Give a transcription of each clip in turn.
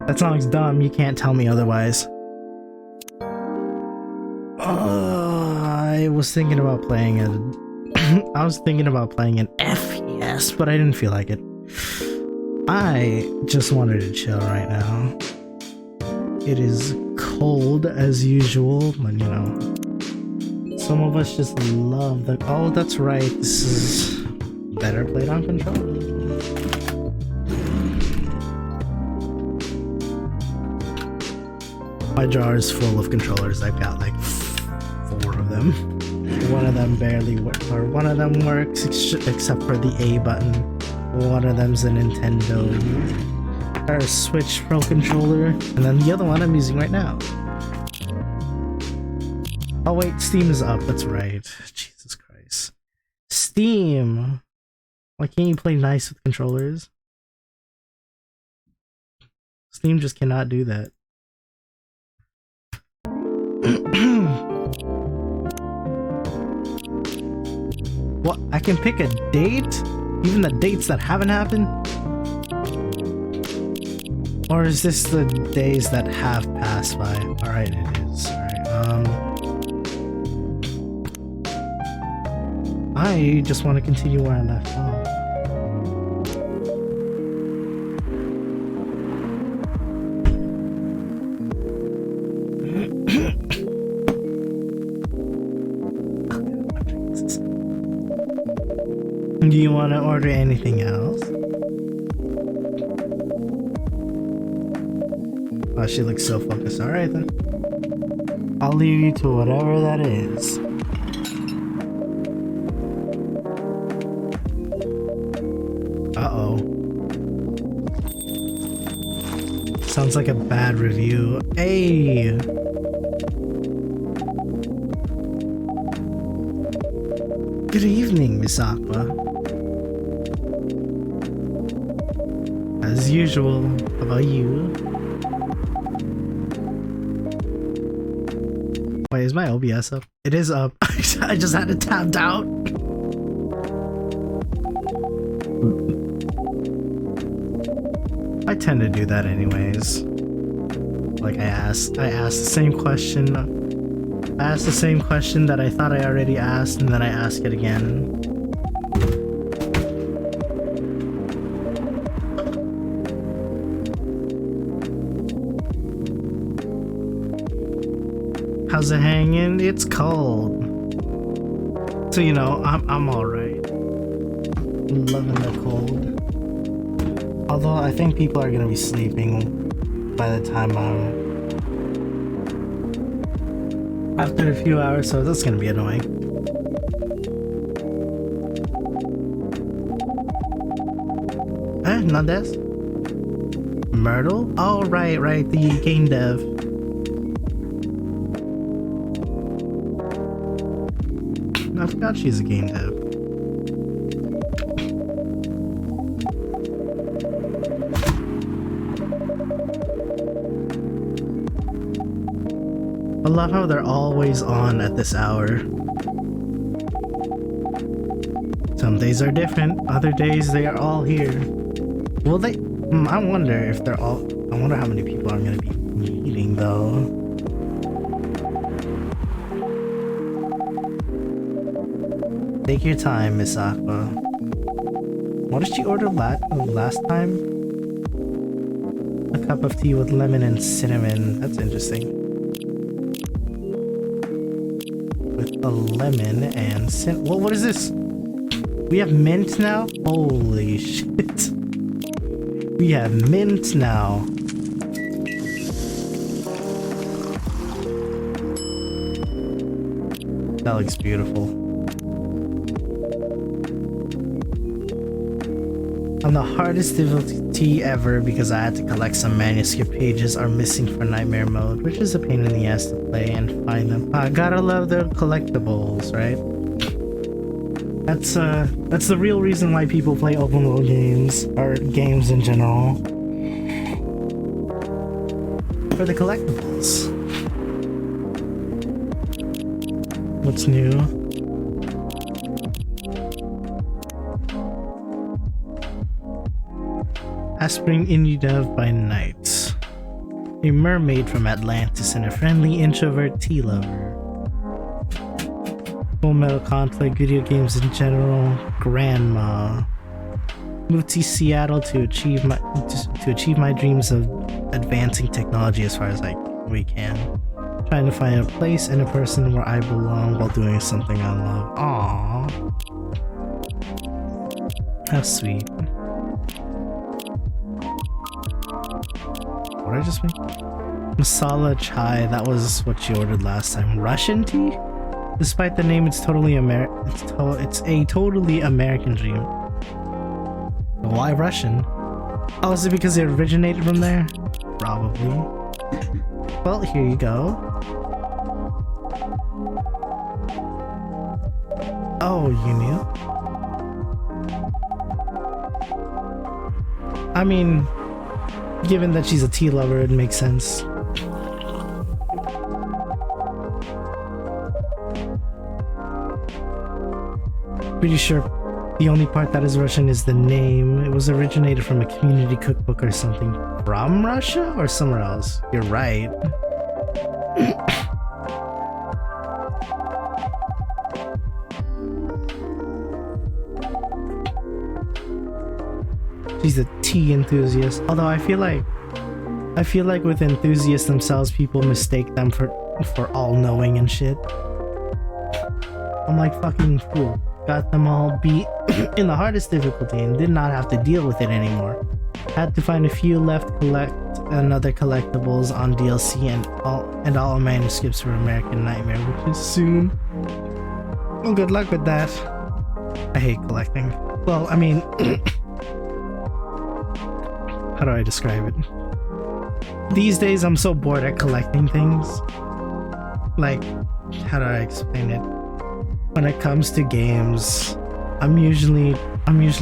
That song's dumb. You can't tell me otherwise. I was thinking about playing it. I was thinking about playing an FPS, but I didn't feel like it. I just wanted to chill right now. It is cold as usual, but you know, some of us just love the. Oh, that's right. This is better played on controller. My jar is full of controllers. I've got like 4 of them. One of them barely works, or one of them works except for the A button. One of them's a Nintendo or a Switch Pro controller, and then the other one I'm using right now. Oh wait, Steam is up. That's right. Jesus Christ, Steam. Why can't you play nice with controllers? Steam just cannot do that. What? I can pick a date? Even the dates that haven't happened? Or is this the days that have passed by? Alright, it is. Alright, I just want to continue where I left off. Do you want to order anything else? Oh, she looks so focused. Alright then. I'll leave you to whatever that is. Uh-oh. Sounds like a bad review. Hey! Good evening, Miss Aqua. As usual, how about you? Wait, is my OBS up? It is up. I just had it tapped out. I tend to do that anyways. Like I asked the same question. I asked the same question that I thought I already asked, and then I ask it again. How's it hanging? It's cold. So you know, I'm alright. Loving the cold. Although I think people are gonna be sleeping by the time after a few hours, so that's gonna be annoying. Not this? Myrtle? Oh, right, the game dev. I forgot she's a game dev. I love how they're always on at this hour. Some days are different, other days they are all here. Will they? I wonder if they're all. I wonder how many people I'm gonna be meeting though. Take your time, Miss Aqua. What did she order last time? A cup of tea with lemon and cinnamon. That's interesting. With a lemon and cinnamon. What is this? We have mint now? Holy shit. We have mint now. That looks beautiful. On the hardest difficulty ever because I had to collect some manuscript pages are missing for nightmare mode, which is a pain in the ass to play and find them. Gotta love the collectibles, right? That's the real reason why people play open world games, or games in general. For the collectibles. What's new? Aspiring Indie Dev by Night. A mermaid from Atlantis and a friendly introvert tea lover. Full Metal Conflict, video games in general, grandma. Moved to Seattle to achieve my dreams of advancing technology as far as we can. Trying to find a place and a person where I belong while doing something I love. Aww. How sweet. What did I just make? Masala chai, that was what she ordered last time. Russian tea? Despite the name, it's totally it's a totally American dream. Why Russian? Oh, is it because it originated from there? Probably. Well, here you go. Oh, you knew? I mean, given that she's a tea lover, it makes sense. Pretty sure the only part that is Russian is the name. It was originated from a community cookbook or something. From Russia or somewhere else? You're right. She's a tea enthusiast. Although I feel like with enthusiasts themselves, people mistake them for all-knowing and shit. I'm like fucking fool. Got them all beat in the hardest difficulty and did not have to deal with it anymore. Had to find a few left, collect another collectibles on DLC and all manuscripts for American Nightmare, which is soon. Well, good luck with that. I hate collecting. Well, I mean, how do I describe it? These days I'm so bored at collecting things. Like, how do I explain it? When it comes to games, I'm usually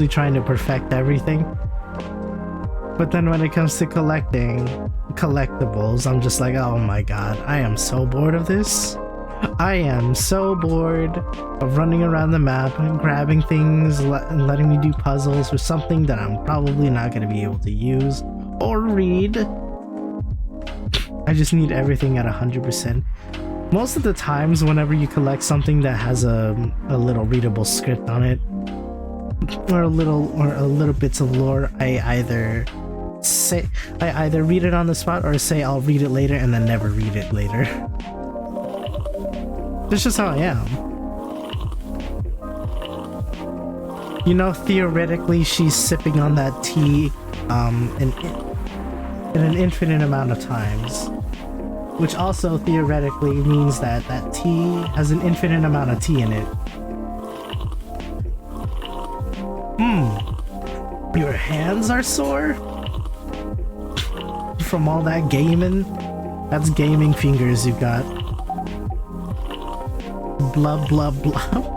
trying to perfect everything. But then when it comes to collecting collectibles, I'm just like, oh my god, I am so bored of this. I am so bored of running around the map and grabbing things and letting me do puzzles or something that I'm probably not going to be able to use or read. I just need everything at 100%. Most of the times, whenever you collect something that has a little readable script on it, or a little bits of lore, I either read it on the spot or say I'll read it later and then never read it later. That's just how I am. You know, theoretically, she's sipping on that tea in an infinite amount of times. Which also theoretically means that that tea has an infinite amount of tea in it. Your hands are sore? From all that gaming? That's gaming fingers you've got. Blub blub blub.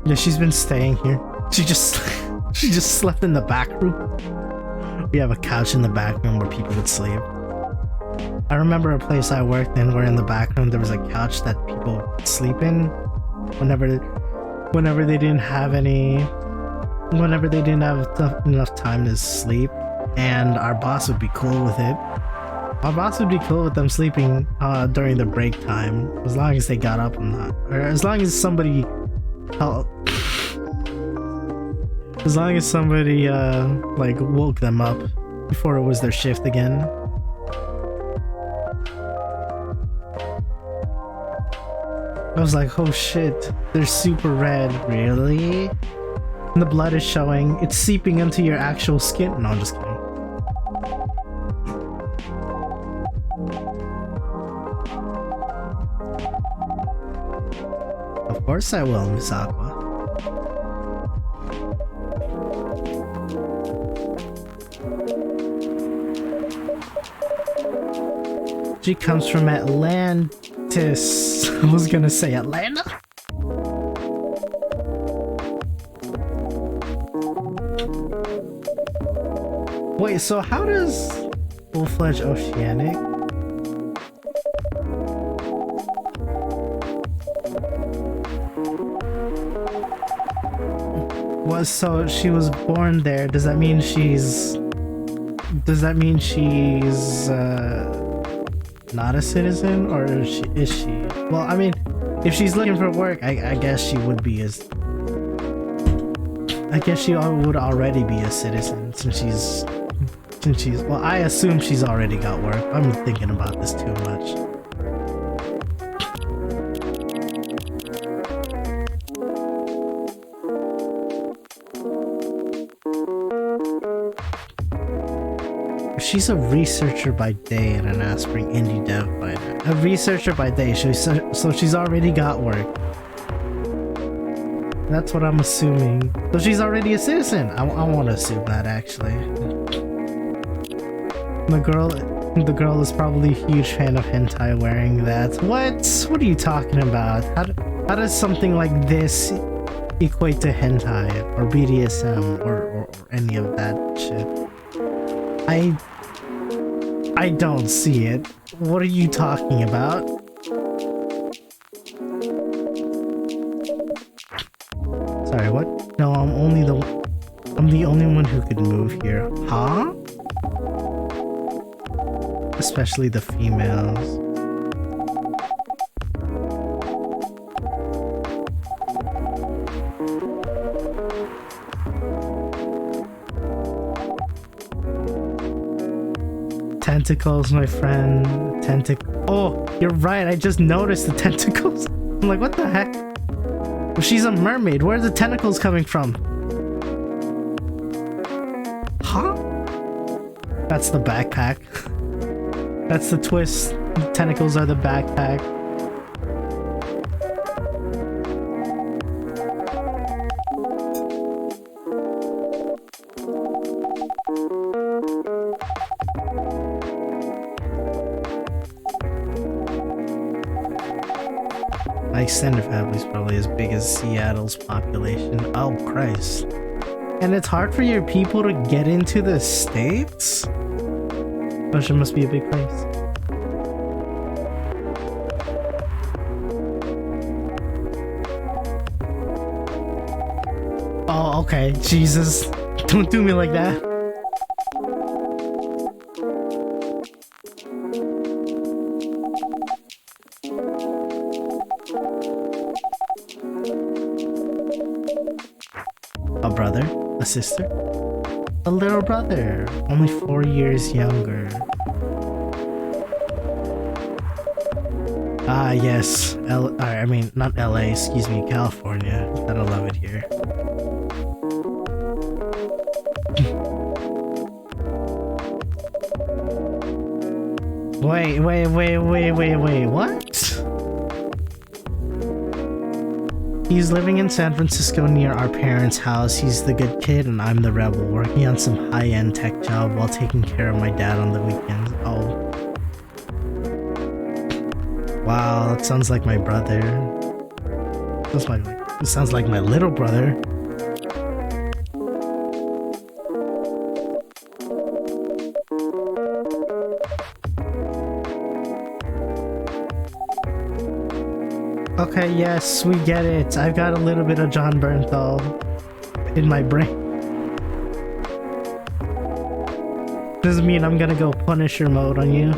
Yeah, she's been staying here. She just slept in the back room. We have a couch in the back room where people would sleep. I remember a place I worked in where in the back room there was a couch that people would sleep in whenever they didn't have enough time to sleep, and our boss would be cool with it. Our boss would be cool with them sleeping during the break time, as long as they got up and not, or as long as somebody like woke them up before it was their shift again. I was like, oh shit, they're super red, really? And the blood is showing, it's seeping into your actual skin. No, I'm just kidding. Of course I will, Miss Aqua. She comes from Atlantis. I was gonna say Atlanta. Wait, so how does full-fledged Oceanic? Was so she was born there. Does that mean she's not a citizen, or is she? Well, I mean, if she's looking for work, I guess she would be as. I guess she would already be a citizen since she's. Well, I assume she's already got work. I'm thinking about this too much. She's a researcher by day and an aspiring indie dev by night. A researcher by day, so she's already got work. That's what I'm assuming. So she's already a citizen. I want to assume that, actually. The girl is probably a huge fan of hentai wearing that. What are you talking about? How does something like this equate to hentai or BDSM or any of that shit? I don't see it. What are you talking about? Sorry, what? No, I'm the only one who could move here. Huh? Especially the females. Tentacles, my friend. Oh, you're right. I just noticed the tentacles. I'm like, what the heck? Well, she's a mermaid. Where are the tentacles coming from? Huh? That's the backpack. That's the twist. The tentacles are the backpack. My extended family is probably as big as Seattle's population. Oh, Christ. And it's hard for your people to get into the States? Russia must be a big place. Oh, okay. Jesus. Don't do me like that. A brother? A sister? A little brother, only 4 years younger. Ah, yes. I mean, not LA, excuse me, California. Gotta love it here. Wait, what? He's living in San Francisco near our parents' house. He's the good kid and I'm the rebel, working on some high-end tech job while taking care of my dad on the weekends. Oh. Wow, that sounds like my brother. It sounds like my little brother. Okay, yes, we get it. I've got a little bit of John Bernthal in my brain. Doesn't mean I'm gonna go Punisher mode on you.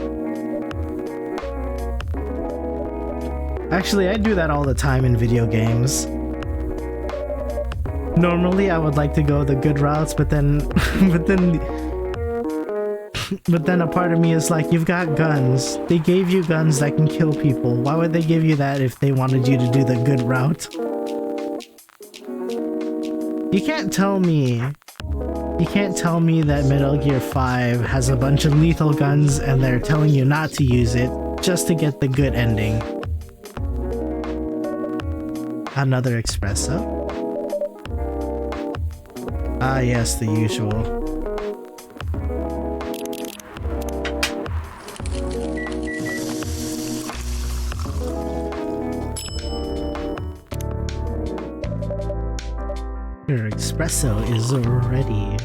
Actually, I do that all the time in video games. Normally, I would like to go the good routes, but then a part of me is like, you've got guns. They gave you guns that can kill people. Why would they give you that if they wanted you to do the good route? You can't tell me that Metal Gear 5 has a bunch of lethal guns and they're telling you not to use it just to get the good ending. Another espresso? Ah, yes, the usual. Your espresso is ready.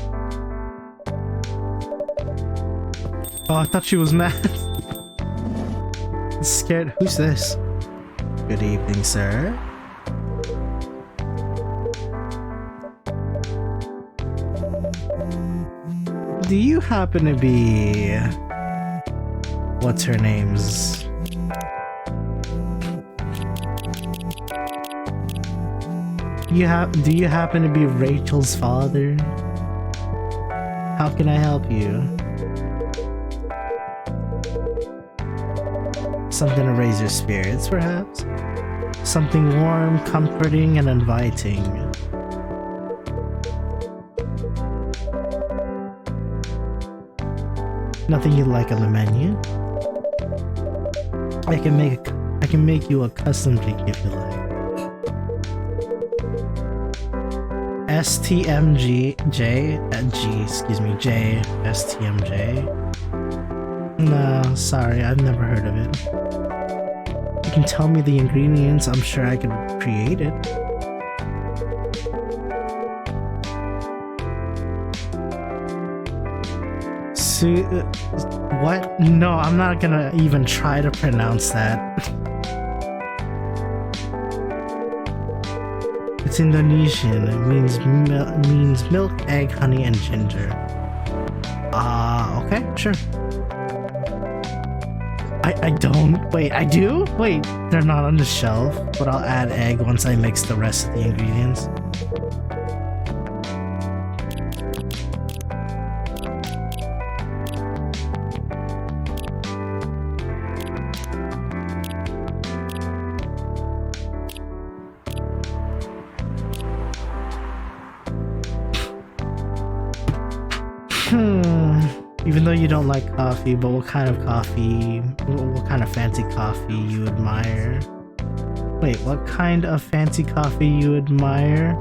Oh, I thought she was mad. Scared. Who's this? Good evening, sir. do you happen to be... What's her name's? Do you happen to be Rachel's father? How can I help you? Something to raise your spirits, perhaps? Something warm, comforting, and inviting. Nothing you'd like on the menu? I can make you a custom drink if you like. STMJ. No, sorry, I've never heard of it. You can tell me the ingredients, I'm sure I could create it. What? No, I'm not gonna even try to pronounce that. It's Indonesian. It means milk, egg, honey, and ginger. Okay, sure. I don't. Wait, I do? Wait, they're not on the shelf, but I'll add egg once I mix the rest of the ingredients. Even though you don't like coffee, but what kind of fancy coffee you admire? Wait, what kind of fancy coffee you admire?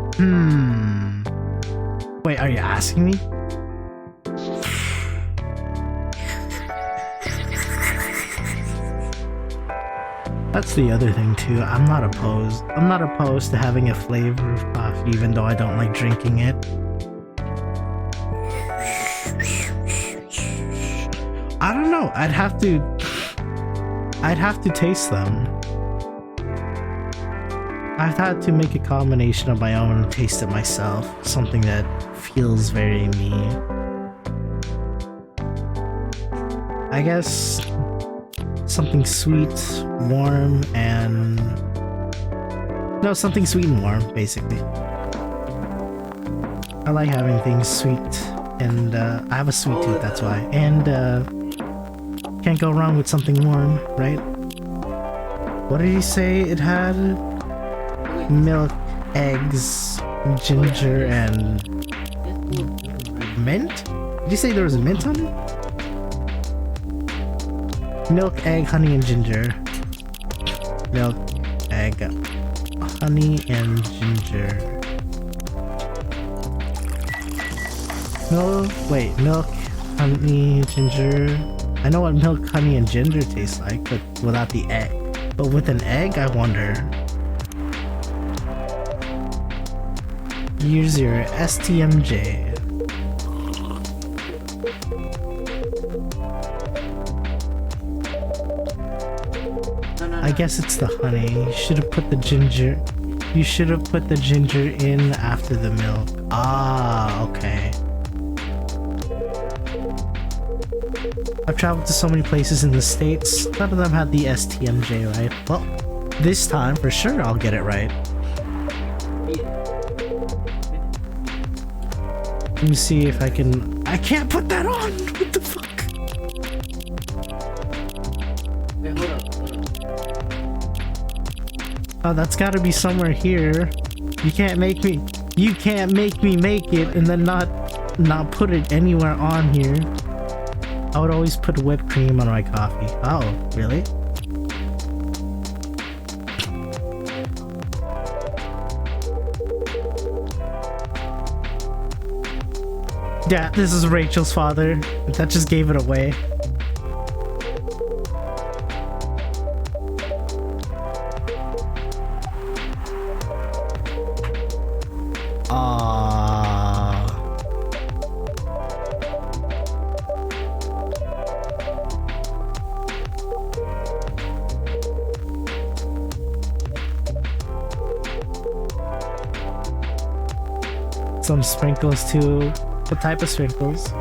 Wait, are you asking me? That's the other thing too. I'm not opposed to having a flavor of coffee even though I don't like drinking it. I don't know. I'd have to taste them. I've had to make a combination of my own and taste it myself. Something that feels very me. I guess something sweet, warm, and... No, something sweet and warm, basically. I like having things sweet, and I have a sweet tooth, that's why. And can't go wrong with something warm, right? What did he say it had? Milk, eggs, ginger, and mint? Did you say there was mint on it? Milk, egg, honey, and ginger. Milk, egg, honey, and ginger. Milk, honey, ginger. I know what milk, honey, and ginger tastes like, but without the egg. But with an egg, I wonder. Use your STMJ. I guess it's the honey. You should have put the ginger. You should have put the ginger in after the milk. Ah, okay. I've traveled to so many places in the States. None of them had the STMJ right. Well, this time for sure I'll get it right. Let me see if I can... I can't put that on! What the fuck? Oh, that's gotta be somewhere here. You can't make me make it and then not put it anywhere on here. I would always put whipped cream on my coffee. Oh, really? Yeah, this is Rachel's father. That just gave it away. Some sprinkles too. What type of sprinkles?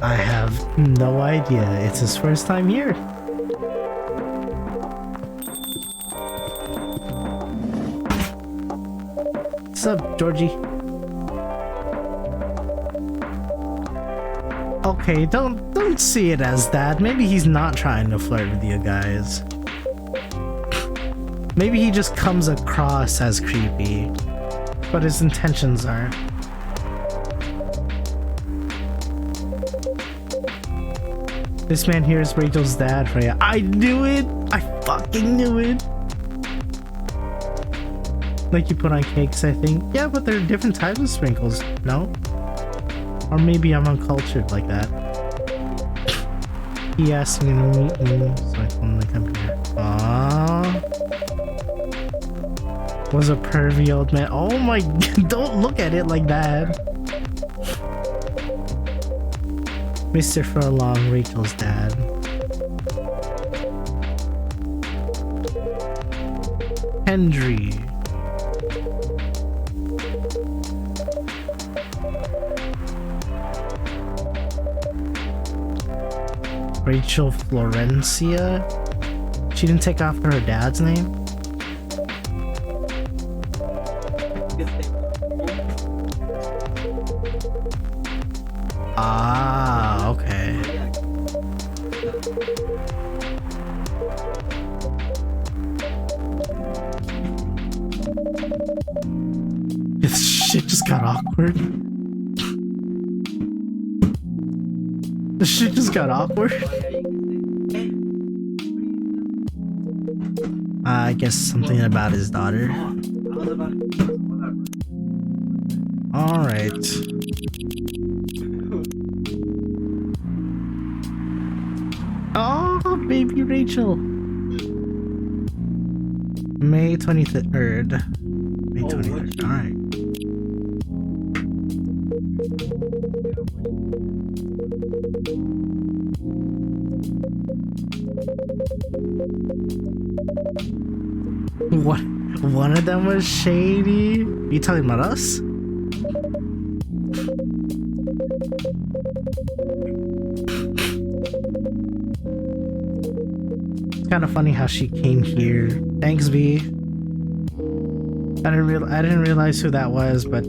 I have no idea. It's his first time here. What's up, Georgie? Okay, don't see it as that. Maybe he's not trying to flirt with you guys. Maybe he just comes across as creepy, but his intentions aren't. This man here is Rachel's dad, Freya. I knew it! I fucking knew it! Like you put on cakes, I think. Yeah, but there are different types of sprinkles, no? Or maybe I'm uncultured like that. He asked me to meet me, so I told him to come here. Aww. Was a pervy old man. Oh my god, don't look at it like that. Mr. Furlong, Rachel's dad. Hendry. Rachel Florencia? She didn't take off her dad's name? Ah, okay. This shit just got awkward. This shit just got awkward. I guess something about his daughter. Alright. Oh, baby Rachel. May 23rd. May 23rd. Alright. What? One of them was shady? You talking about us? It's kind of funny how she came here. Thanks, B. I didn't realize who that was, but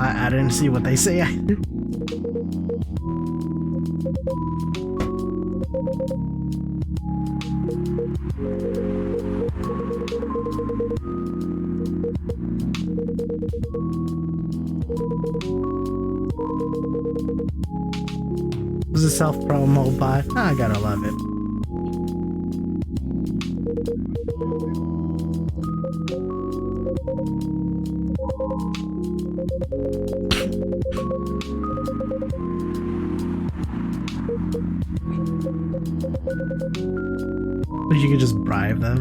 I didn't see what they say either. It was a self-promo bot. I gotta love it. But you could just bribe them.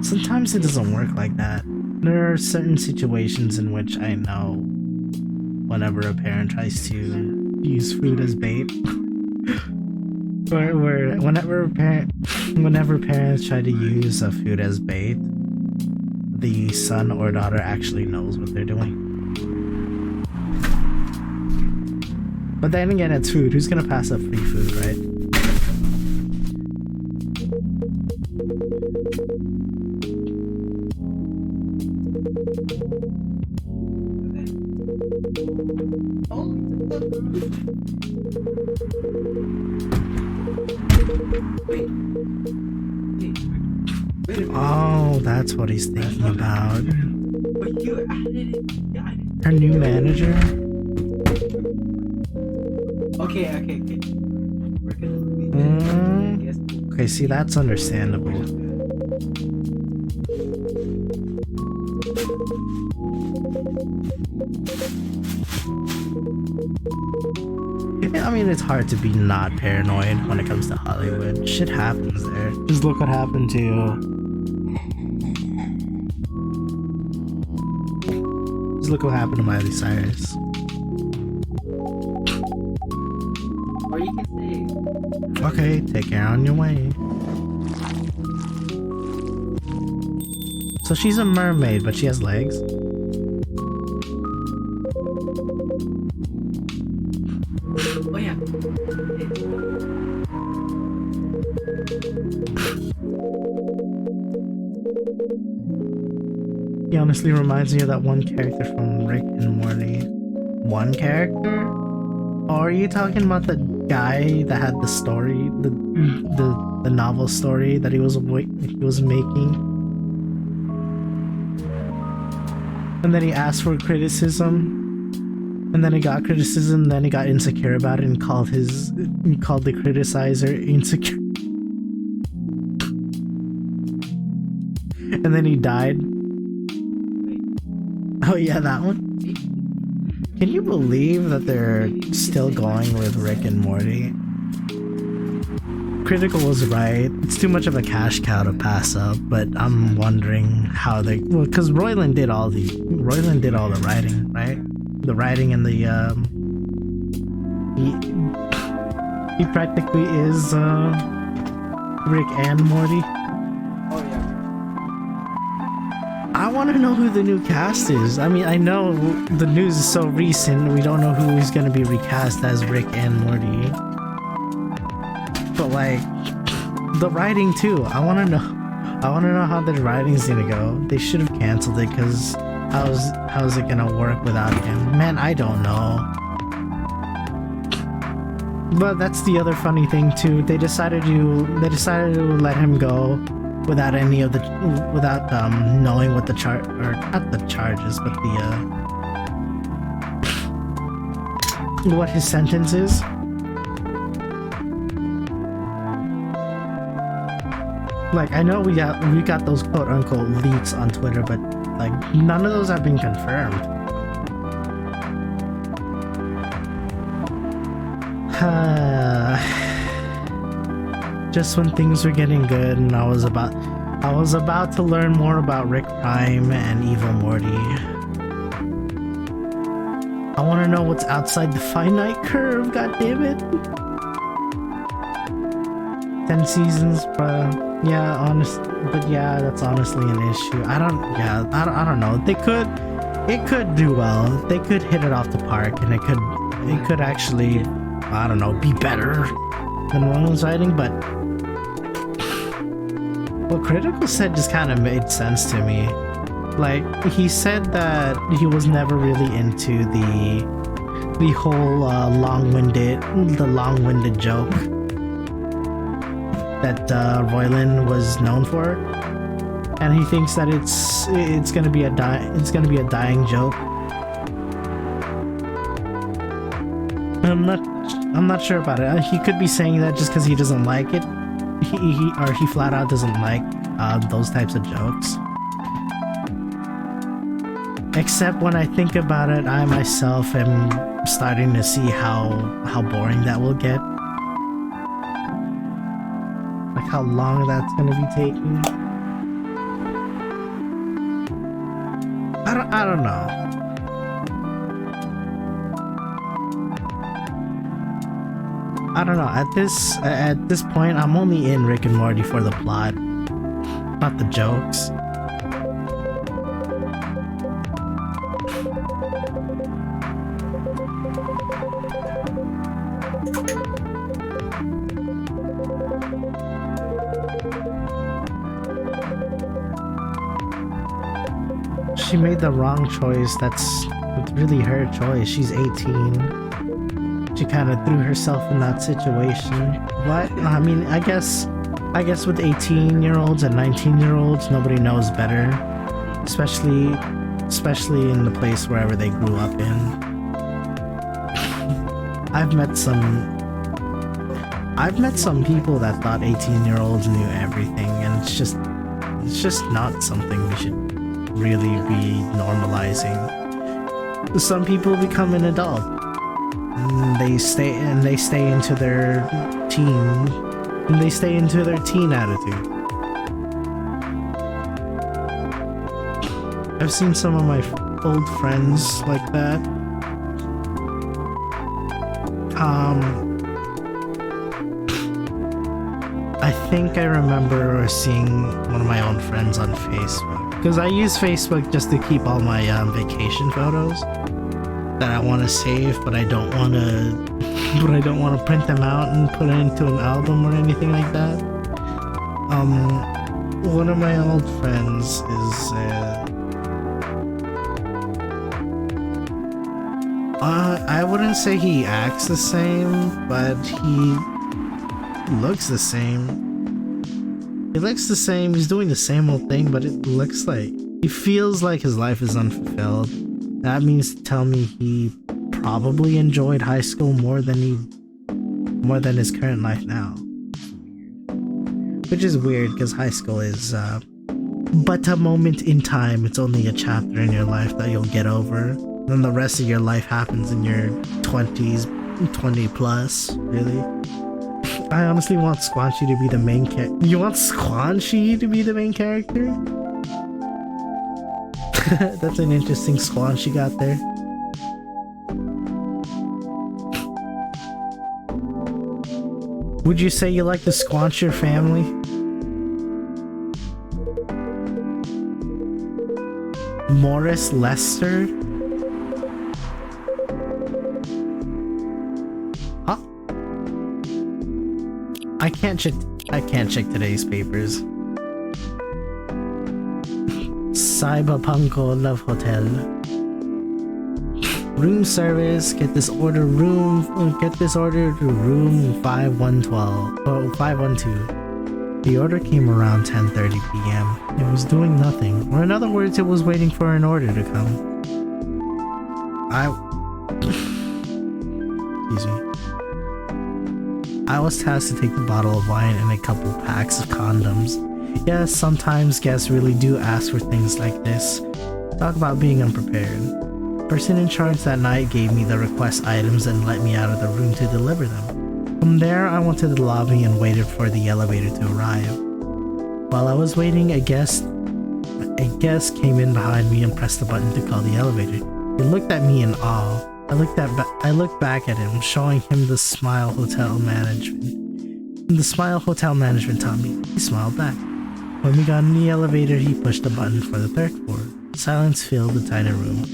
Sometimes it doesn't work like that. There are certain situations in which I know whenever a parent tries to use food as bait, where whenever parents try to use a food as bait, the son or daughter actually knows what they're doing. But then again, it's food. Who's gonna pass up free food, right? Oh, that's what he's thinking about. Her new manager? Okay. Okay, see, that's understandable. I mean, it's hard to be not paranoid when it comes to Hollywood. Shit happens there. Just look what happened to... Just look what happened to Miley Cyrus. Or you can say... Okay, take care on your way. So she's a mermaid, but she has legs. Oh yeah. He honestly reminds me of that one character from Rick and Morty. One character? Or are you talking about the guy that had the story, the novel story that he was making? And then he asked for criticism. And then he got criticism, then he got insecure about it and called the criticizer insecure. And then he died. Oh yeah, that one? Can you believe that they're still going with Rick and Morty? Critical was right. It's too much of a cash cow to pass up, but I'm wondering how they... Well, because Roiland did all the writing, right? The writing and the he practically is Rick and Morty. Oh yeah. I want to know who the new cast is. I mean, I know the news is so recent, we don't know who is going to be recast as Rick and Morty. But like the writing too, I want to know how the writing's going to go. They should have canceled it because how's it gonna work without him? Man, I don't know. But that's the other funny thing too. They decided to let him go without knowing what the not the charges, but what his sentence is. Like, I know we got those quote unquote leaks on Twitter, but like none of those have been confirmed. Just when things were getting good and I was about to learn more about Rick Prime and Evil Morty. I want to know what's outside the finite curve, god damn it. 10 seasons, bruh. Yeah, but yeah, that's honestly an issue. I don't know. It could do well. They could hit it off the park, and it could actually, I don't know, be better than Roland's writing. But what Critical said just kind of made sense to me. Like, he said that he was never really into the whole long-winded joke that Roiland was known for, and he thinks that it's gonna be a dying joke. I'm not sure about it. He could be saying that just because he doesn't like it. He flat out doesn't like those types of jokes. Except when I think about it, I myself am starting to see how boring that will get. Like how long that's gonna be taking. I don't know. I don't know. At this point, I'm only in Rick and Morty for the plot, not the jokes. She made the wrong choice. That's really her choice. She's 18. She kind of threw herself in that situation. But I mean, I guess with 18-year-olds and 19-year-olds, nobody knows better, especially in the place wherever they grew up in. I've met some people that thought 18-year-olds knew everything, and it's just not something we should really be normalizing. Some people become an adult. They stay into their teen attitude. I've seen some of my old friends like that. I think I remember seeing one of my own friends on Facebook, because I use Facebook just to keep all my vacation photos that I want to save, but I don't want to print them out and put it into an album or anything like that. One of my old friends is I wouldn't say he acts the same, but he looks the same. He looks the same, he's doing the same old thing, but it looks like he feels like his life is unfulfilled. That means to tell me he probably enjoyed high school more than his current life now. Which is weird, because high school is but a moment in time. It's only a chapter in your life that you'll get over. Then the rest of your life happens in your 20s, 20 plus, really. I honestly want Squanchy to be the main character. You want Squanchy to be the main character? That's an interesting squanch you got there. Would you say you like to squanch your family? Morris Lester? Huh? I can't check today's papers. Cyberpunko Love Hotel. Room service. Get this order to room 5112 or 512. The order came around 10:30 p.m. It was doing nothing, or in other words, it was waiting for an order to come. Excuse me. I was tasked to take the bottle of wine and a couple packs of condoms. Yes, sometimes guests really do ask for things like this. Talk about being unprepared. The person in charge that night gave me the request items and let me out of the room to deliver them. From there, I went to the lobby and waited for the elevator to arrive. While I was waiting, a guest came in behind me and pressed the button to call the elevator. He looked at me in awe. I looked back at him, showing him the Smile Hotel management. The Smile Hotel management taught me. He smiled back. When we got in the elevator, he pushed the button for the third floor. Silence filled the tiny room.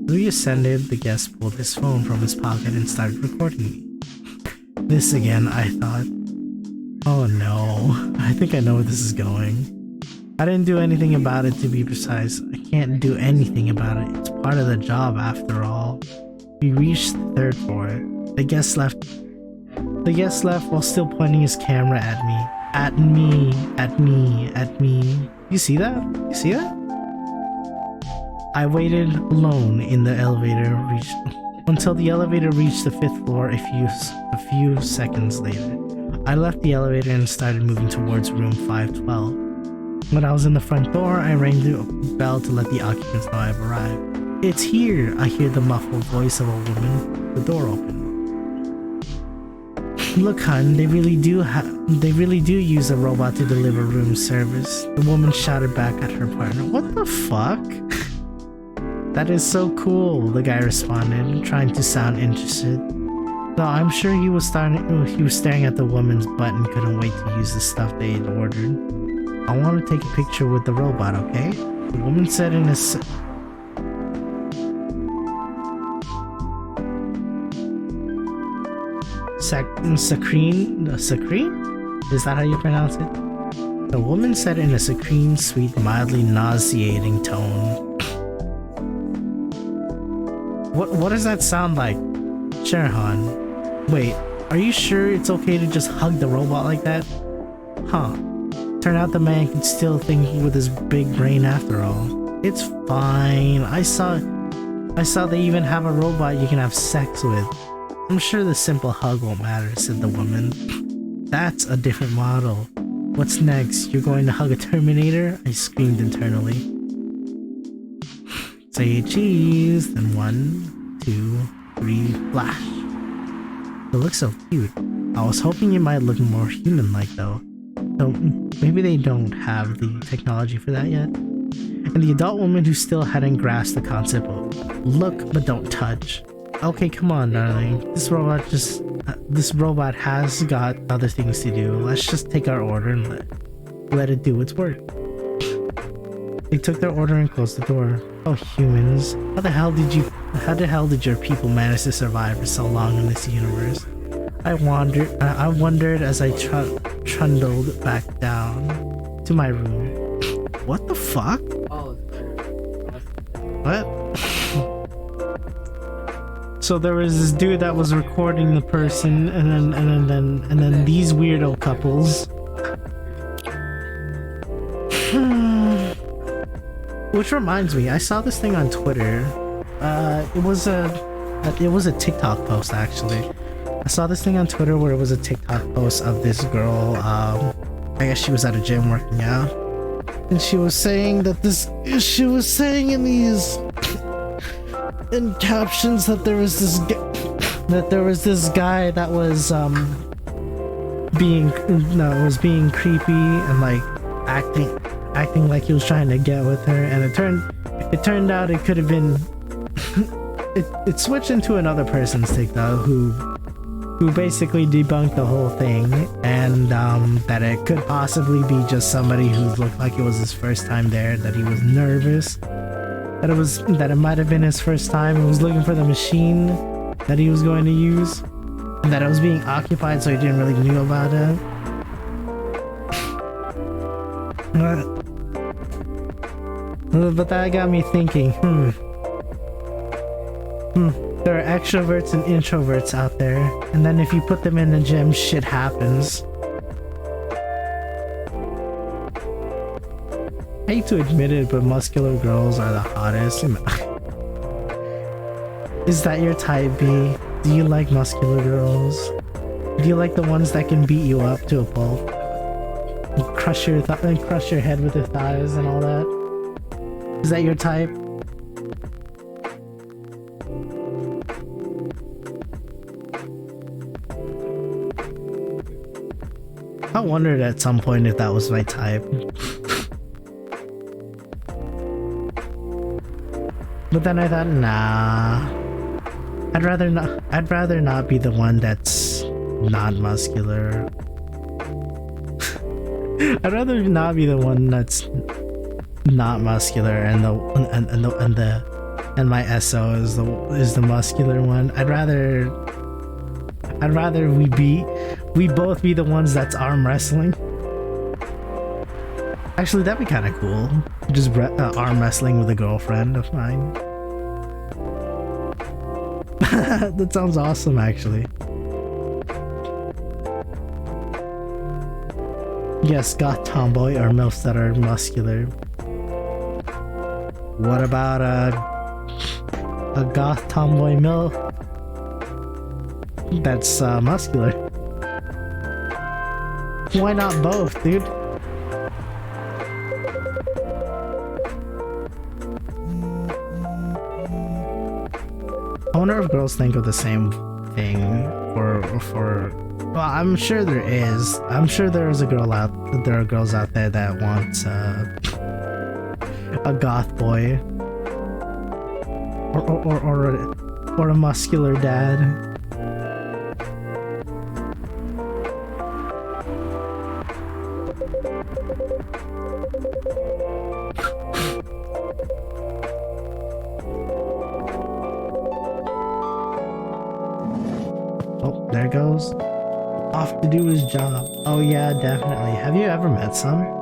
As we ascended, the guest pulled his phone from his pocket and started recording me. This again, I thought. Oh no, I think I know where this is going. I didn't do anything about it, to be precise. I can't do anything about it. It's part of the job after all. We reached the third floor. The guest left while still pointing his camera at me. At me. You see that? I waited alone in the elevator until the elevator reached the 5th floor a few seconds later. I left the elevator and started moving towards room 512. When I was in the front door, I rang the bell to let the occupants know I've arrived. It's here! I hear the muffled voice of a woman. The door opened. Look, hun, they really do use a robot to deliver room service. The woman shouted back at her partner. What the fuck? That is so cool, the guy responded, trying to sound interested. Though I'm sure he was staring at the woman's butt and couldn't wait to use the stuff they had ordered. I want to take a picture with the robot, okay? The woman said in a saccharine? Is that how you pronounce it? The woman said in a saccharine, sweet, mildly nauseating tone. What does that sound like? Sure, hon. Wait, are you sure it's okay to just hug the robot like that? Huh. Turn out the man can still think with his big brain after all. It's fine. I saw they even have a robot you can have sex with. I'm sure the simple hug won't matter, said the woman. That's a different model. What's next? You're going to hug a Terminator? I screamed internally. Say cheese, then 1, 2, 3, flash. It looks so cute. I was hoping it might look more human-like though. So maybe they don't have the technology for that yet. And the adult woman who still hadn't grasped the concept of look but don't touch. Okay, come on, darling. This robot has got other things to do. Let's just take our order and let it do its work. They took their order and closed the door. Oh, humans. How the hell did your people manage to survive for so long in this universe? I wondered as I trundled back down to my room. What the fuck? Oh, What? So there was this dude that was recording the person, and then these weirdo couples. Which reminds me, I saw this thing on Twitter. It was a TikTok post actually. I saw this thing on Twitter where it was a TikTok post of this girl. I guess she was at a gym working out, and she was saying in captions that there was this guy that was being creepy and like acting like he was trying to get with her, and it turned out it could have been it switched into another person's TikTok who basically debunked the whole thing, and that it could possibly be just somebody who looked like it was his first time there, that he was nervous, that it might have been his first time and was looking for the machine that he was going to use, and that it was being occupied, so he didn't really know about it. But that got me thinking, there are extroverts and introverts out there, and then if you put them in the gym, shit happens. I hate to admit it, but muscular girls are the hottest. Is that your type, B? Do you like muscular girls? Do you like the ones that can beat you up to a pulp? And crush your head with their thighs and all that? Is that your type? I wondered at some point if that was my type. But then I thought, nah. I'd rather not be the one that's not muscular. I'd rather not be the one that's not muscular and my SO is the muscular one. I'd rather we both be the ones that's arm wrestling. Actually, that'd be kind of cool. Just arm wrestling with a girlfriend of mine. That sounds awesome, actually. Yes, goth tomboy or MILFs that are muscular. What about a goth tomboy MILF that's muscular? Why not both, dude? I wonder if girls think of the same thing for well, I'm sure there is. I'm sure there are girls out there that want a goth boy or a muscular dad. Oh, there goes. Off to do his job. Oh yeah, definitely. Have you ever met some?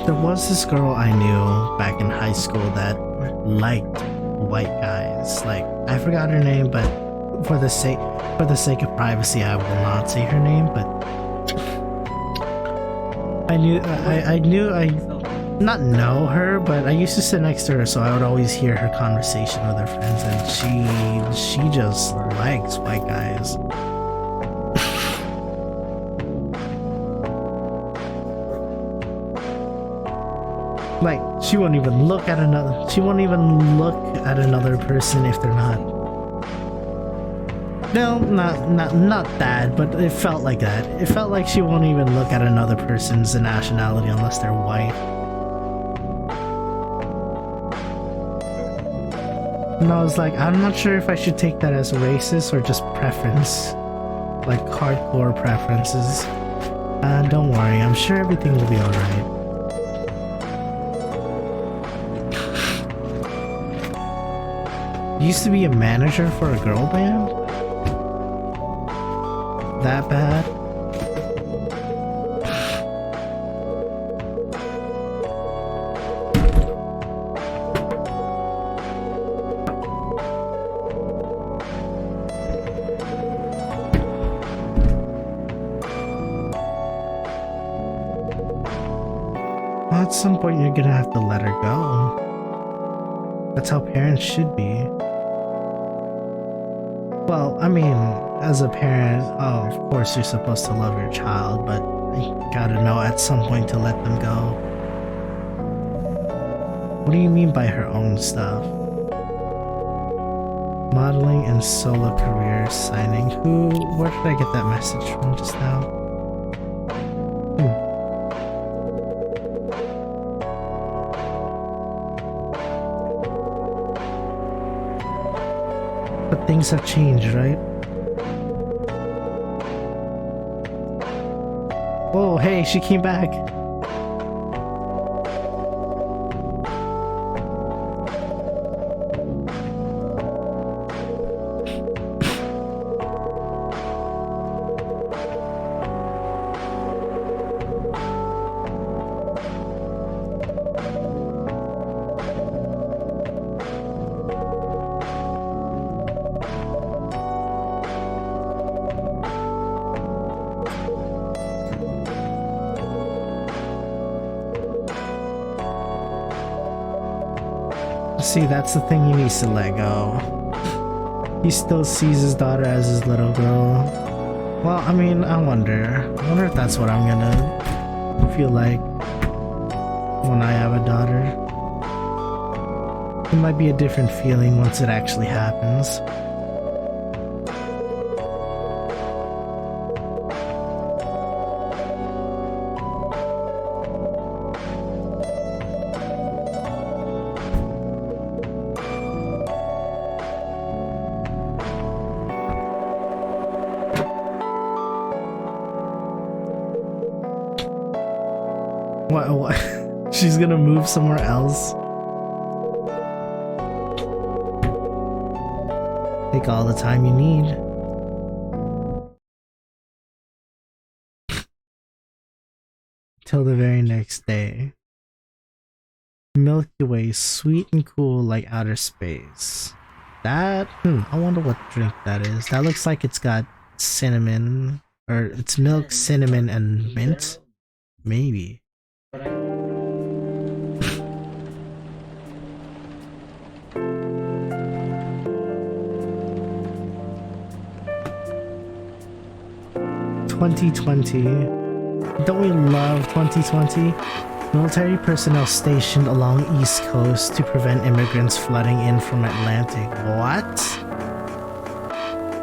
There was this girl I knew back in high school that liked white guys. Like, I forgot her name, but for the sake of privacy, I will not say her name, but I not know her, but I used to sit next to her, so I would always hear her conversation with her friends, and she just likes white guys. Like, she won't even look at another. She won't even look at another person if they're not. No, not that, but it felt like that. It felt like she won't even look at another person's nationality unless they're white. And I was like, I'm not sure if I should take that as racist or just preference. Like hardcore preferences. Don't worry, I'm sure everything will be alright. Used to be a manager for a girl band? That bad? Well, at some point you're gonna have to let her go. That's how parents should be. Well, I mean, as a parent, oh, of course you're supposed to love your child, but you gotta know at some point to let them go. What do you mean by her own stuff? Modeling and solo career signing. Where did I get that message from just now? But things have changed, right? Oh, hey, she came back. See, that's the thing he needs to let go. He still sees his daughter as his little girl. Well, I mean, I wonder if that's what I'm gonna feel like when I have a daughter. It might be a different feeling once it actually happens. What? She's gonna move somewhere else? Take all the time you need. Till the very next day. Milky Way, sweet and cool like outer space. That, I wonder what drink that is. That looks like it's got cinnamon, or it's milk, cinnamon, and mint? Maybe. $2020. Don't we love 2020? Military personnel stationed along East Coast to prevent immigrants flooding in from Atlantic. What?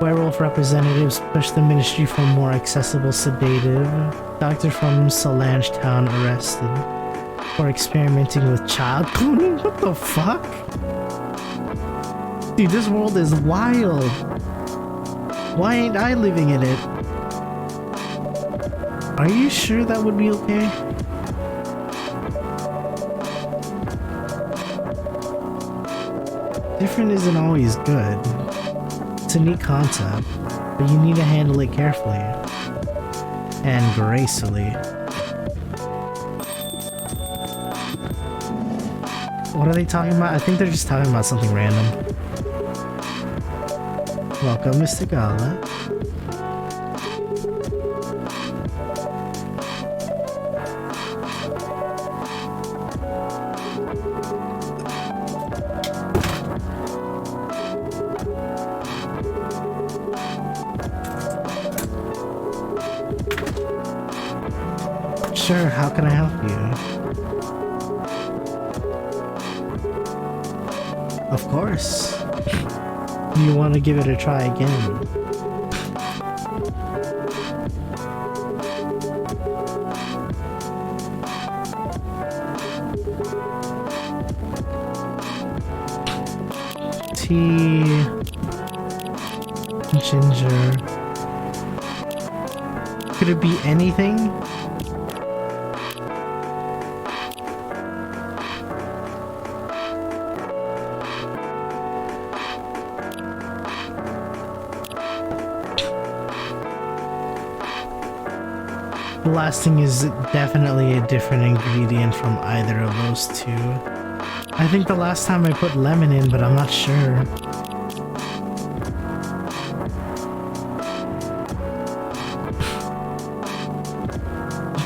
Werewolf representatives push the ministry for more accessible sedative. Doctor from Solange Town arrested for experimenting with child cloning? What the fuck? Dude, this world is wild. Why ain't I living in it? Are you sure that would be okay? Different isn't always good. It's a neat concept, but you need to handle it carefully and gracefully. What are they talking about? I think they're just talking about something random. Welcome, Mr. Gala. Sure, how can I help you? Of course. You want to give it a try again. Tea, ginger. Could it be anything? The last thing is definitely a different ingredient from either of those two. I think the last time I put lemon in, but I'm not sure.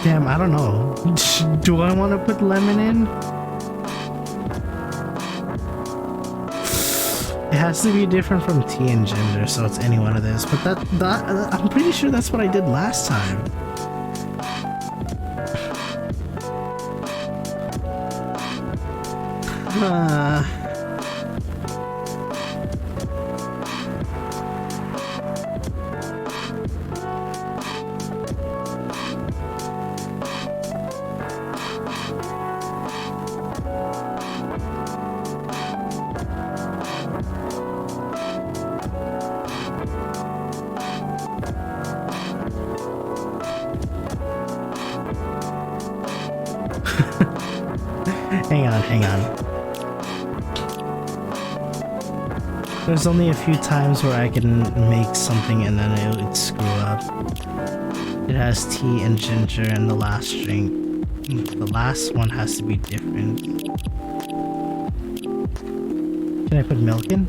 Damn, I don't know. Do I want to put lemon in? It has to be different from tea and ginger, so it's any one of this. But that I'm pretty sure that's what I did last time. Hang on. There's only a few times where I can make something and then it would screw up. It has tea and ginger in the last drink. The last one has to be different. Can I put milk in?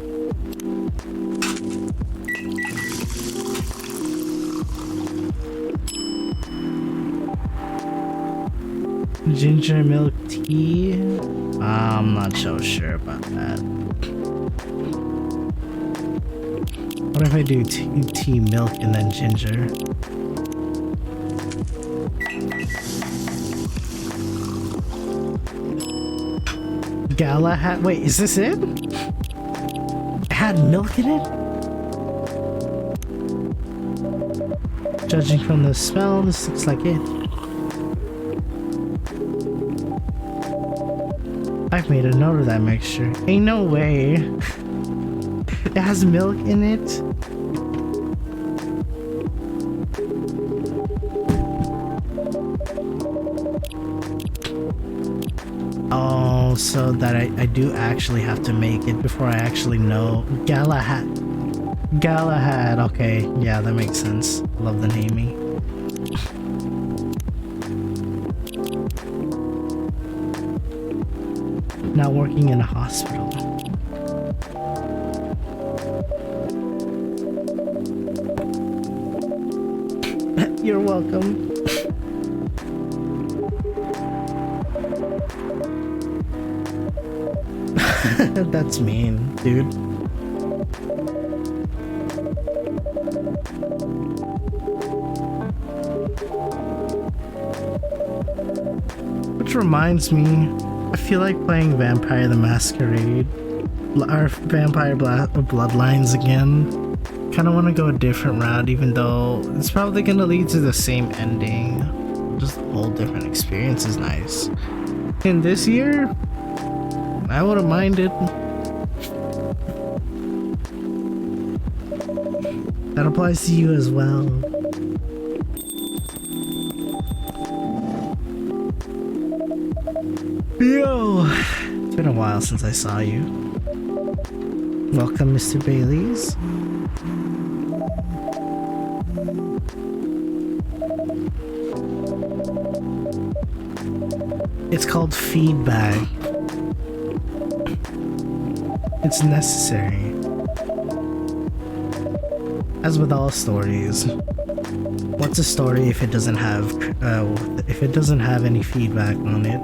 Ginger milk tea? I'm not so sure about that. What if I do tea, milk, and then ginger? Galahad? Wait, is this it? It had milk in it? Judging from the smell, this looks like it. I've made a note of that mixture. Ain't no way. It has milk in it. Oh, so that I do actually have to make it before I actually know. Galahad. Galahad. Okay, yeah, that makes sense. Love the naming. Now working in a hospital. You're welcome. That's mean, dude. Which reminds me, I feel like playing Vampire the Masquerade or Vampire Bloodlines again. Kind of want to go a different route, even though it's probably gonna lead to the same ending. Just a whole different experience is nice. In this year, I wouldn't mind it. That applies to you as well. Yo! It's been a while since I saw you. Welcome, Mr. Bailey's. It's called feedback. It's necessary. As with all stories, what's a story if it doesn't have any feedback on it?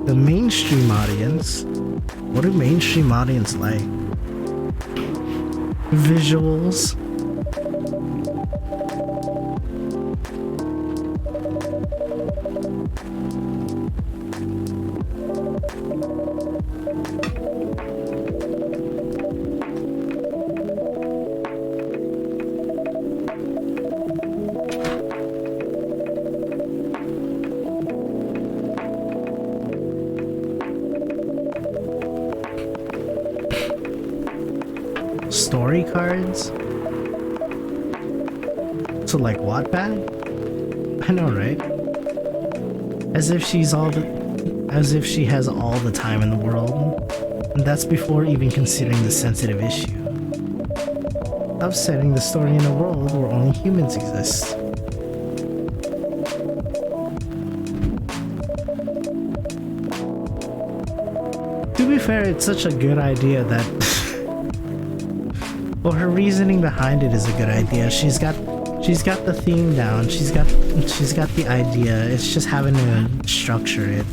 The mainstream audience? What do mainstream audience like? Visuals? Story cards? So like Wattpad? I know, right? As if she has all the time in the world. And that's before even considering the sensitive issue of setting the story in a world where only humans exist. To be fair, it's such a good idea that well, her reasoning behind it is a good idea. She's got the theme down. She's got the idea. It's just having to structure it.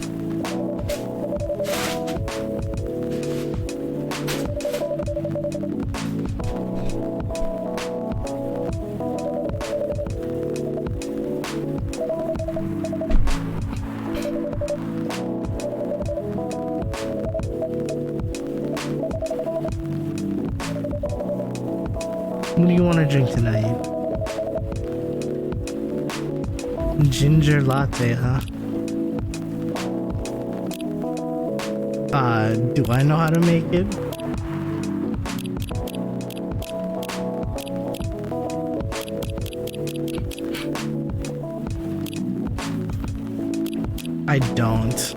What do you want to drink tonight? Ginger latte, huh? Do I know how to make it? I don't.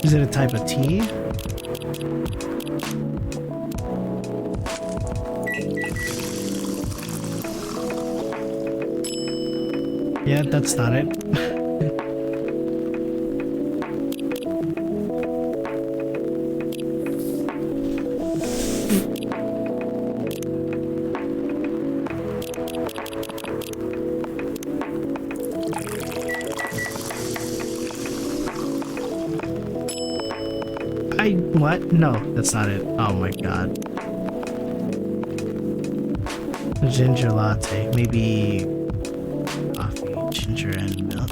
Is it a type of tea? Yeah, that's not it. What? No, that's not it. Oh my god. Ginger latte. Maybe coffee, ginger, and milk.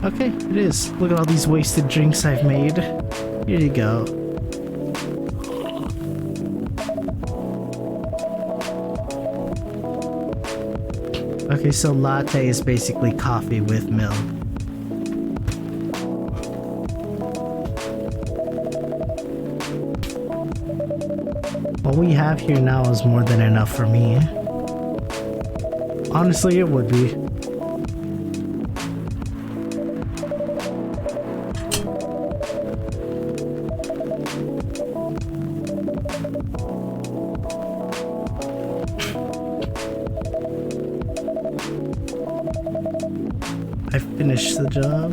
Okay, it is. Look at all these wasted drinks I've made. Here you go. Okay, so latte is basically coffee with milk. What we have here now is more than enough for me. Honestly, it would be. I finished the job.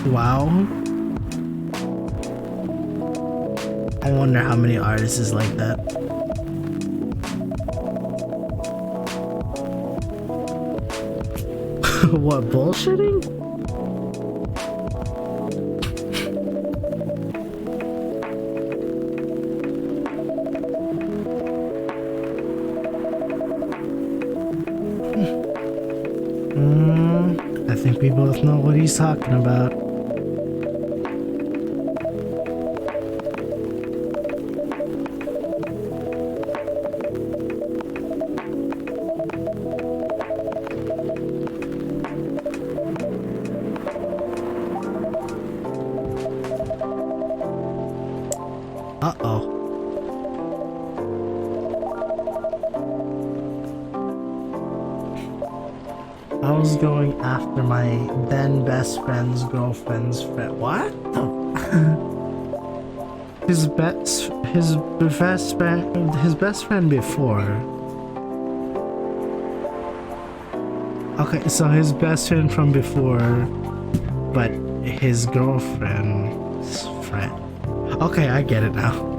Wow. I wonder how many artists is like that. What, bullshitting? I think we both know what he's talking about. Uh-oh. I was going after my then best friend's girlfriend's friend. What? his best friend before. Okay, so his best friend from before, but his girlfriend's friend. Okay, I get it now.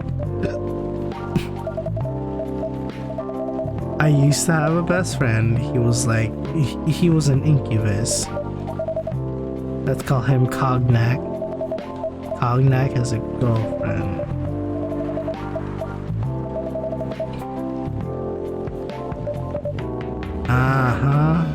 I used to have a best friend. He was like, he was an incubus. Let's call him Cognac. Cognac has a girlfriend. Uh-huh.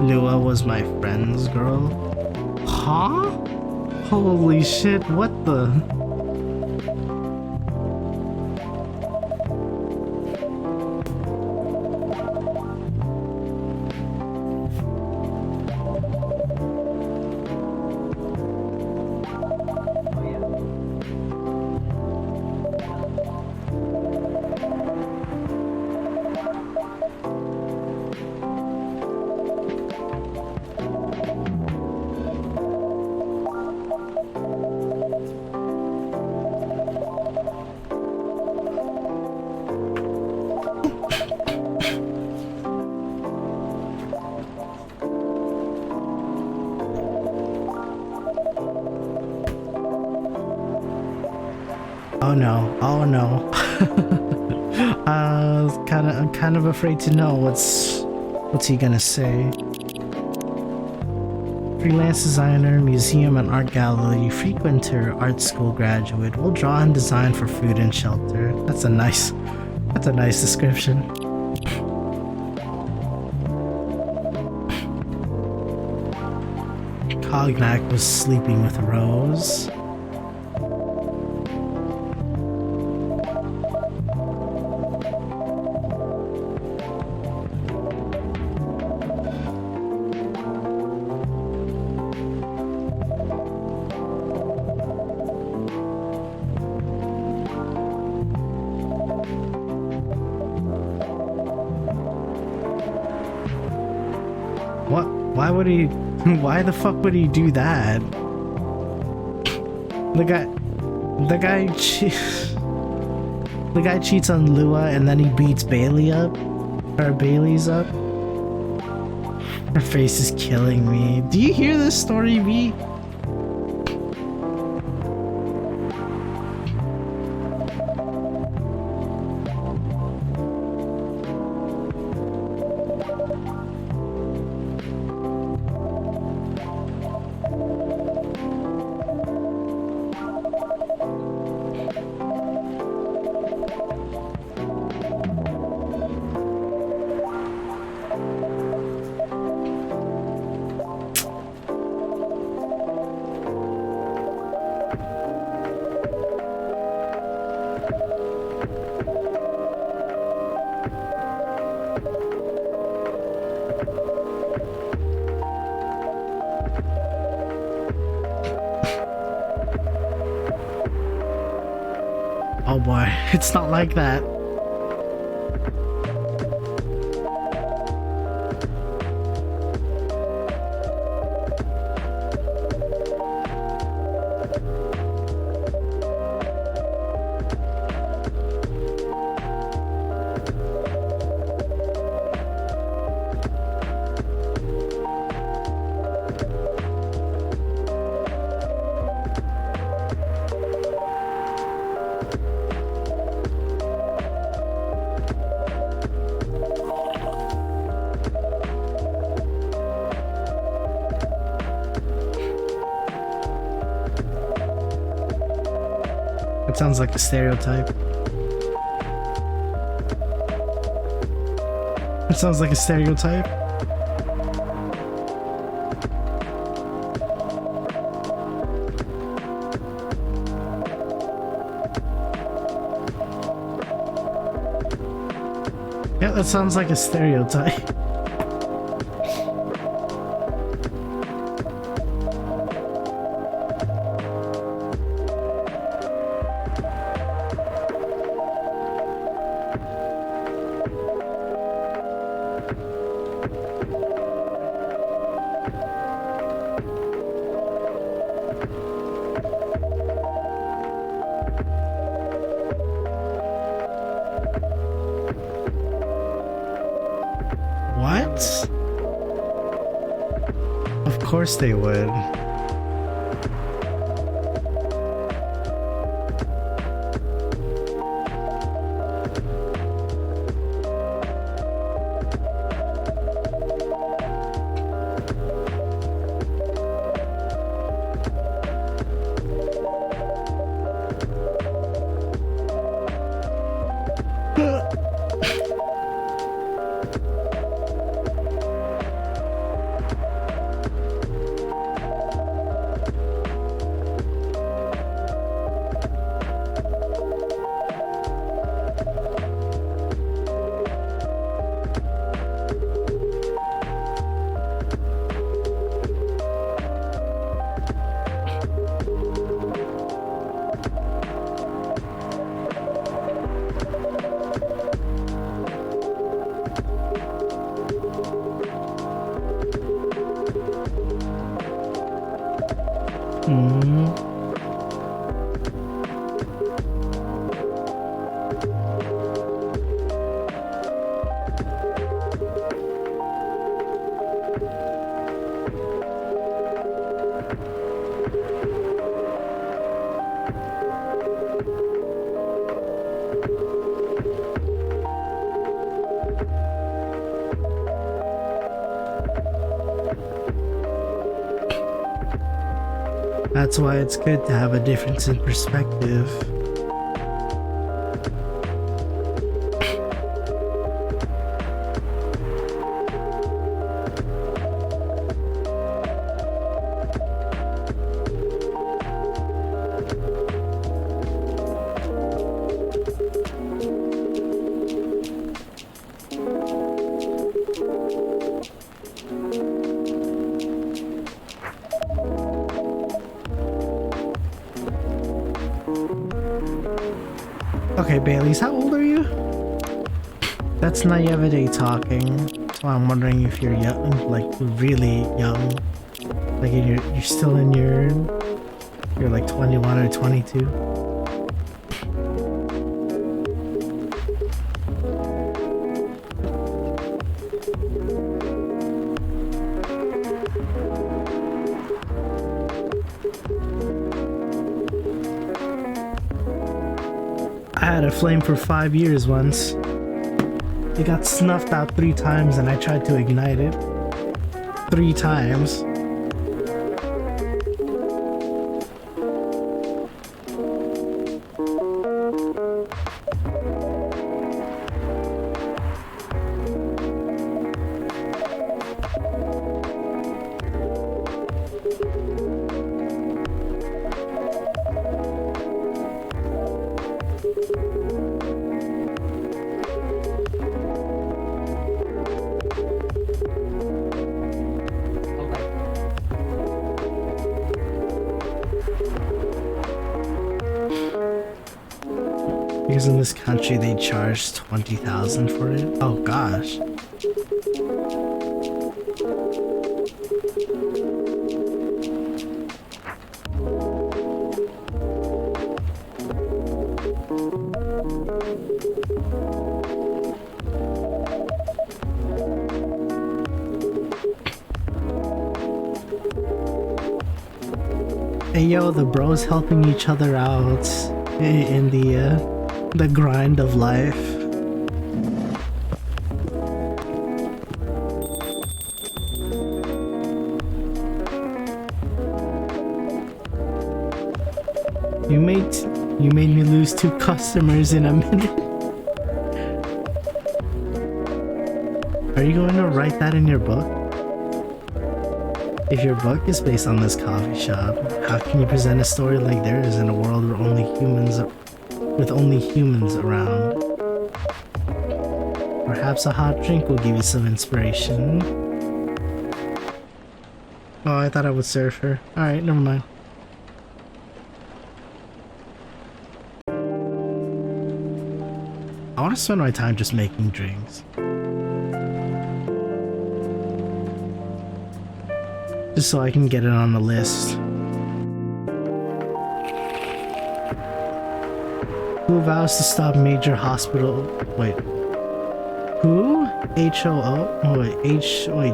Lua was my friend's girl? Huh? Holy shit, what the? Oh yeah. Oh no, oh no. I'm kind of afraid to know what's he gonna say. Freelance designer, museum and art gallery frequenter, art school graduate, will draw and design for food and shelter. That's a nice description. Cognac was sleeping with Rose. What? Why would he? Why the fuck would he do that? The guy cheats on Lua and then he beats Bailey up, or Bailey's up. Her face is killing me. Do you hear this story, V? Oh boy, it's not like that. It sounds like a stereotype. It sounds like a stereotype. Yeah, that sounds like a stereotype. course they would. That's why it's good to have a difference in perspective. Okay, Baileys, how old are you? That's naivete talking. So I'm wondering if you're young, like really young. Like you're still in you're like 21 or 22. I had a flame for 5 years once. It got snuffed out 3 times and I tried to ignite it. 3 times. Because in this country they charge 20,000 for it. Oh gosh. Hey yo, the bros helping each other out in the grind of life. You made me lose 2 customers in a minute. Are you going to write that in your book? If your book is based on this coffee shop, how can you present a story like theirs in a world where with only humans around? Perhaps a hot drink will give you some inspiration. Oh, I thought I would serve her. Alright, never mind. I want to spend my time just making drinks. Just so I can get it on the list. Who vows to stop major hospital... Wait. Who? H-O-O? Oh, wait,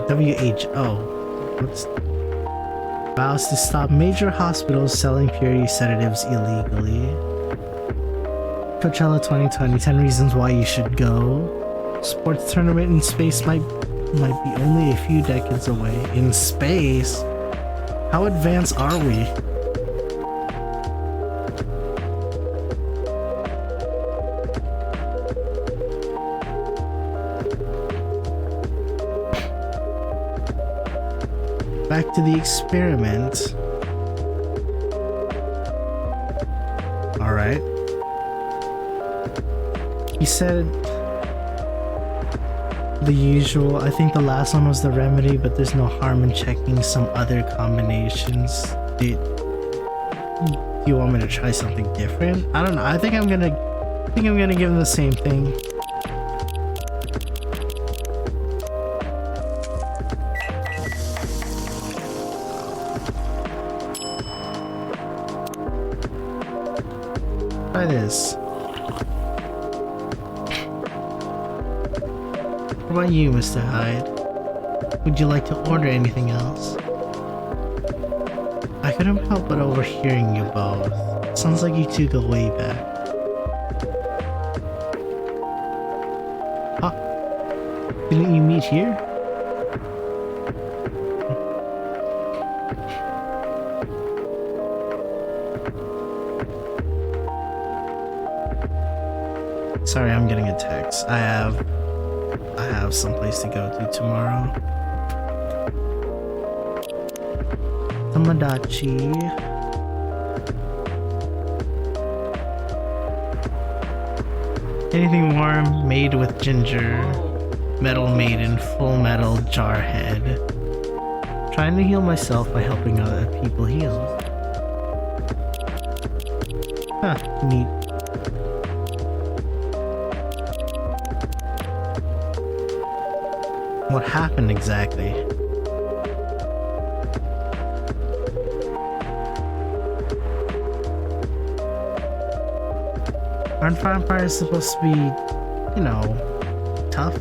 WHO. What's... Vows to stop major hospitals selling purity sedatives illegally. Coachella 2020, 10 reasons why you should go. Sports tournament in space might be only a few decades away. In space? How advanced are we? Back to the experiment. Alright. He said the usual. I think the last one was the remedy, but there's no harm in checking some other combinations. Do you want me to try something different? I don't know. I think I'm gonna give him the same thing. Try this. What about you, Mr. Hyde? Would you like to order anything else? I couldn't help but overhearing you both. Sounds like you two go way back. Huh? Didn't you meet here? Sorry, I'm getting a text. I have someplace to go to tomorrow. Tomodachi. Anything warm, made with ginger. Metal maiden, full metal jarhead. Trying to heal myself by helping other people heal. Huh, neat. What happened exactly? Aren't vampires supposed to be, you know, tough?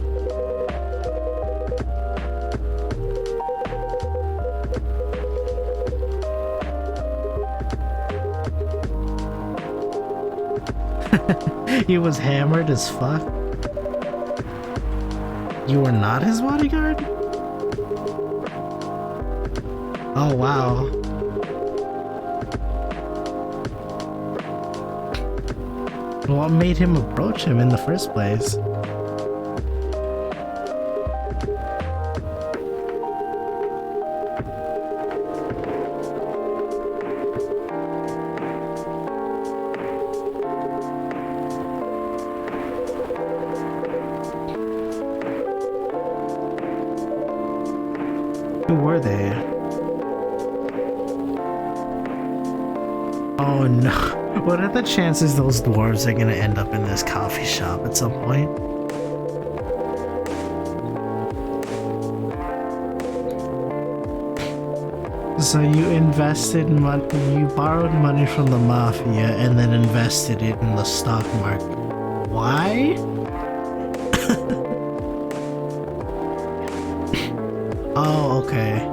He was hammered as fuck. You were not his bodyguard? Oh wow. What made him approach him in the first place? Who were they? Oh no. What are the chances those dwarves are gonna end up in this coffee shop at some point? So you invested money, you borrowed money from the mafia and then invested it in the stock market. Why? Oh, okay.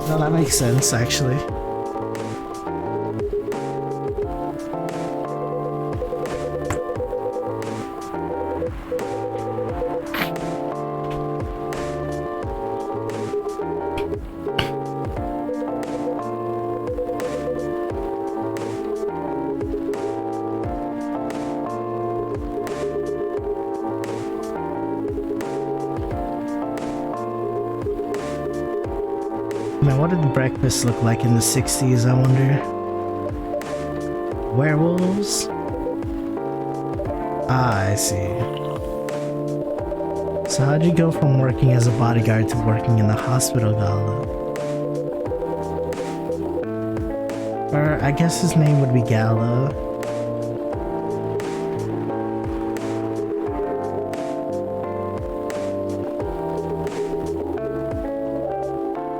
No, that makes sense, actually. Man, what did breakfast look like in the 60s, I wonder? Werewolves? Ah, I see. So how'd you go from working as a bodyguard to working in the hospital gala? Or I guess his name would be Gala.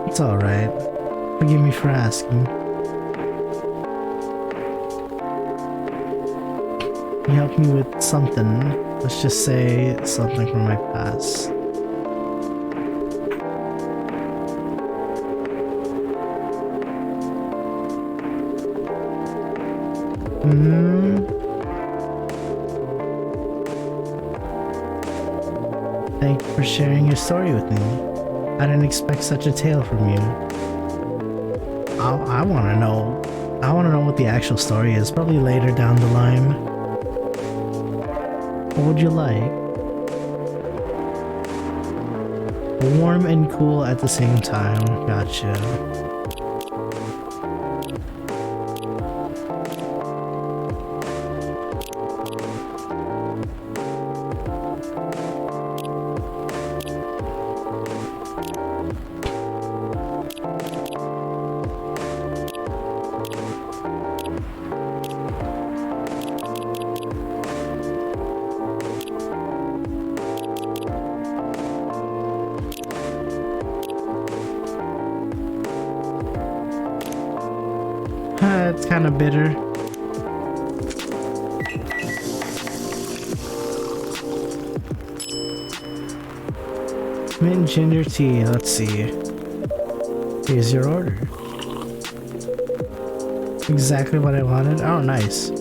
It's alright. Forgive me for asking. He helped me with something. Let's just say something from my past. Thank you for sharing your story with me. I didn't expect such a tale from you. I want to know. I want to know what the actual story is. Probably later down the line. What would you like? Warm and cool at the same time. Gotcha. It's kind of bitter. Mint ginger tea. Let's see. Here's your order. Exactly what I wanted. Oh, nice.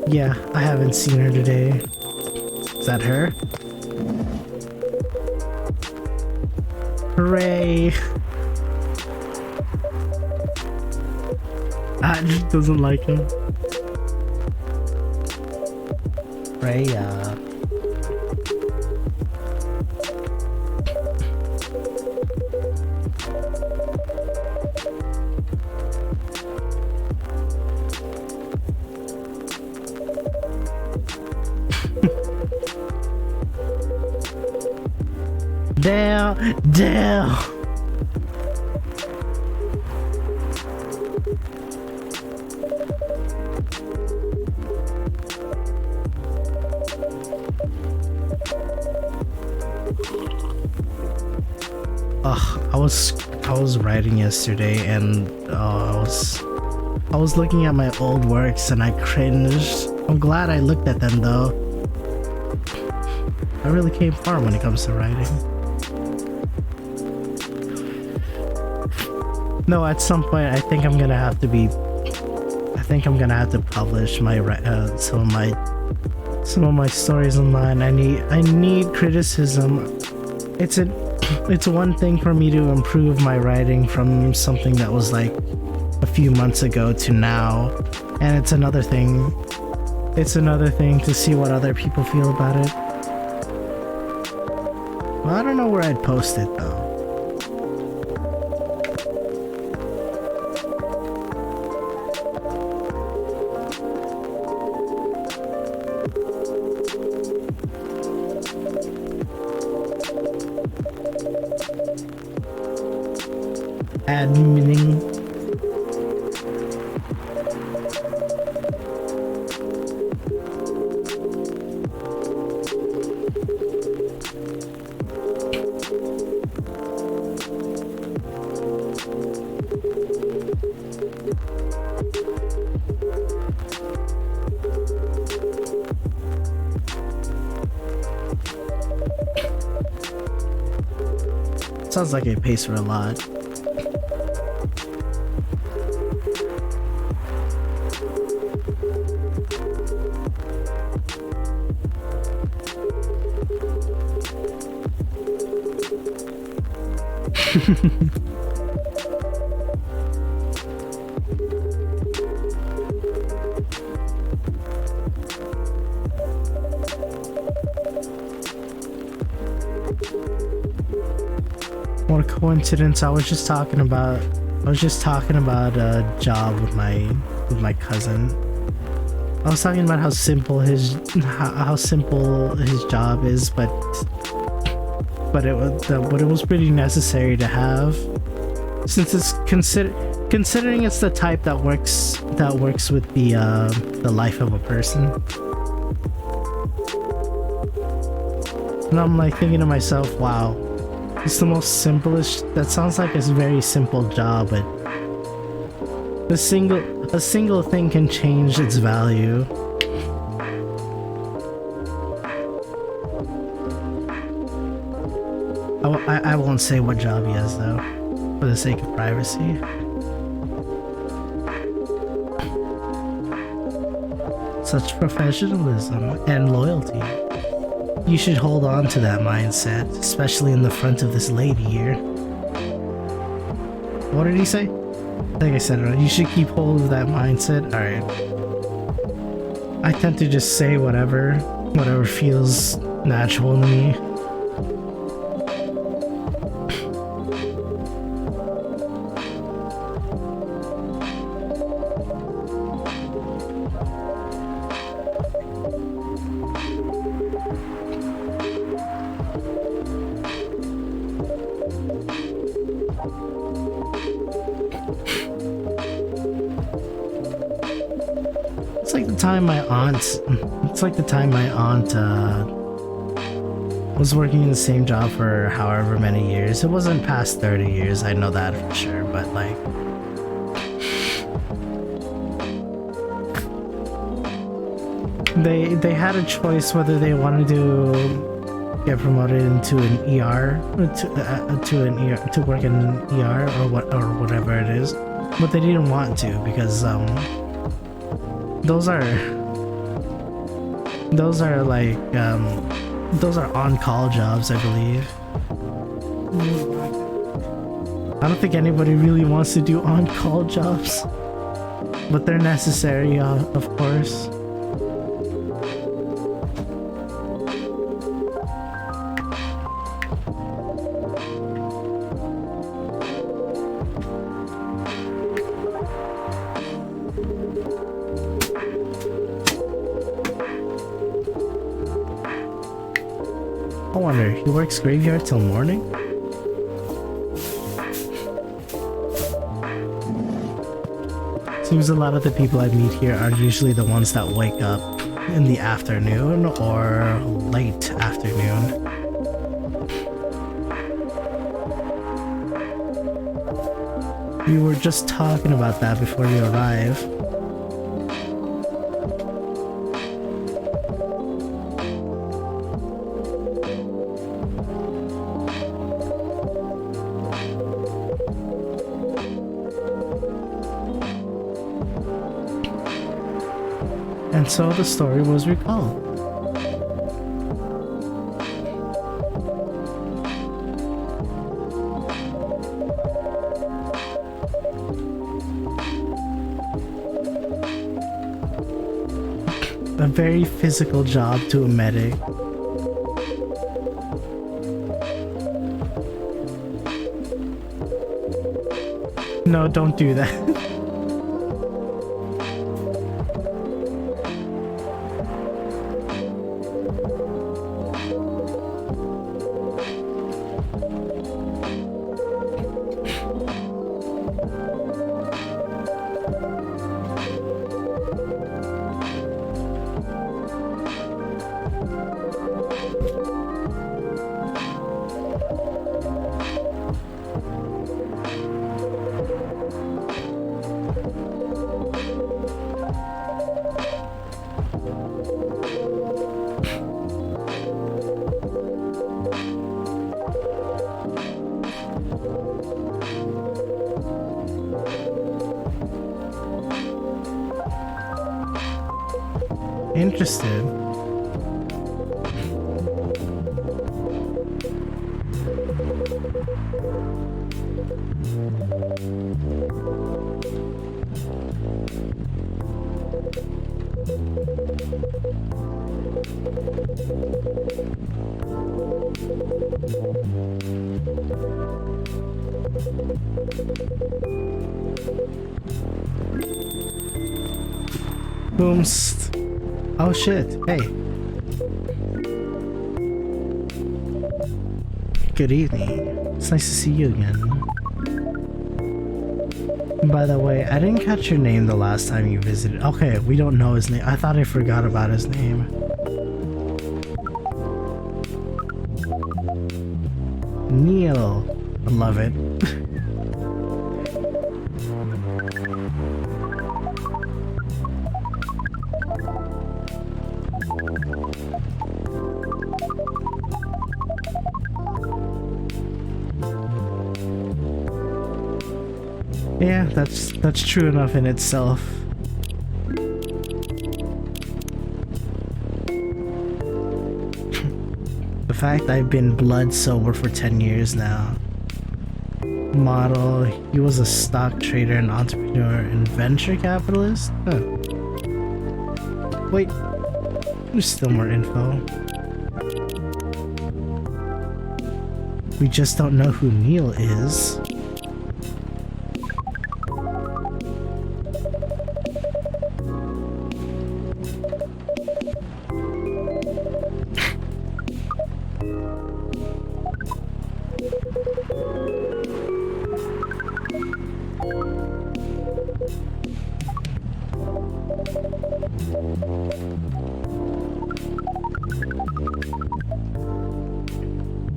Yeah, I haven't seen her today. Is that her? Hooray! I just doesn't like him. Freya. Damn! I was writing yesterday and I was looking at my old works and I cringed. I'm glad I looked at them though. I really came far when it comes to writing. No, at some point I think I'm gonna have to publish my some of my stories online. I need criticism. It's one thing for me to improve my writing from something that was like a few months ago to now, and it's another thing to see what other people feel about it. Well, I don't know where I'd post it though. Adminning. Sounds like it pays for a lot. More coincidence, I was just talking about a job with my cousin. I was talking about how simple his job is, but it was pretty necessary to have, since it's considering it's the type that works with the life of a person. And I'm like thinking to myself, wow, it's the most simplest. That sounds like it's a very simple job, but A single thing can change its value. I won't say what job he has though, for the sake of privacy. Such professionalism and loyalty. You should hold on to that mindset, especially in the front of this lady here. What did he say? I think I said it right. You should keep hold of that mindset. Alright. I tend to just say whatever feels natural to me. It's like the time my aunt was working in the same job for however many years. It wasn't past 30 years, I know that for sure, but like they had a choice whether they wanted to get promoted into an ER to work in an ER or whatever it is, but they didn't want to because those are on-call jobs, I believe. I don't think anybody really wants to do on-call jobs, but they're necessary, of course. I wonder, he works graveyard till morning? Seems a lot of the people I meet here are usually the ones that wake up in the afternoon or late afternoon. We were just talking about that before you arrive. And so the story was recalled. A very physical job to a medic. No, don't do that. Interested. Boomst. Oh shit, hey. Good evening. It's nice to see you again. By the way, I didn't catch your name the last time you visited. Okay, we don't know his name. I thought I forgot about his name. Neil. I love it. Yeah, that's true enough in itself. The fact I've been blood sober for 10 years now. Model, he was a stock trader and entrepreneur and venture capitalist? Huh. Wait, there's still more info. We just don't know who Neil is.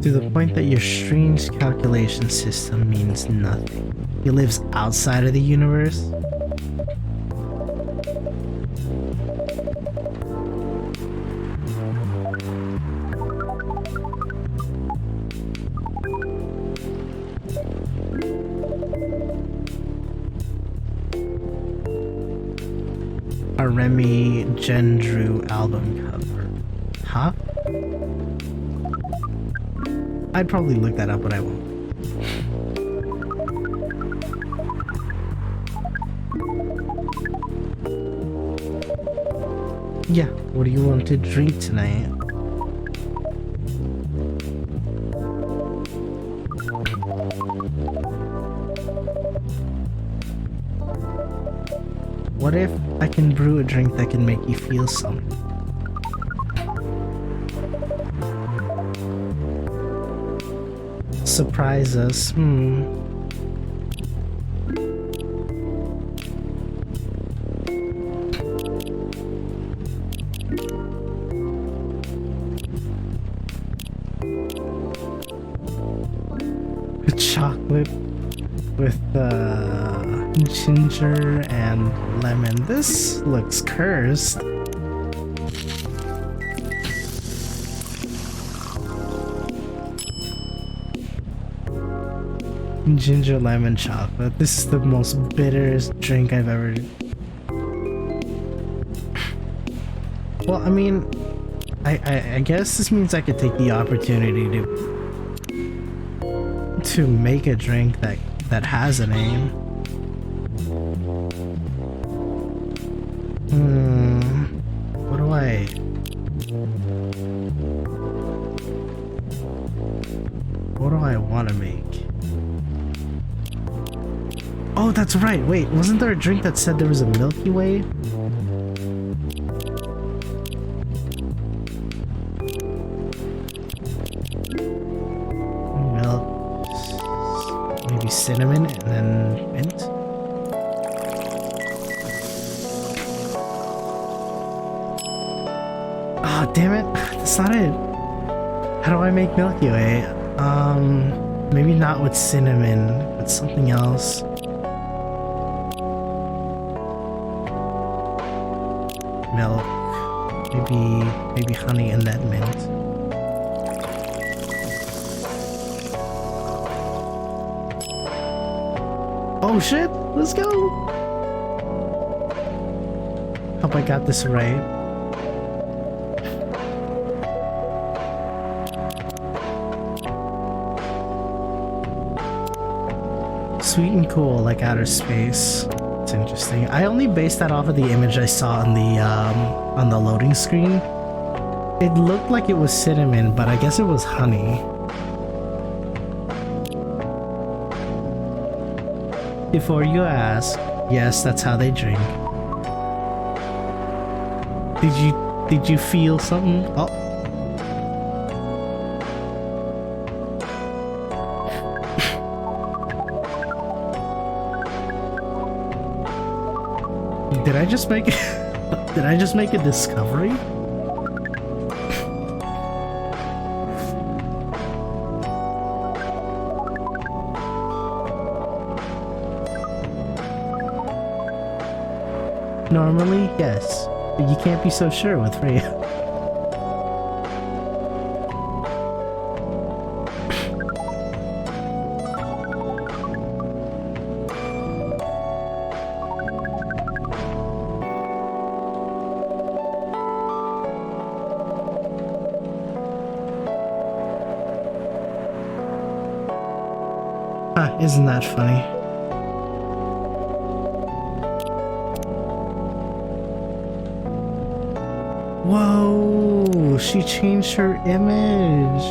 To the point that your strange calculation system means nothing. He lives outside of the universe? A Remy Gendrew album cover. Huh? I'd probably look that up, but I won't. Yeah, what do you want to drink tonight? What if I can brew a drink that can make you feel something? Surprise us, Chocolate with ginger and lemon. This looks cursed. Ginger lemon chocolate. This is the most bitterest drink I've ever. Well, I mean, I guess this means I could take the opportunity to make a drink that has a name. What do I? What do I want to make? Oh, that's right. Wait, wasn't there a drink that said there was a Milky Way? Milk, maybe cinnamon, and then mint. Oh, damn it. That's not it. How do I make Milky Way? Maybe not with cinnamon, but something else. Milk, maybe honey and then mint. Oh shit, let's go! Hope I got this right. Sweet and cool, like outer space. It's interesting. I only based that off of the image I saw on the loading screen. It looked like it was cinnamon, but I guess it was honey. Before you ask, yes, that's how they drink. Did you feel something? Oh. Did I just make did I just make a discovery? Normally, yes, but you can't be so sure with Freya. Isn't that funny? Whoa, she changed her image.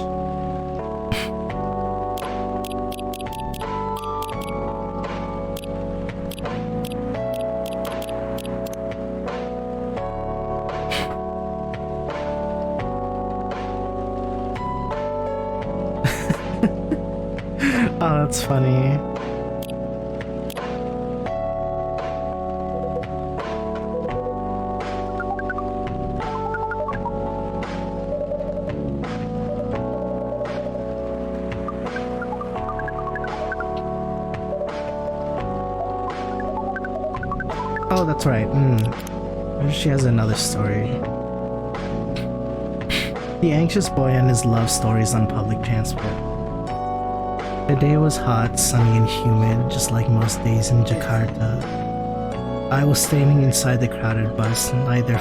Oh, that's funny. Oh, that's right. Maybe she has another story. The anxious boy and his love stories on public transport. The day was hot, sunny, and humid, just like most days in Jakarta. I was standing inside the crowded bus, neither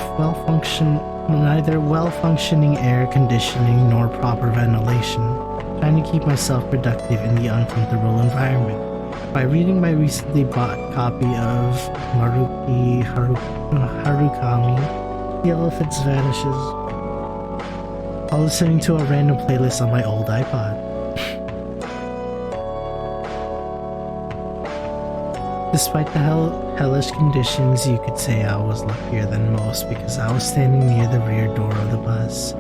well-functioning air conditioning nor proper ventilation, trying to keep myself productive in the uncomfortable environment. By reading my recently bought copy of Harukami, The Elephants Vanishes, while listening to a random playlist on my old iPod. Despite the hellish conditions, you could say I was luckier than most because I was standing near the rear door of the bus,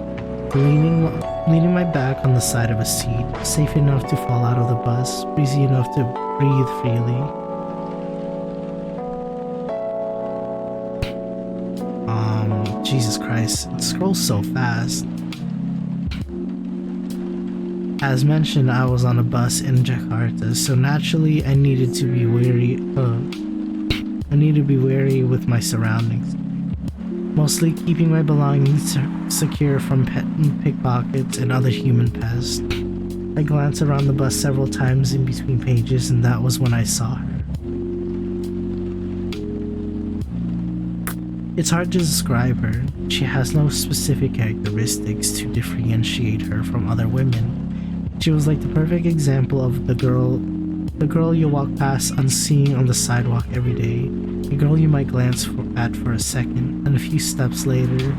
leaning my back on the side of a seat, safe enough to fall out of the bus, breezy enough to breathe freely. Jesus Christ, it scrolls so fast. As mentioned, I was on a bus in Jakarta, so naturally I needed to be wary with my surroundings, mostly keeping my belongings secure from pickpockets and other human pests. I glanced around the bus several times in between pages, and that was when I saw her. It's hard to describe her. She has no specific characteristics to differentiate her from other women. She was like the perfect example of the girl you walk past unseen on the sidewalk every day, the girl you might glance at for a second, and a few steps later,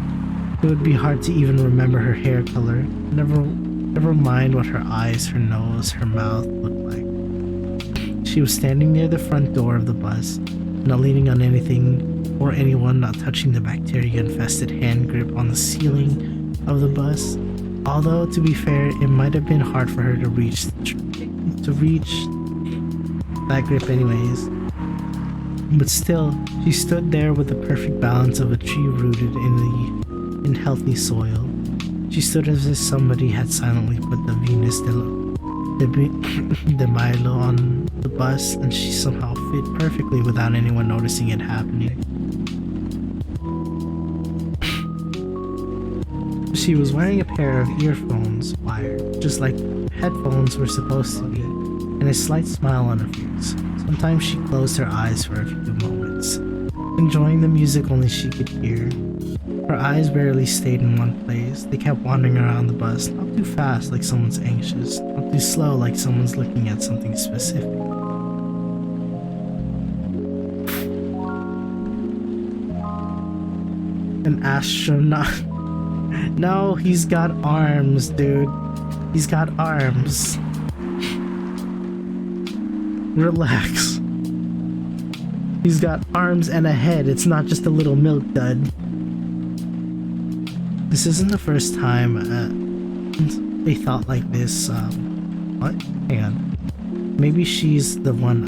it would be hard to even remember her hair color, never mind what her eyes, her nose, her mouth looked like. She was standing near the front door of the bus, not leaning on anything or anyone, not touching the bacteria-infested hand grip on the ceiling of the bus. Although, to be fair, it might have been hard for her to reach that grip anyways. But still, she stood there with the perfect balance of a tree rooted in healthy soil. She stood as if somebody had silently put the Venus de Milo on the bus, and she somehow fit perfectly without anyone noticing it happening. She was wearing a pair of earphones, wired, just like headphones were supposed to be, and a slight smile on her face. Sometimes she closed her eyes for a few moments, enjoying the music only she could hear. Her eyes barely stayed in one place. They kept wandering around the bus, not too fast like someone's anxious, not too slow like someone's looking at something specific. An astronaut. No, he's got arms, dude. He's got arms. Relax. He's got arms and a head. It's not just a little milk dud. This isn't the first time a thought like this. What? Hang on. Maybe she's the one.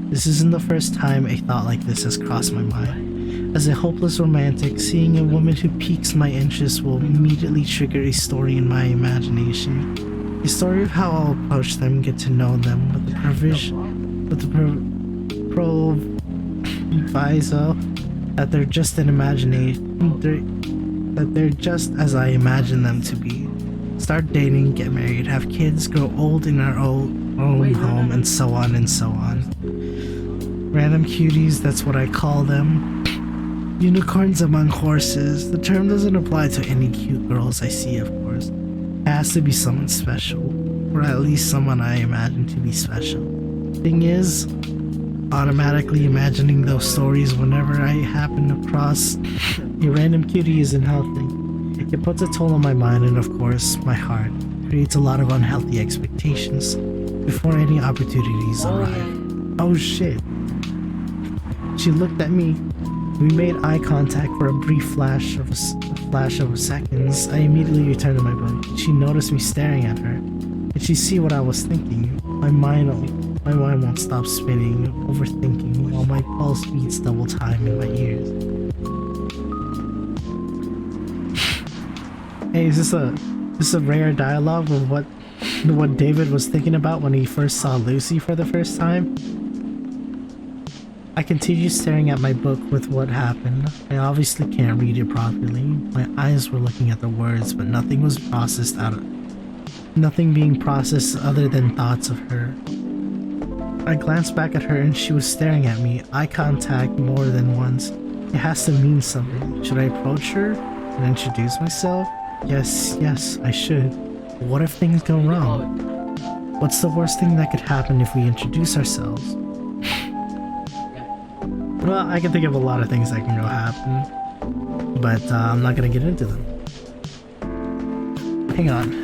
This isn't the first time a thought like this has crossed my mind. As a hopeless romantic, seeing a woman who piques my interest will immediately trigger a story in my imagination. A story of how I'll approach them, get to know them, with the proviso that they're just an imagination, that they're just as I imagine them to be. Start dating, get married, have kids, grow old in our own home, and so on and so on. Random cuties, that's what I call them. Unicorns among horses. The term doesn't apply to any cute girls I see, of course. It has to be someone special, or at least someone I imagine to be special. thing is, automatically imagining those stories whenever I happen across a random cutie isn't healthy. It puts a toll on my mind and, of course, my heart. Creates a lot of unhealthy expectations before any opportunities arrive. Oh shit. She looked at me. We made eye contact for a brief flash of seconds. I immediately returned to my book. She noticed me staring at her. Did she see what I was thinking? My mind won't stop spinning, overthinking, while my pulse beats double time in my ears. Hey, is this a rare dialogue of what David was thinking about when he first saw Lucy for the first time? I continued staring at my book with what happened. I obviously can't read it properly. My eyes were looking at the words, but nothing being processed other than thoughts of her. I glanced back at her and she was staring at me, eye contact more than once. It has to mean something. Should I approach her and introduce myself? Yes, I should. What if things go wrong? What's the worst thing that could happen if we introduce ourselves? Well, I can think of a lot of things that can go happen, but I'm not gonna get into them. Hang on.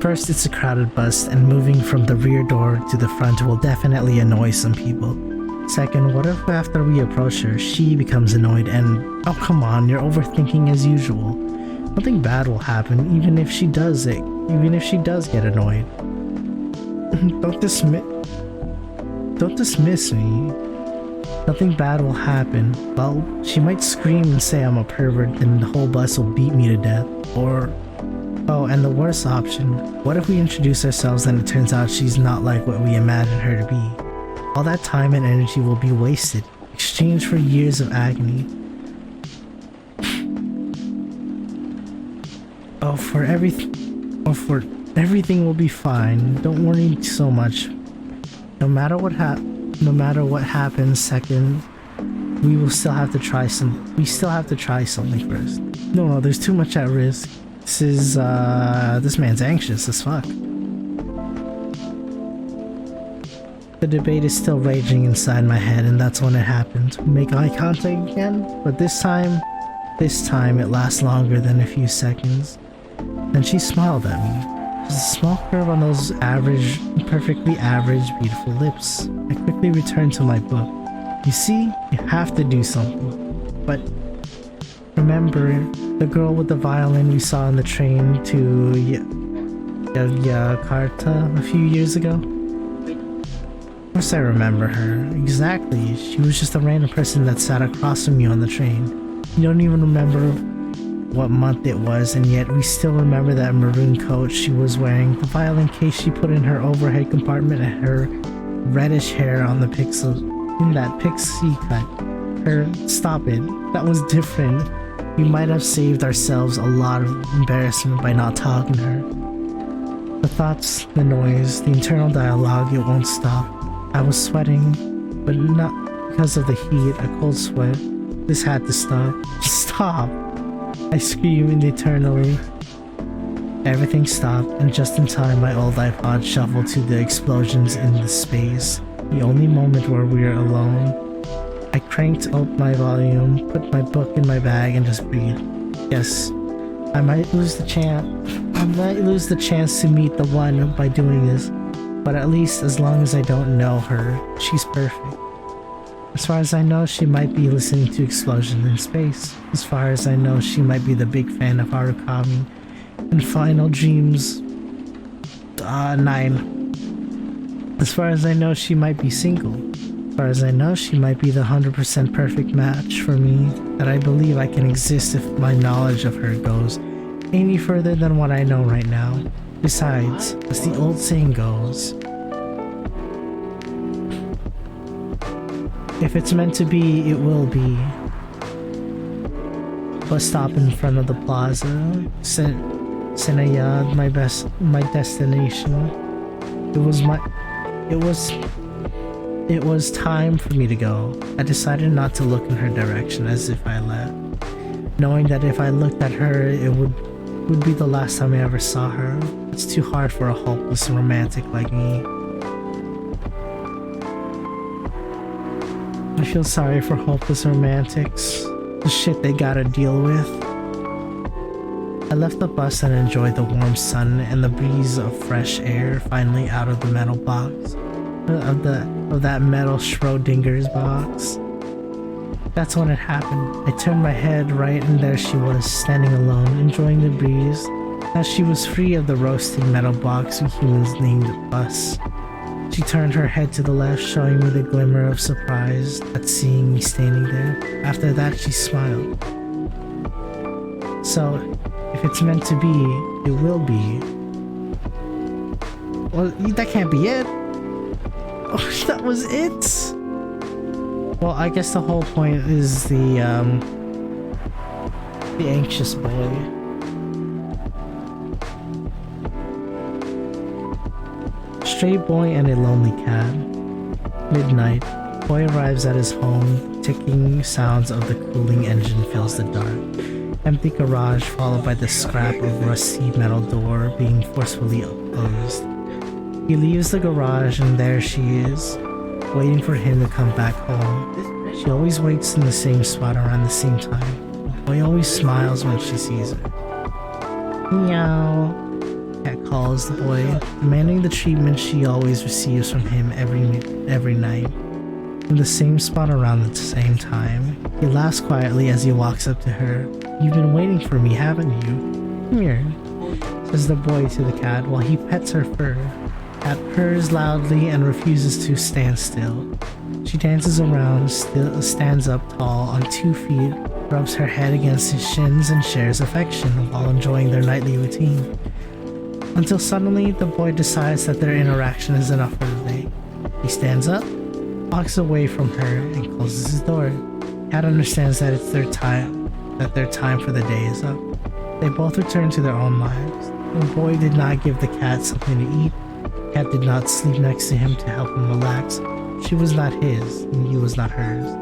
First, it's a crowded bus, and moving from the rear door to the front will definitely annoy some people. Second, what if after we approach her, she becomes annoyed and, oh come on, you're overthinking as usual. Nothing bad will happen, even if she does get annoyed. Don't dismiss me. Nothing bad will happen. Well, she might scream and say I'm a pervert, then the whole bus will beat me to death. Or, oh, and the worst option, what if we introduce ourselves and it turns out she's not like what we imagined her to be? All that time and energy will be wasted, exchanged for years of agony. For everything will be fine. Don't worry so much. No matter what happens, second, we still have to try something first. No, there's too much at risk. This man's anxious as fuck. The debate is still raging inside my head, and that's when it happened. We make eye contact again, but this time it lasts longer than a few seconds. Then she smiled at me. There's a small curve on those perfectly average, beautiful lips. I quickly returned to my book. You see, you have to do something. But remember the girl with the violin we saw on the train to Jakarta a few years ago? Of course I remember her. Exactly. She was just a random person that sat across from me on the train. You don't even remember what month it was, and yet we still remember that maroon coat she was wearing, the violin case she put in her overhead compartment, and her reddish hair on the in that pixie cut. Stop it. That was different. We might have saved ourselves a lot of embarrassment by not talking to her. The thoughts, the noise, the internal dialogue, it won't stop. I was sweating, but not because of the heat, a cold sweat. This had to stop. Stop! I screamed eternally. Everything stopped, and just in time my old iPod shuffled to the explosions in the space. The only moment where we were alone. I cranked up my volume, put my book in my bag, and just breathed. Yes, I might lose the chance to meet the one by doing this, but at least as long as I don't know her, she's perfect. As far as I know, she might be listening to Explosions in Space. As far as I know, she might be the big fan of Harukami and Final Dreams 9. As far as I know, she might be single. As far as I know, she might be the 100% perfect match for me, that I believe I can exist if my knowledge of her goes any further than what I know right now. Besides, as the old saying goes, if it's meant to be, it will be. Bus stop in front of the plaza. Sinayad, my destination. It was time for me to go. I decided not to look in her direction as if I left, knowing that if I looked at her, it would be the last time I ever saw her. It's too hard for a hopeless romantic like me. I feel sorry for hopeless romantics. The shit they gotta deal with. I left the bus and enjoyed the warm sun and the breeze of fresh air finally out of the metal box. Of that metal Schrodinger's box. That's when it happened. I turned my head right and there she was, standing alone, enjoying the breeze. As she was free of the roasting metal box we humans named bus. She turned her head to the left, showing me the glimmer of surprise at seeing me standing there. After that, she smiled. So, if it's meant to be, it will be. Well, that can't be it. Oh, that was it? Well, I guess the whole point is the anxious boy. Stray boy and a lonely cat. Midnight. Boy arrives at his home. Ticking sounds of the cooling engine fills the dark. Empty garage followed by the scrap of rusty metal door being forcefully closed. He leaves the garage and there she is, waiting for him to come back home. She always waits in the same spot around the same time. The boy always smiles when she sees her. Meow. Cat calls the boy, demanding the treatment she always receives from him every night. In the same spot around the same time. He laughs quietly as he walks up to her. You've been waiting for me, haven't you? Come here, says the boy to the cat while he pets her fur. Cat purrs loudly and refuses to stand still. She dances around, stands up tall on 2 feet, rubs her head against his shins and shares affection while enjoying their nightly routine. Until suddenly, the boy decides that their interaction is enough for the day. He stands up, walks away from her, and closes his door. Cat understands that it's their time for the day is up. They both return to their own lives. The boy did not give the cat something to eat. Cat did not sleep next to him to help him relax. She was not his, and he was not hers.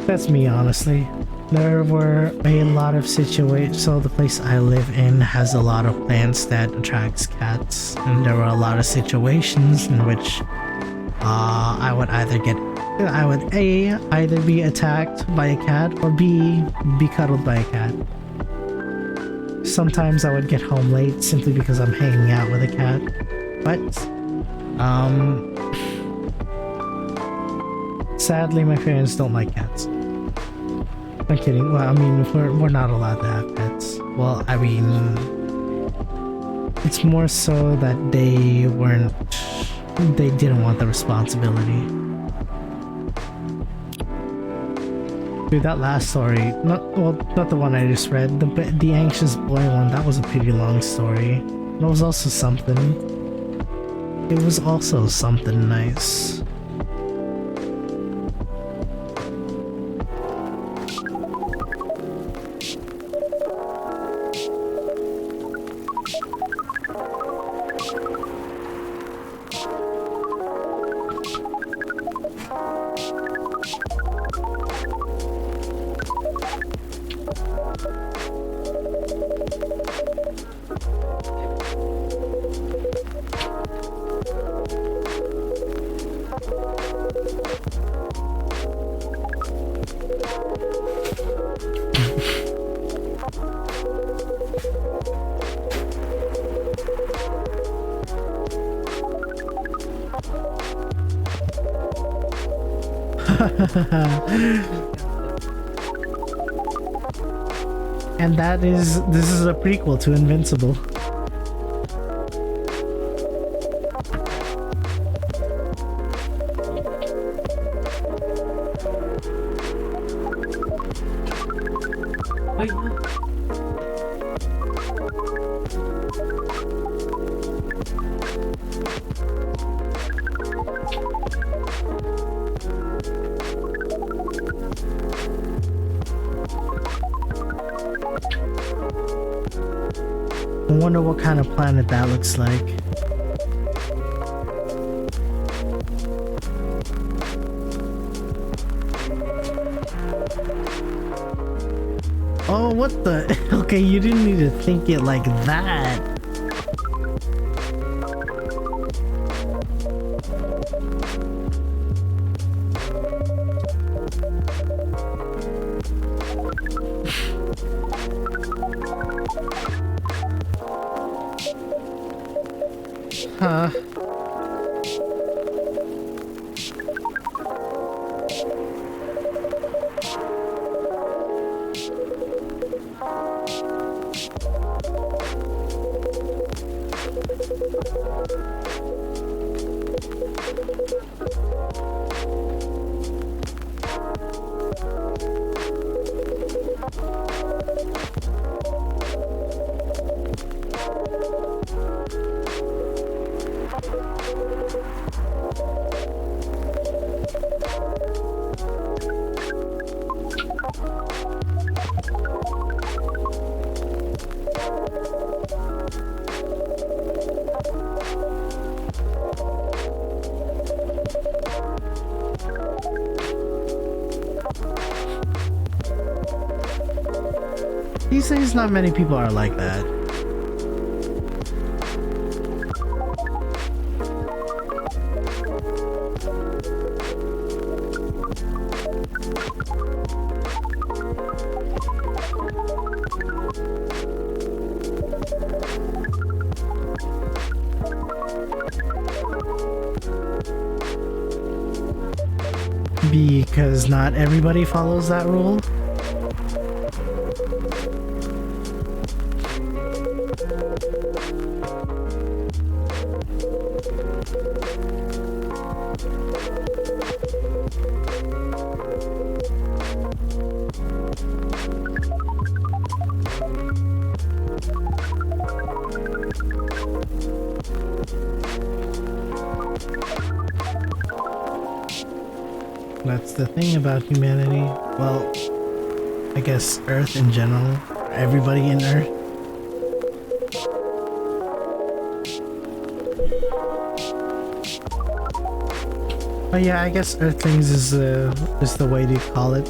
That's me, honestly. There were a lot of situations, so the place I live in has a lot of plants that attracts cats, and there were a lot of situations in which I would A, either be attacked by a cat, or B, be cuddled by a cat. Sometimes I would get home late simply because I'm hanging out with a cat, but sadly my parents don't like cats. I'm kidding. Well, I mean, we're not allowed to have pets. Well, I mean, it's more so that they didn't want the responsibility. Dude, that last story, not the one I just read, the anxious boy one, that was a pretty long story. It was also something. It was also something nice. And this is a prequel to Invincible. Wait, no. I wonder what kind of planet that looks like. Oh, what the? Okay, you didn't need to think it like that. Huh. These days, not many people are like that. Because not everybody follows that rule. That's the thing about humanity. Well, I guess Earth in general. Everybody in Earth. Oh yeah, I guess Earthlings is the way to call it.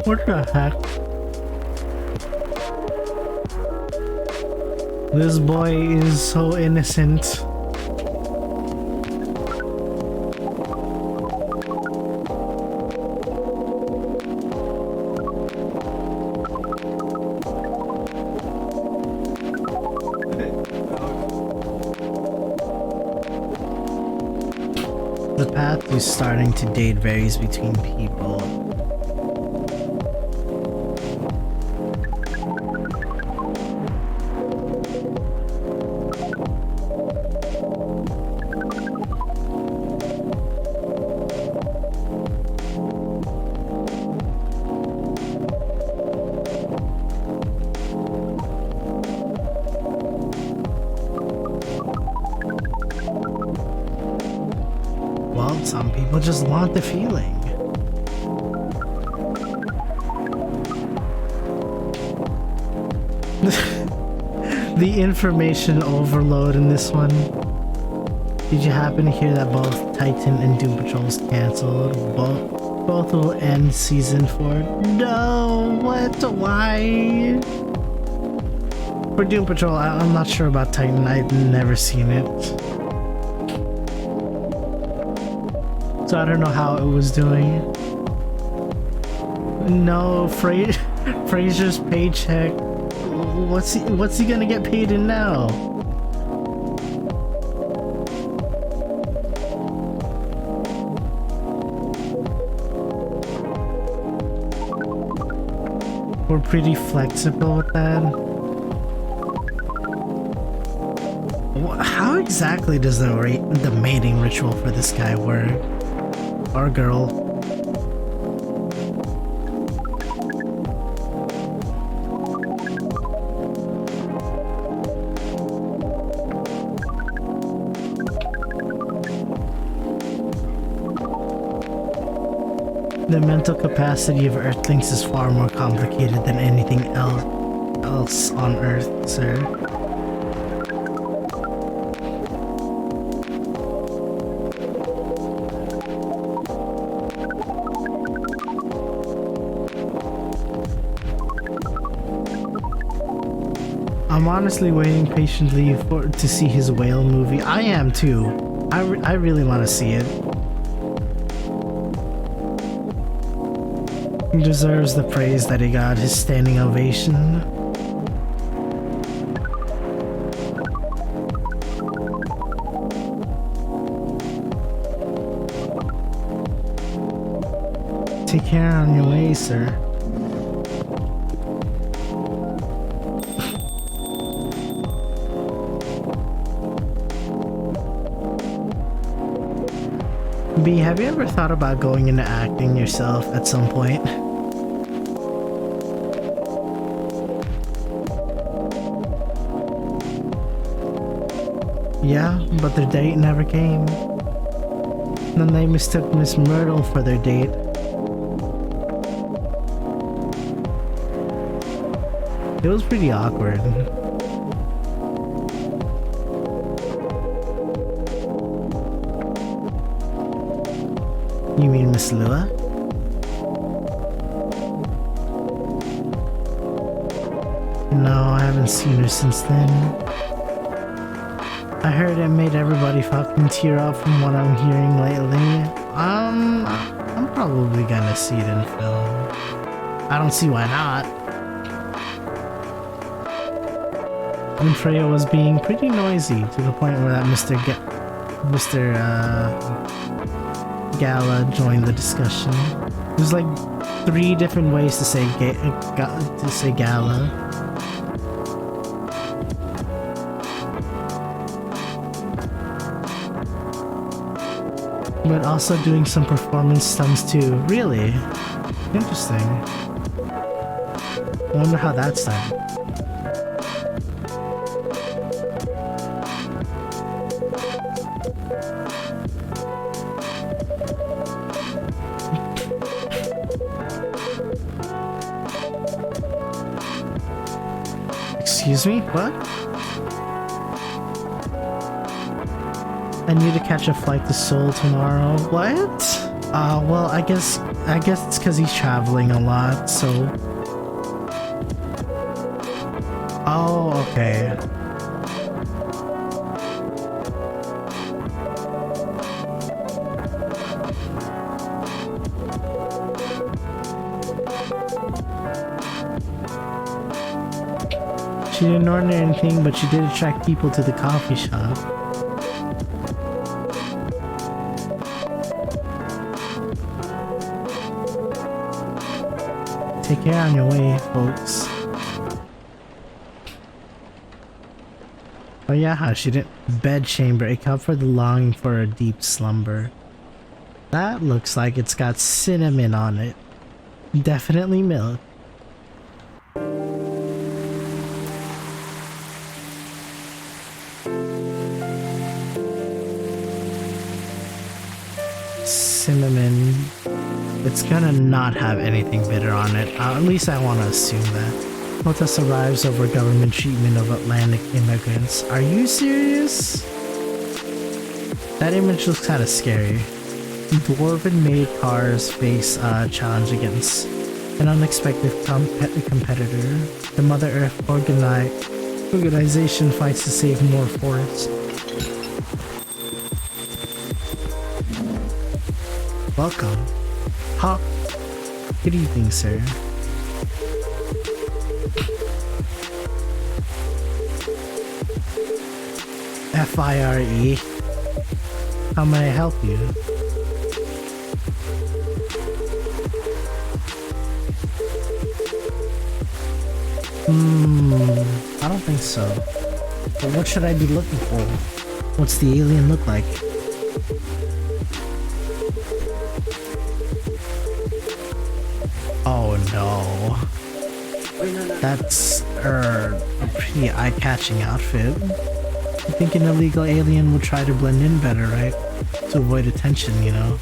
What the heck? This boy is so innocent. The path to starting to date varies between people. Well, some people just want the feeling. The information overload in this one. Did you happen to hear that both Titan and Doom Patrol's canceled? Both will end season 4. No, what? Why? For Doom Patrol, I'm not sure about Titan. I've never seen it. So I don't know how it was doing. No, Fraser's paycheck. What's he gonna get paid in now? We're pretty flexible with that. How exactly does the mating ritual for this guy work? Or girl? The mental capacity of Earthlings is far more complicated than anything else on Earth, sir. I'm honestly waiting patiently to see his whale movie. I am too. I really want to see it. He deserves the praise that he got, his standing ovation. Take care on your way, sir. B, have you ever thought about going into acting yourself at some point? Yeah, but their date never came. Then they mistook Miss Myrtle for their date. It was pretty awkward. You mean Miss Lua? No, I haven't seen her since then. I heard it made everybody fucking tear up from what I'm hearing lately. I'm probably gonna see it in film. I don't see why not. And Freya was being pretty noisy to the point where that Mr. Gala joined the discussion. There's like 3 different ways to say Gala. But also doing some performance stunts too. Really? Interesting. I wonder how that's done. Excuse me? What? I need to catch a flight to Seoul tomorrow. What? Well, I guess it's because he's traveling a lot, so... Oh, okay. She didn't order anything, but she did attract people to the coffee shop. Take care on your way, folks. Oh yeah, she didn't. Bed chamber, a cup for the longing for a deep slumber. That looks like it's got cinnamon on it. Definitely milk. Cinnamon. It's gonna not have anything bitter on it. At least I want to assume that. Protest arrives over government treatment of Atlantic immigrants. Are you serious? That image looks kind of scary. Dwarven-made cars face a challenge against an unexpected competitor. The Mother Earth organization fights to save more forests. Welcome. Hop. Good evening, sir. FIRE. How may I help you? I don't think so. But what should I be looking for? What's the alien look like? Oh no. That's a pretty eye-catching outfit. I think an illegal alien would try to blend in better, right? To avoid attention, you know?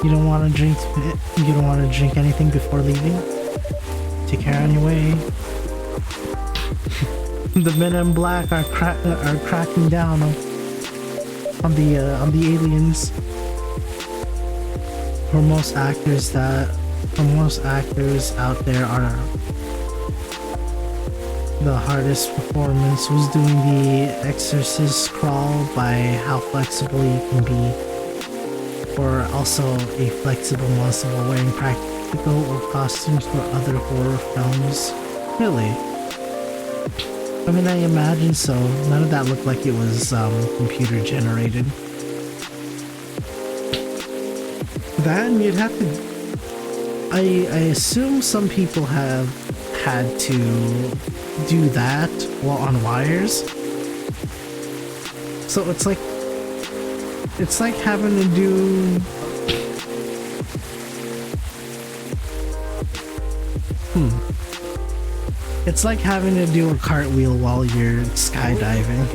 You don't want to drink. You don't want to drink anything before leaving. Take care on your way. The men in black are cracking down on the aliens. For most actors out there are the hardest performance was doing the exorcist crawl by how flexible you can be, or also a flexible muscle while wearing practical or costumes for other horror films. Really? I mean, I imagine so. None of that looked like it was computer generated. Then you'd have to... I assume some people have had to do that while on wires. So it's like having to do... It's like having to do a cartwheel while you're skydiving.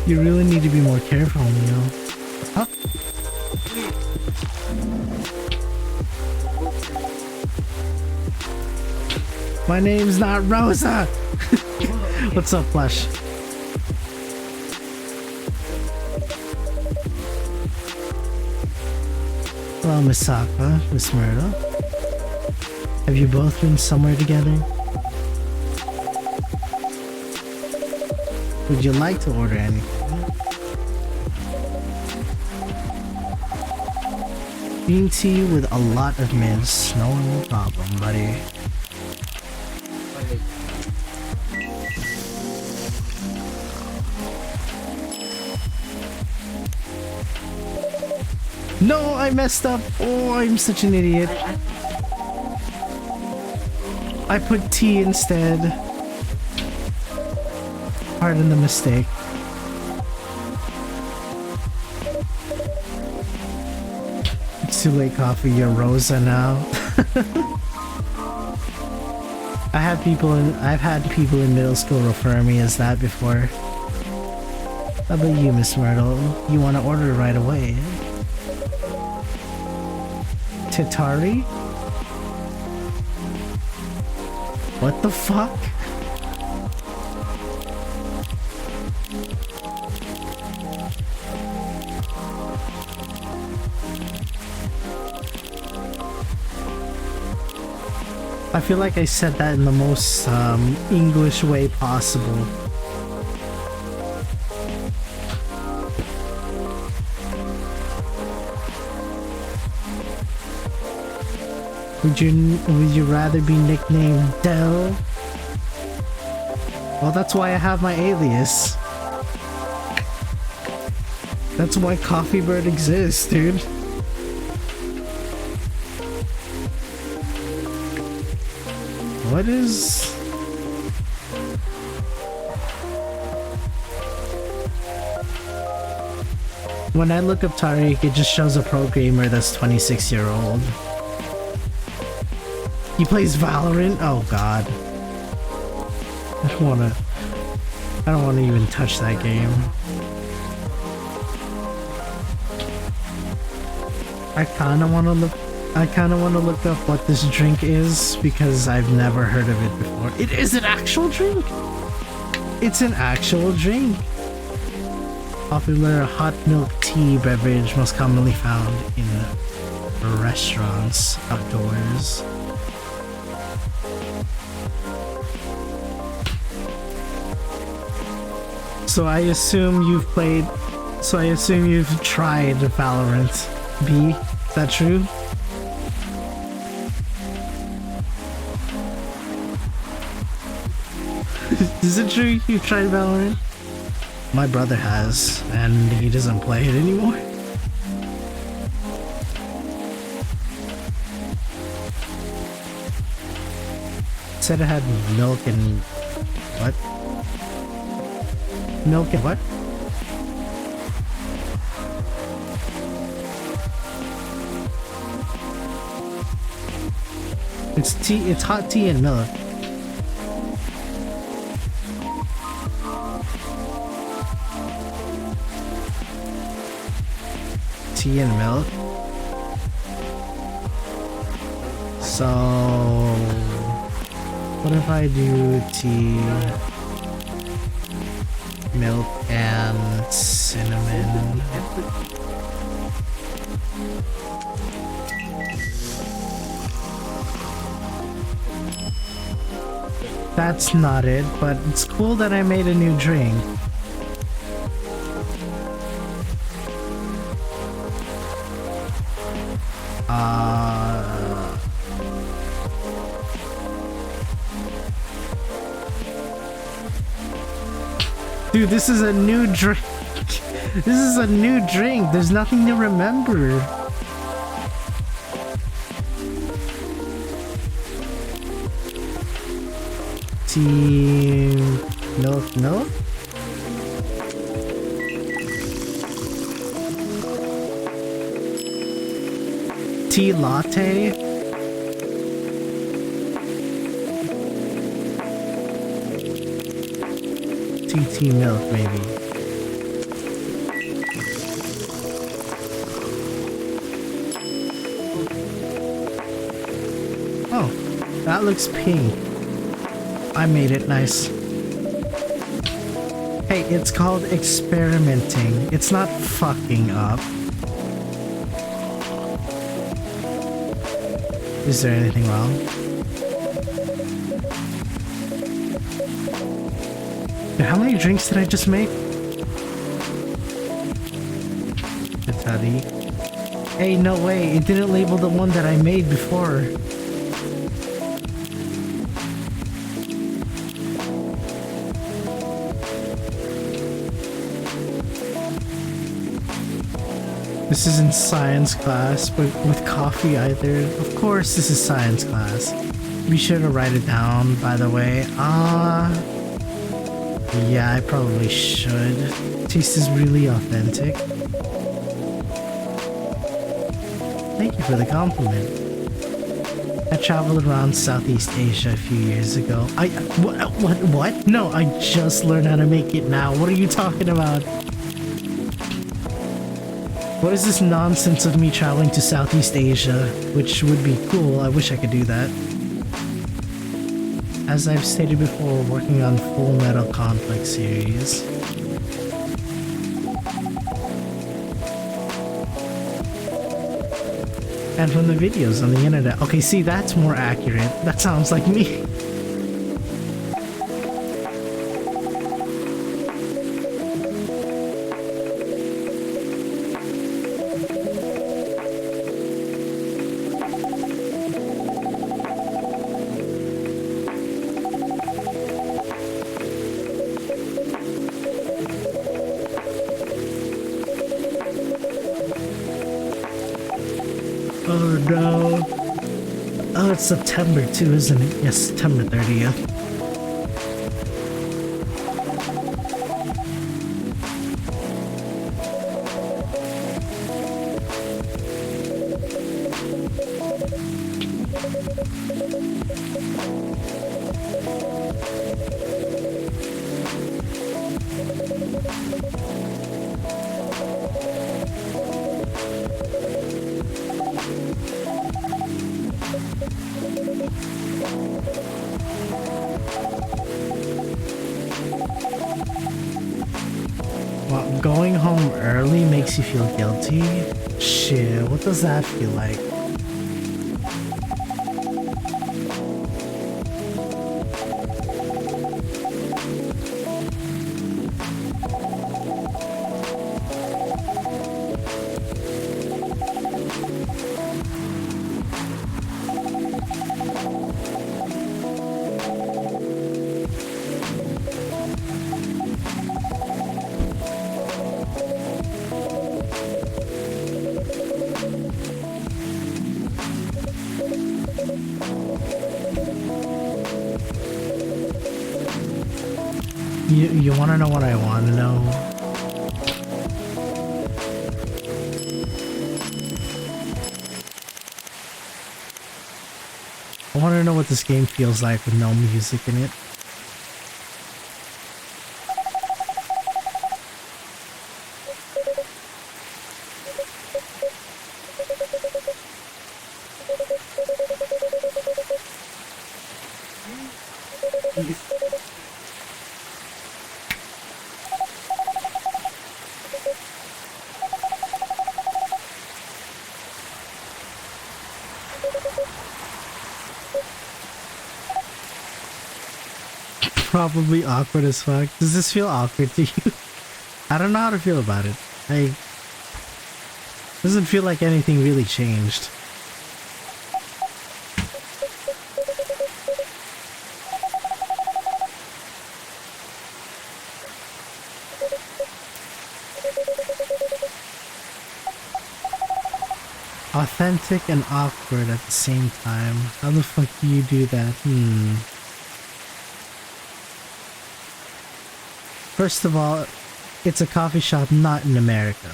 You really need to be more careful, you know. Huh? My name's not Rosa! What's up, Flush? Hello, Miss Sakura, Miss Myrtle. Have you both been somewhere together? Would you like to order anything? Green tea with a lot of mints. No problem, buddy. No, I messed up. Oh, I'm such an idiot. I put tea instead. Pardon the mistake. It's too late, coffee. You're Rosa now. I've had people in middle school refer to me as that before. How about you, Miss Myrtle? You want to order right away? Titari? What the fuck? I feel like I said that in the most English way possible. Would you rather be nicknamed Del? Well, that's why I have my alias. That's why Coffee Bird exists, dude. What is... When I look up Tariq, it just shows a pro gamer that's 26-year-old. He plays Valorant? Oh god. I don't wanna even touch that game. I kinda wanna look up what this drink is because I've never heard of it before. It is an actual drink! It's an actual drink! Popular hot milk tea beverage most commonly found in restaurants outdoors. So I assume you've tried Valorant, B? Is that true? Is it true you've tried Valorant? My brother has, and he doesn't play it anymore. It said it had milk and... what? Milk and what? It's tea, it's hot tea and milk. tea and milk. So what if I do tea, milk, and cinnamon? That's not it, but it's cool that I made a new drink. Dude, this is a new drink. This is a new drink. There's nothing to remember. Tea, milk. Tea latte. Tea milk, maybe. Oh, that looks pink. I made it nice. Hey, it's called experimenting. It's not fucking up. Is there anything wrong? How many drinks did I just make? Itali. Hey, no way. It didn't label the one that I made before. This isn't science class, but with coffee either. Of course this is science class. Be sure to write it down, by the way. Yeah, I probably should. Taste is really authentic. Thank you for the compliment. I traveled around Southeast Asia a few years ago. What? No, I just learned how to make it now. What are you talking about? What is this nonsense of me traveling to Southeast Asia? Which would be cool. I wish I could do that. As I've stated before, working on Full Metal Conflict series. And from the videos on the internet. Okay, see, that's more accurate. That sounds like me. Oh no. Oh, it's September too, isn't it? Yes, September 30th. Well, going home early makes you feel guilty? Shit, what does that feel like? You wanna know what I wanna know? I wanna know what this game feels like with no music in it. Probably awkward as fuck. Does this feel awkward to you? I don't know how to feel about it. Doesn't feel like anything really changed. Authentic and awkward at the same time. How the fuck do you do that? First of all, it's a coffee shop not in America.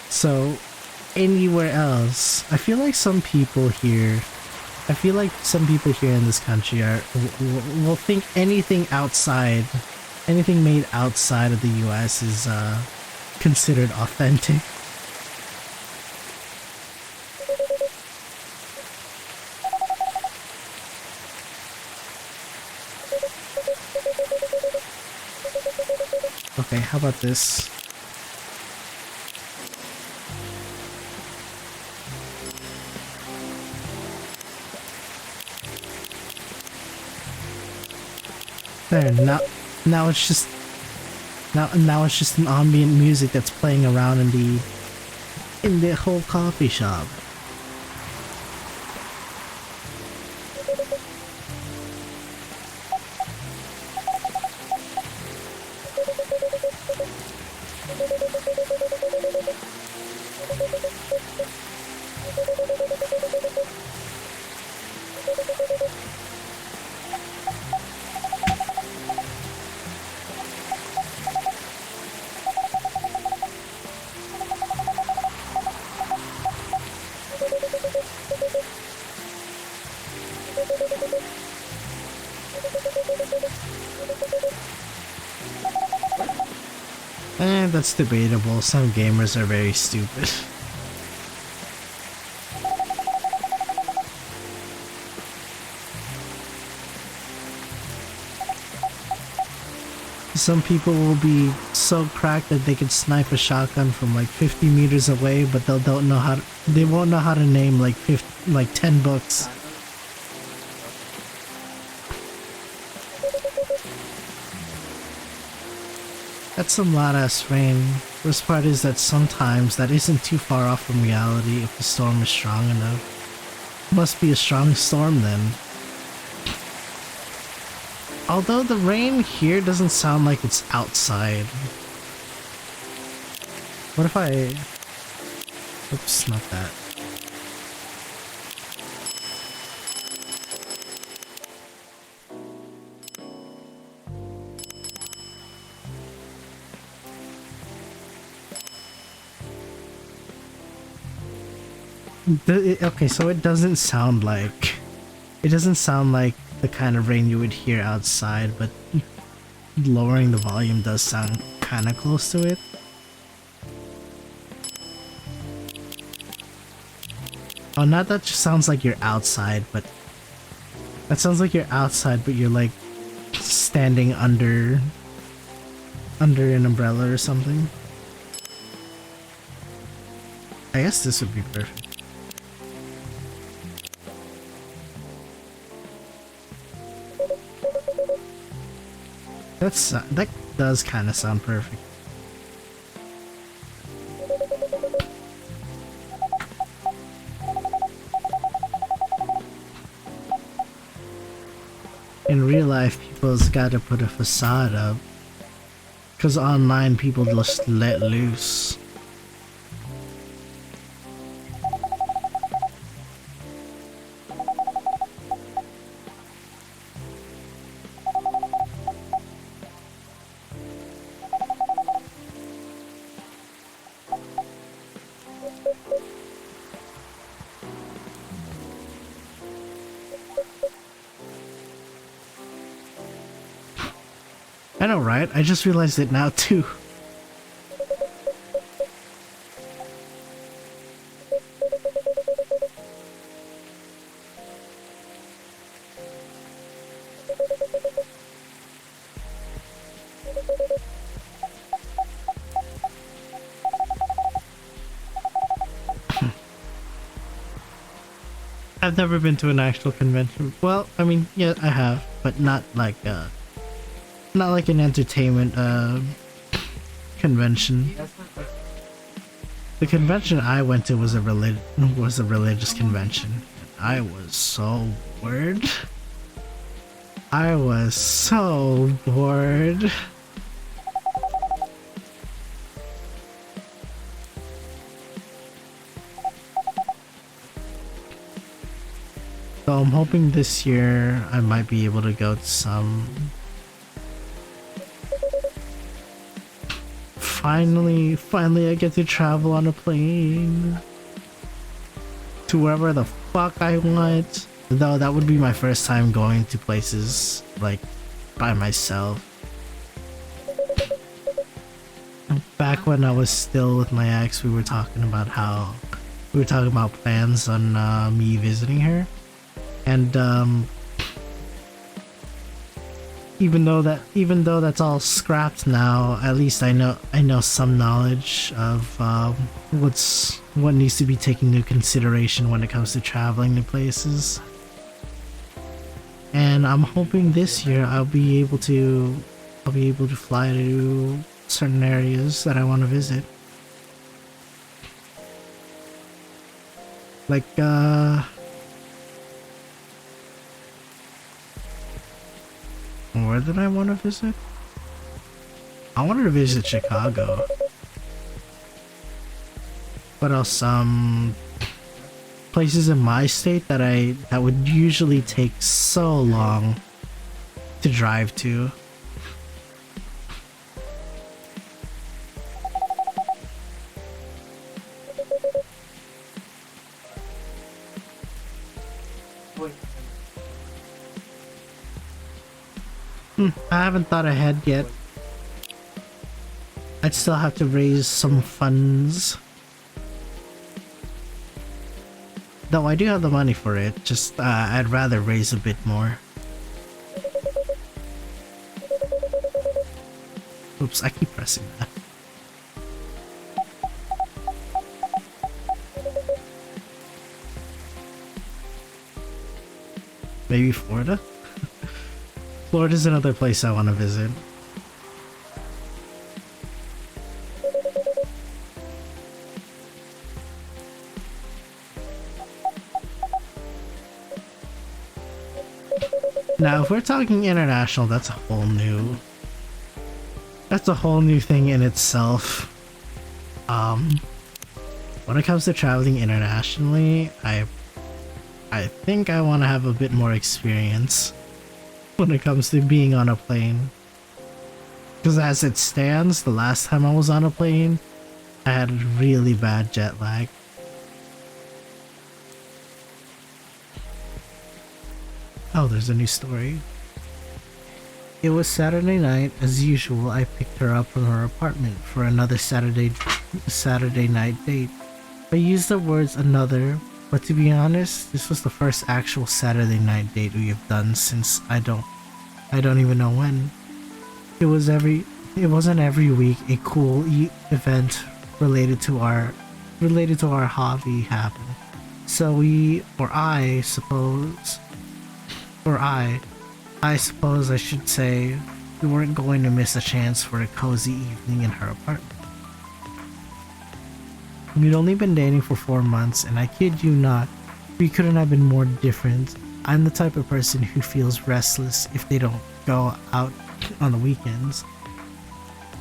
So, anywhere else, I feel like some people here in this country will think anything made outside of the US is considered authentic. Okay, how about this? There, now it's just an ambient music that's playing around in the whole coffee shop. That's debatable. Some gamers are very stupid. Some people will be so cracked that they could snipe a shotgun from like 50 meters away, but they won't know how to name like 10 books. That's some loud-ass rain. Worst part is that sometimes that isn't too far off from reality if the storm is strong enough. Must be a strong storm then. Although the rain here doesn't sound like it's outside. What if I... Oops, not that. Okay, so it doesn't sound like the kind of rain you would hear outside, but lowering the volume does sound kind of close to it. Oh, not that just sounds like you're outside, but that sounds like you're outside, but you're like standing under an umbrella or something. I guess this would be perfect. That does kind of sound perfect. In real life, people's gotta put a facade up, cause online people just let loose. I know, right? I just realized it now too. I've never been to an actual convention. Well, I mean, yeah, I have, but not like an entertainment convention. That's not like The convention I went to was a religious convention. I was so bored. I was so bored. So I'm hoping this year I might be able to go to some. Finally I get to travel on a plane to wherever the fuck I want. Though that would be my first time going to places like by myself. Back when I was still with my ex, we were talking about plans on me visiting her. And even though that's all scrapped now, at least I know some knowledge of what needs to be taken into consideration when it comes to traveling to places. And I'm hoping this year I'll be able to fly to certain areas that I want to visit. Like where did I want to visit? I wanted to visit Chicago. What else? Places in my state that would usually take so long to drive to. I haven't thought ahead yet. I'd still have to raise some funds. Though I do have the money for it, just I'd rather raise a bit more. Oops, I keep pressing that. Maybe Florida? Florida's another place I want to visit. Now, if we're talking international, that's a whole new thing in itself. When it comes to traveling internationally, I think I want to have a bit more experience when it comes to being on a plane. Because as it stands, the last time I was on a plane, I had really bad jet lag. Oh, there's a new story. It was Saturday night. As usual, I picked her up from her apartment for another Saturday night date. I used the words another, but to be honest, this was the first actual Saturday night date we have done since I don't even know when. It wasn't every week a cool event related to our hobby happened. So I suppose I should say, we weren't going to miss a chance for a cozy evening in her apartment. We'd only been dating for 4 months, and I kid you not, we couldn't have been more different. I'm the type of person who feels restless if they don't go out on the weekends.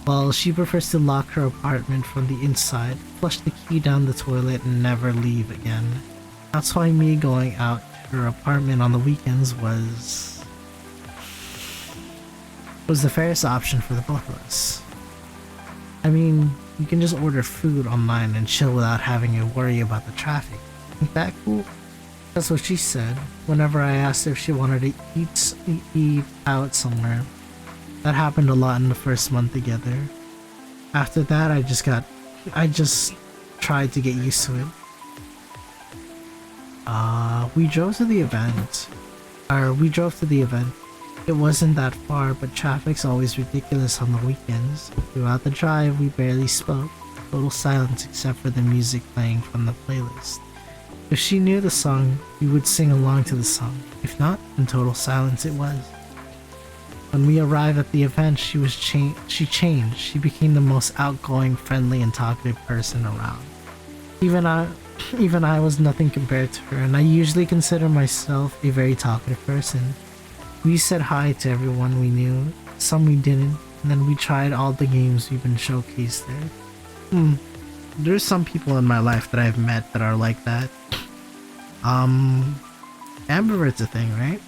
Well, she prefers to lock her apartment from the inside, flush the key down the toilet, and never leave again. That's why me going out to her apartment on the weekends was the fairest option for the both of us. I mean, you can just order food online and chill without having to worry about the traffic. Ain't that cool? That's what she said whenever I asked her if she wanted to eat out somewhere. That happened a lot in the first month together. After that, I just tried to get used to it. We drove to the event. It wasn't that far, but traffic's always ridiculous on the weekends. Throughout the drive, we barely spoke. Total silence except for the music playing from the playlist. If she knew the song, we would sing along to the song. If not, in total silence it was. When we arrived at the event, she changed. She became the most outgoing, friendly, and talkative person around. Even I was nothing compared to her, and I usually consider myself a very talkative person. We said hi to everyone we knew, some we didn't, and then we tried all the games we've been showcased there. There's some people in my life that I've met that are like that. Ambivert's a thing, right?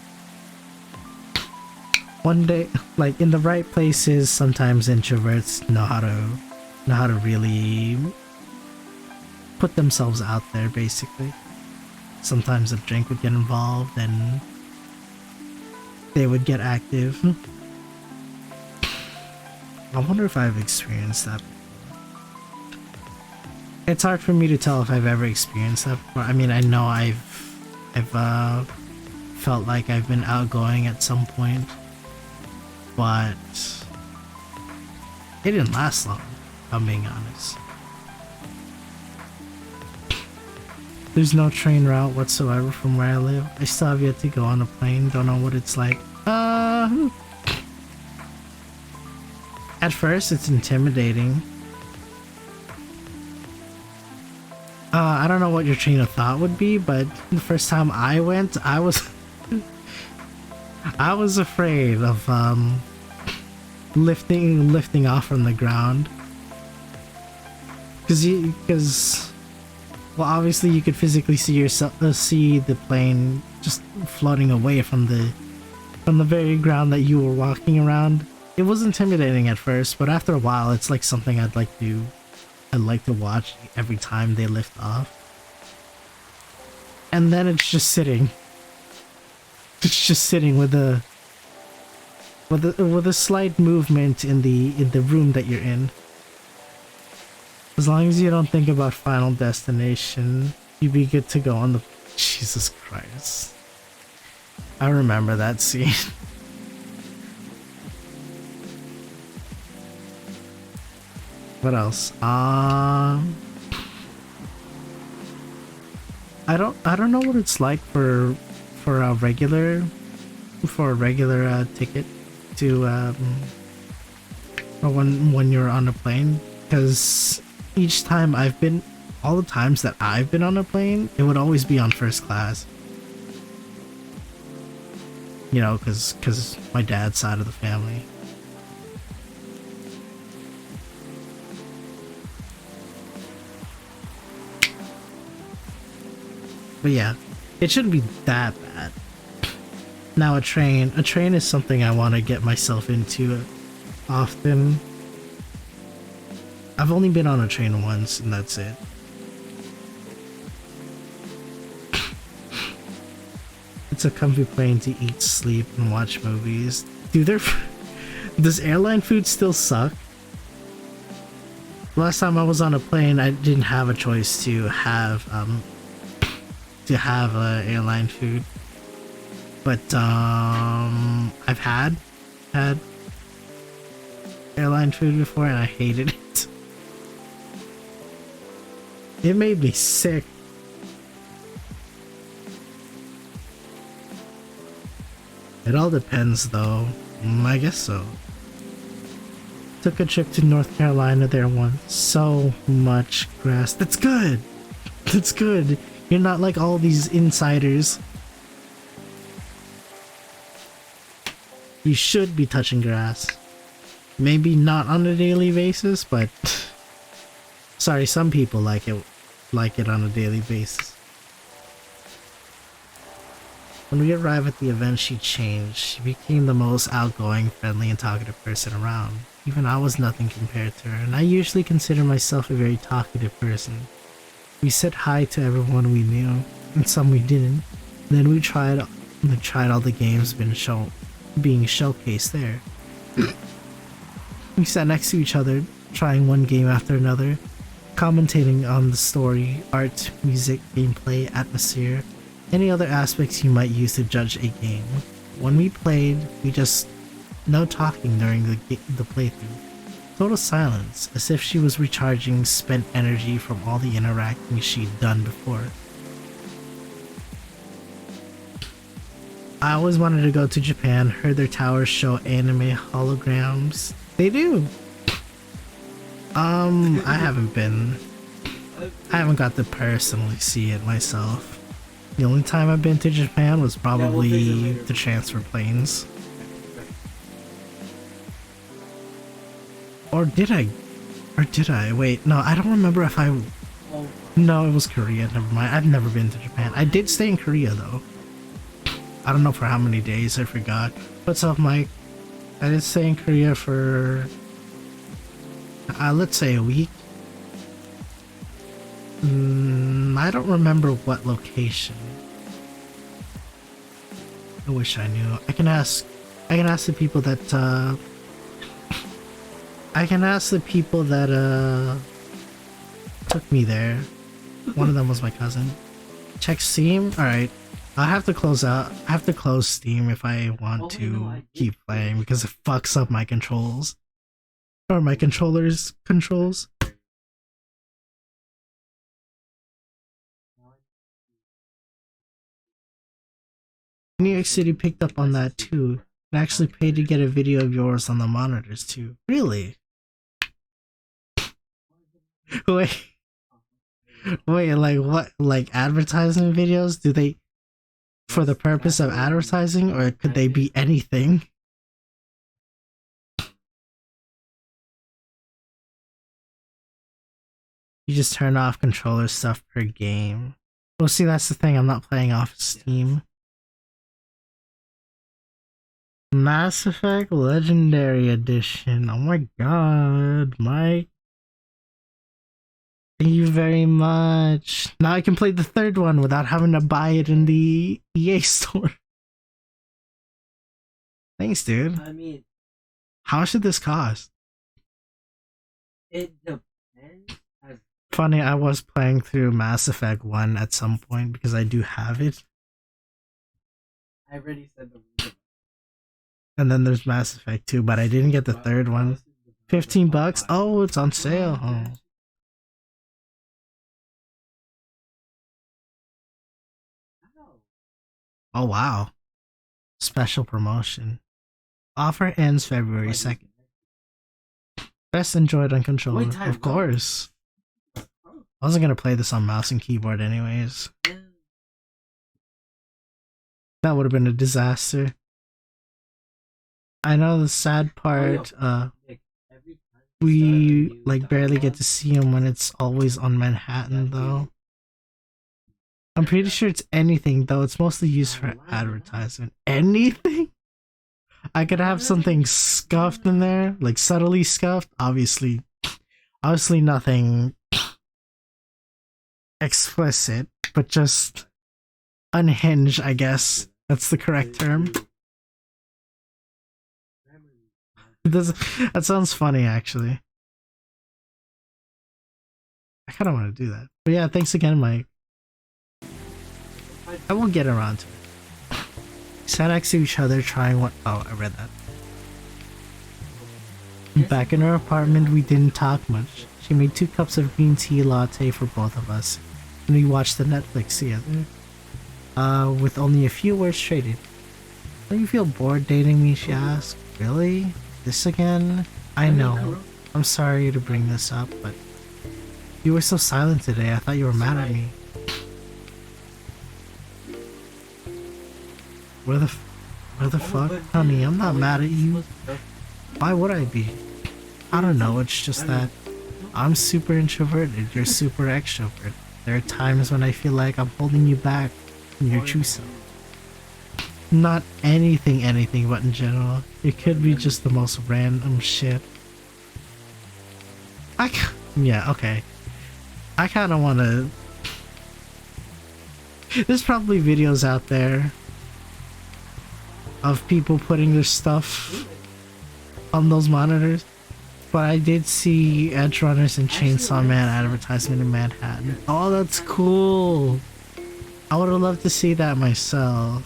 One day, like in the right places, sometimes introverts know how to really put themselves out there, basically. Sometimes a drink would get involved and they would get active. I wonder if I've experienced that before. It's hard for me to tell if I've ever experienced that before. I mean, I know I've felt like I've been outgoing at some point, but it didn't last long, if I'm being honest. There's no train route whatsoever from where I live. I still have yet to go on a plane, don't know what it's like. At first it's intimidating. I don't know what your train of thought would be, but the first time I went, I was afraid of lifting off from the ground, because well, obviously you could physically see the plane just floating away from the very ground that you were walking around. It was intimidating at first, but after a while it's like something I'd like to watch every time they lift off. And then it's just sitting with a slight movement in the room that you're in. As long as you don't think about Final Destination, you'd be good to go on the... Jesus Christ. I remember that scene. What else? I don't know what it's like for a regular ticket to when you're on a plane, because each time all the times that I've been on a plane, it would always be on first class. You know, because my dad's side of the family. But yeah, it shouldn't be that bad. Now a train is something I want to get myself into often. I've only been on a train once and that's it. It's a comfy plane to eat, sleep, and watch movies. Does airline food still suck? Last time I was on a plane, I didn't have a choice to have airline food, but I've had airline food before and I hated it. It made me sick. It all depends though. I guess so. Took a trip to North Carolina there once. So much grass. That's good. That's good. You're not like all these insiders. You should be touching grass. Maybe not on a daily basis, but sorry, some people like it on a daily basis. When we arrived at the event, she changed. She became the most outgoing, friendly, and talkative person around. Even I was nothing compared to her, and I usually consider myself a very talkative person. We said hi to everyone we knew, and some we didn't. Then we tried all the games being showcased there. We sat next to each other, trying one game after another, commentating on the story, art, music, gameplay, atmosphere, any other aspects you might use to judge a game. when we played, we just no talking during the playthrough. Total silence, as if she was recharging spent energy from all the interacting she'd done before. I always wanted to go to Japan, heard their towers show anime holograms. They do! I haven't been. I haven't got to personally see it myself. The only time I've been to Japan was probably the transfer planes. Or did I? Wait, no, I don't remember if I... No, it was Korea, never mind. I've never been to Japan. I did stay in Korea though. I don't know for how many days, I forgot. What's up, Mike? I did stay in Korea for... let's say a week. I don't remember what location. I wish I knew. I can ask the people that took me there. One of them was my cousin. Check Steam? Alright. I have to close Steam if I want to keep playing because it fucks up my controls. Or my controller's controls. New York City picked up on that too. It actually paid to get a video of yours on the monitors too. Really? Wait, like what? Like advertising videos? Do they, for the purpose of advertising, or could they be anything? You just turn off controller stuff per game. Well, see, that's the thing. I'm not playing off Steam. Mass Effect Legendary Edition. Oh my god, Mike. Thank you very much. Now I can play the third one without having to buy it in the EA store. Thanks, dude. I mean, how much did this cost? it depends. Funny, I was playing through Mass Effect 1 at some point because I do have it. I already said the. And then there's Mass Effect 2, but I didn't get the third one. $15? Oh, it's on sale. Oh. Oh wow. Special promotion. Offer ends February 2nd. Best enjoyed on controller. Of course. I wasn't gonna play this on mouse and keyboard anyways. That would have been a disaster. I know the sad part, we like barely get to see him when it's always on Manhattan though. I'm pretty sure it's anything though, it's mostly used for advertisement. Anything? I could have something scuffed in there, like subtly scuffed, obviously nothing explicit, but just unhinged, I guess. That's the correct term. That sounds funny, actually. I kind of want to do that. But yeah, thanks again, Mike. I will get around to it. Sat next to each other trying what... Oh, I read that. Back in her apartment, we didn't talk much. She made 2 cups of green tea latte for both of us, and we watched the Netflix together. With only a few words traded. Don't you feel bored dating me, she asked. Really? This again? I know. I'm sorry to bring this up, but you were so silent today. I thought you were mad at me. Where the fuck? Honey, I'm not mad at you. Why would I be? I don't know, it's just that I'm super introverted, you're super extrovert. There are times when I feel like I'm holding you back from your true self. Not anything, but in general. It could be just the most random shit. Yeah, okay. I kinda wanna... There's probably videos out there of people putting their stuff on those monitors. But I did see Edge Runners and Chainsaw Man advertisement in Manhattan. Oh, that's cool! I would have loved to see that myself.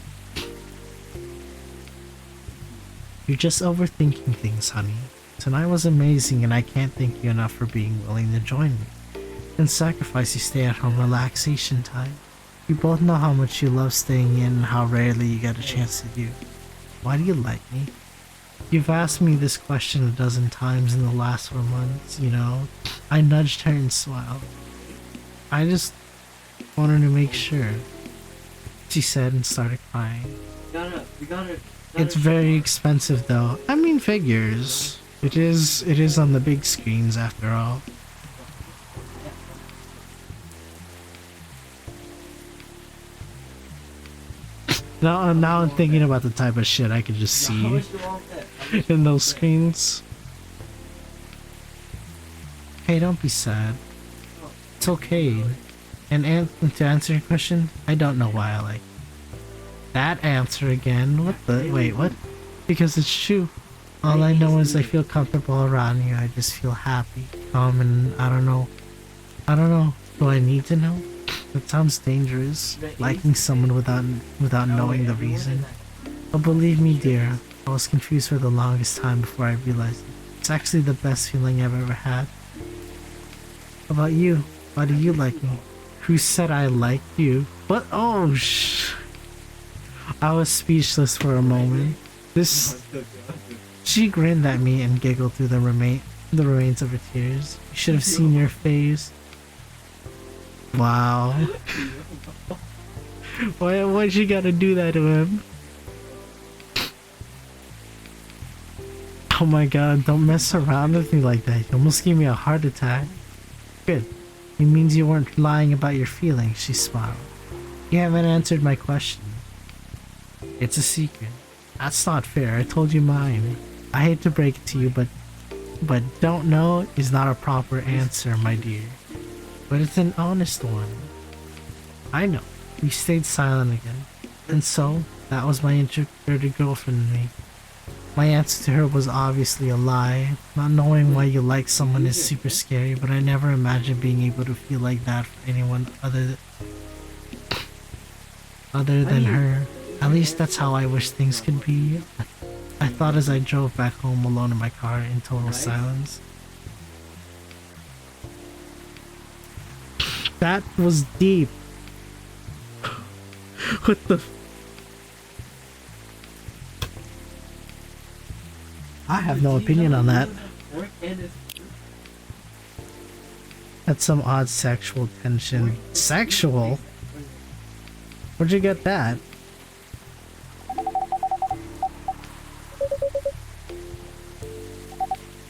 You're just overthinking things, honey. Tonight was amazing and I can't thank you enough for being willing to join me and sacrifice your stay-at-home relaxation time. We both know how much you love staying in and how rarely you get a chance to do. Why do you like me? You've asked me this question a dozen times in the last 4 months, you know. I nudged her and smiled. I just wanted to make sure, she said and started crying. We gotta It's very expensive though. I mean, figures. It is on the big screens after all. Now I'm thinking about the type of shit I could just see in those screens. Hey, don't be sad. It's okay. And to answer your question, I don't know why I like that answer again. What the? Wait, what? Because it's true. All I know is I feel comfortable around you. I just feel happy, calm, and I don't know. Do I need to know? That sounds dangerous. Liking someone without knowing the reason. But believe me, dear, I was confused for the longest time before I realized it. It's actually the best feeling I've ever had. How about you? Why do you like me? Who said I liked you? What? Oh, I was speechless for a moment. She grinned at me and giggled through the remains of her tears. You should have seen your face. Wow. Why'd you gotta do that to him? Oh my god, don't mess around with me like that. You almost gave me a heart attack. Good. It means you weren't lying about your feelings, she smiled. You haven't answered my question. It's a secret. That's not fair. I told you mine. I hate to break it to you, but don't know is not a proper answer, my dear. But it's an honest one. I know. We stayed silent again. And so, that was my introverted girlfriend and me. My answer to her was obviously a lie. Not knowing why you like someone is super scary, but I never imagined being able to feel like that for anyone other than her. At least that's how I wish things could be. I thought as I drove back home alone in my car in total silence. That was deep. What the? I have no opinion on that. That's some odd sexual tension. Sexual? Where'd you get that?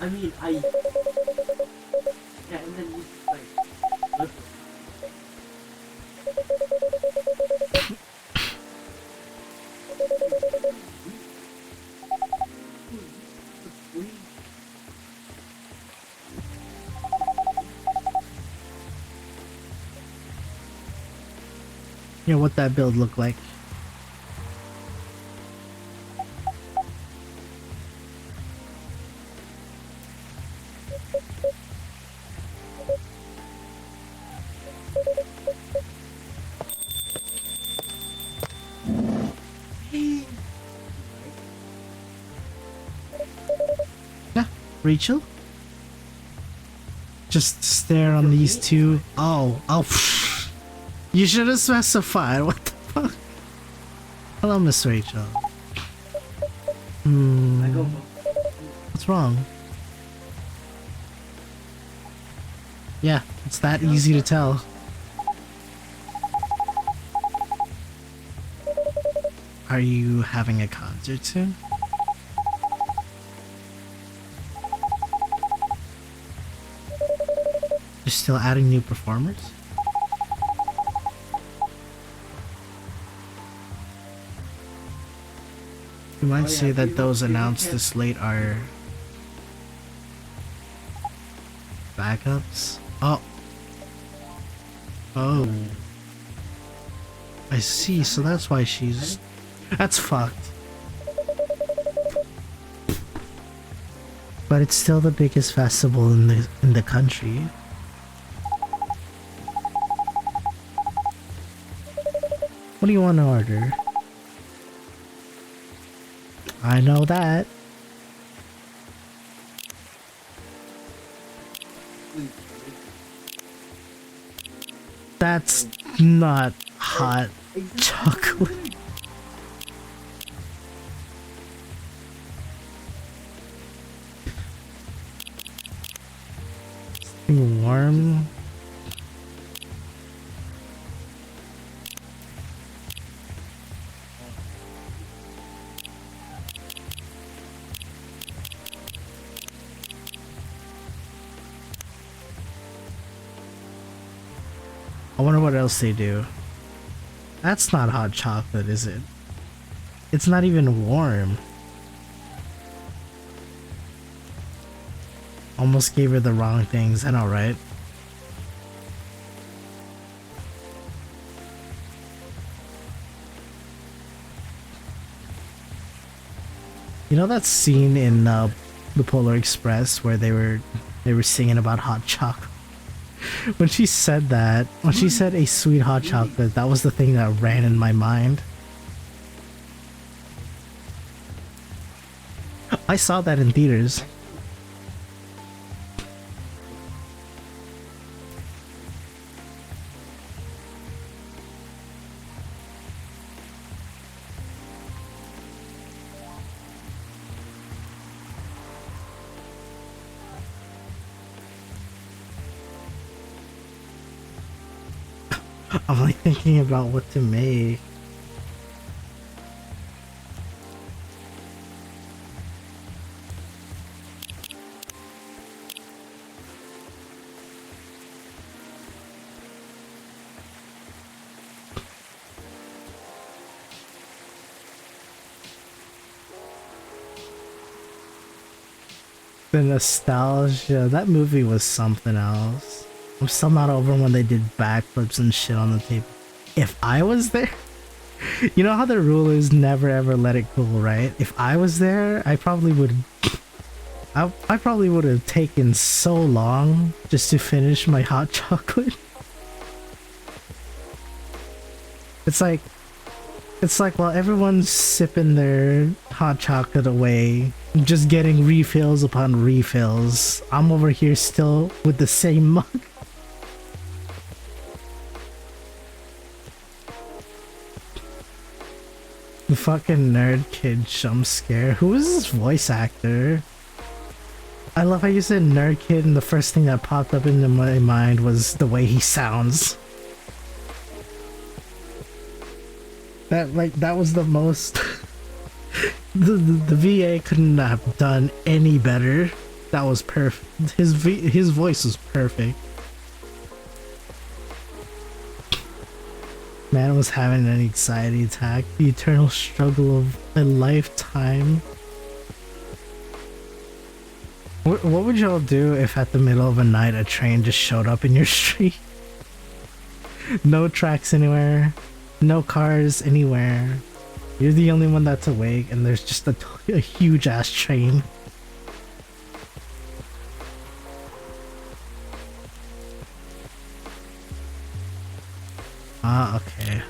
I mean, yeah, and then you just like, look. You know what that build looked like. Yeah, Rachel? Just stare on these two. Oh. You should have specified. What the fuck? Hello, Miss Rachel. What's wrong? Yeah, it's that easy to tell. Are you having a concert soon? You're still adding new performers? You might say that those announced this late are backups. Oh. I see, so that's why that's fucked. But it's still the biggest festival in the country. What do you want to order? I know that. That's not hot chocolate. Warm. I wonder what else they do. That's not hot chocolate, is it? It's not even warm. Almost gave her the wrong things. I know, right? You know that scene in the Polar Express where they were singing about hot chocolate? When she said that, when she said a sweet hot chocolate, that was the thing that ran in my mind. I saw that in theaters. I'm like thinking about what to make. The nostalgia, that movie was something else. I'm still not over when they did backflips and shit on the table. If I was there, you know how the rule is never ever let it go, right? If I was there, I probably would have taken so long just to finish my hot chocolate. It's like while everyone's sipping their hot chocolate away, just getting refills upon refills, I'm over here still with the same mug. The fucking nerd kid jump scare. Who is this voice actor? I love how you said nerd kid and the first thing that popped up into my mind was the way he sounds. That was the most the VA couldn't have done any better. That was perfect. His voice was perfect. Man was having an anxiety attack. The eternal struggle of a lifetime. What would y'all do if at the middle of a night a train just showed up in your street? No tracks anywhere. No cars anywhere. You're the only one that's awake and there's just a huge ass train. Ah, okay.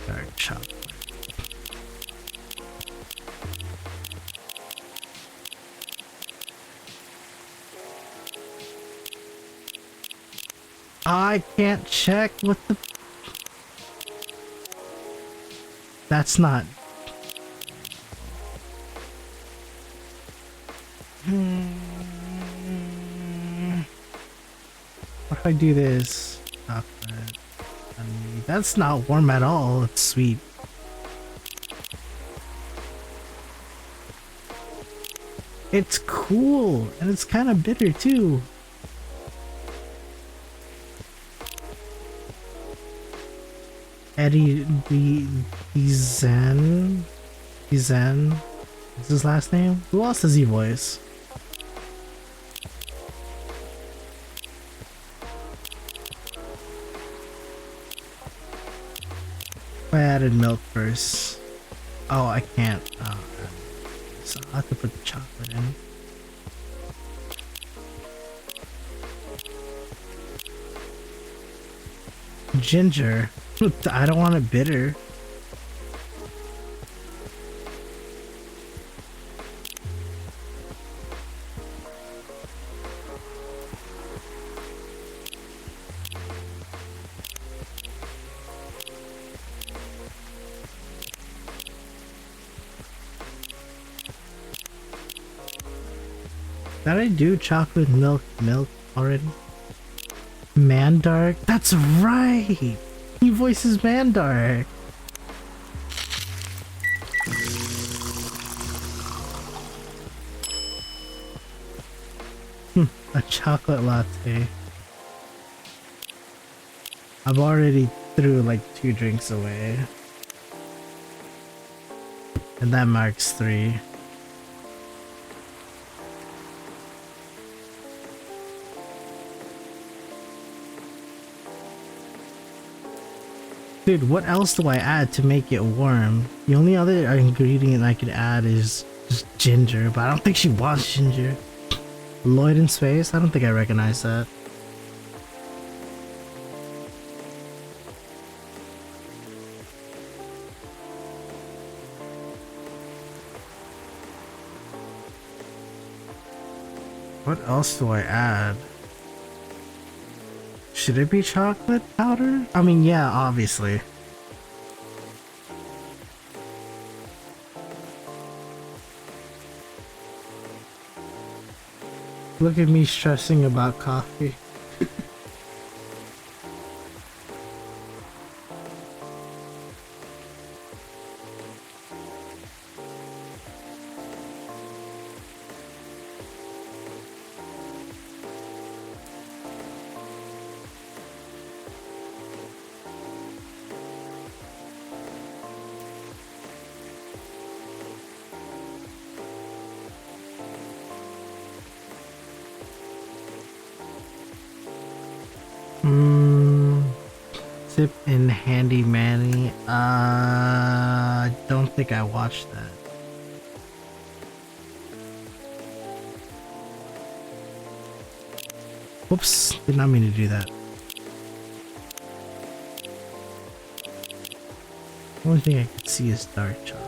Dark chocolate. I can't check what the... That's not... What if I do this? Chocolate. That's not warm at all. It's sweet. It's cool, and it's kind of bitter too. Eddie Zen. What's his last name? Who else does he voice? I added milk first. Oh, I can't. Oh, so I'll have to put the chocolate in. Ginger. I don't want it bitter. Did I do chocolate milk already? Mandark? That's right! He voices Mandark! A chocolate latte. I've already threw like 2 drinks away. And that marks 3. Dude, what else do I add to make it warm? The only other ingredient I could add is just ginger, but I don't think she wants ginger. Lloyd in space? I don't think I recognize that. What else do I add? Should it be chocolate powder? I mean, yeah, obviously. Look at me stressing about coffee. Sip in Handy Manny. I don't think I watched that. Whoops, did not mean to do that. The only thing I could see is dark chocolate.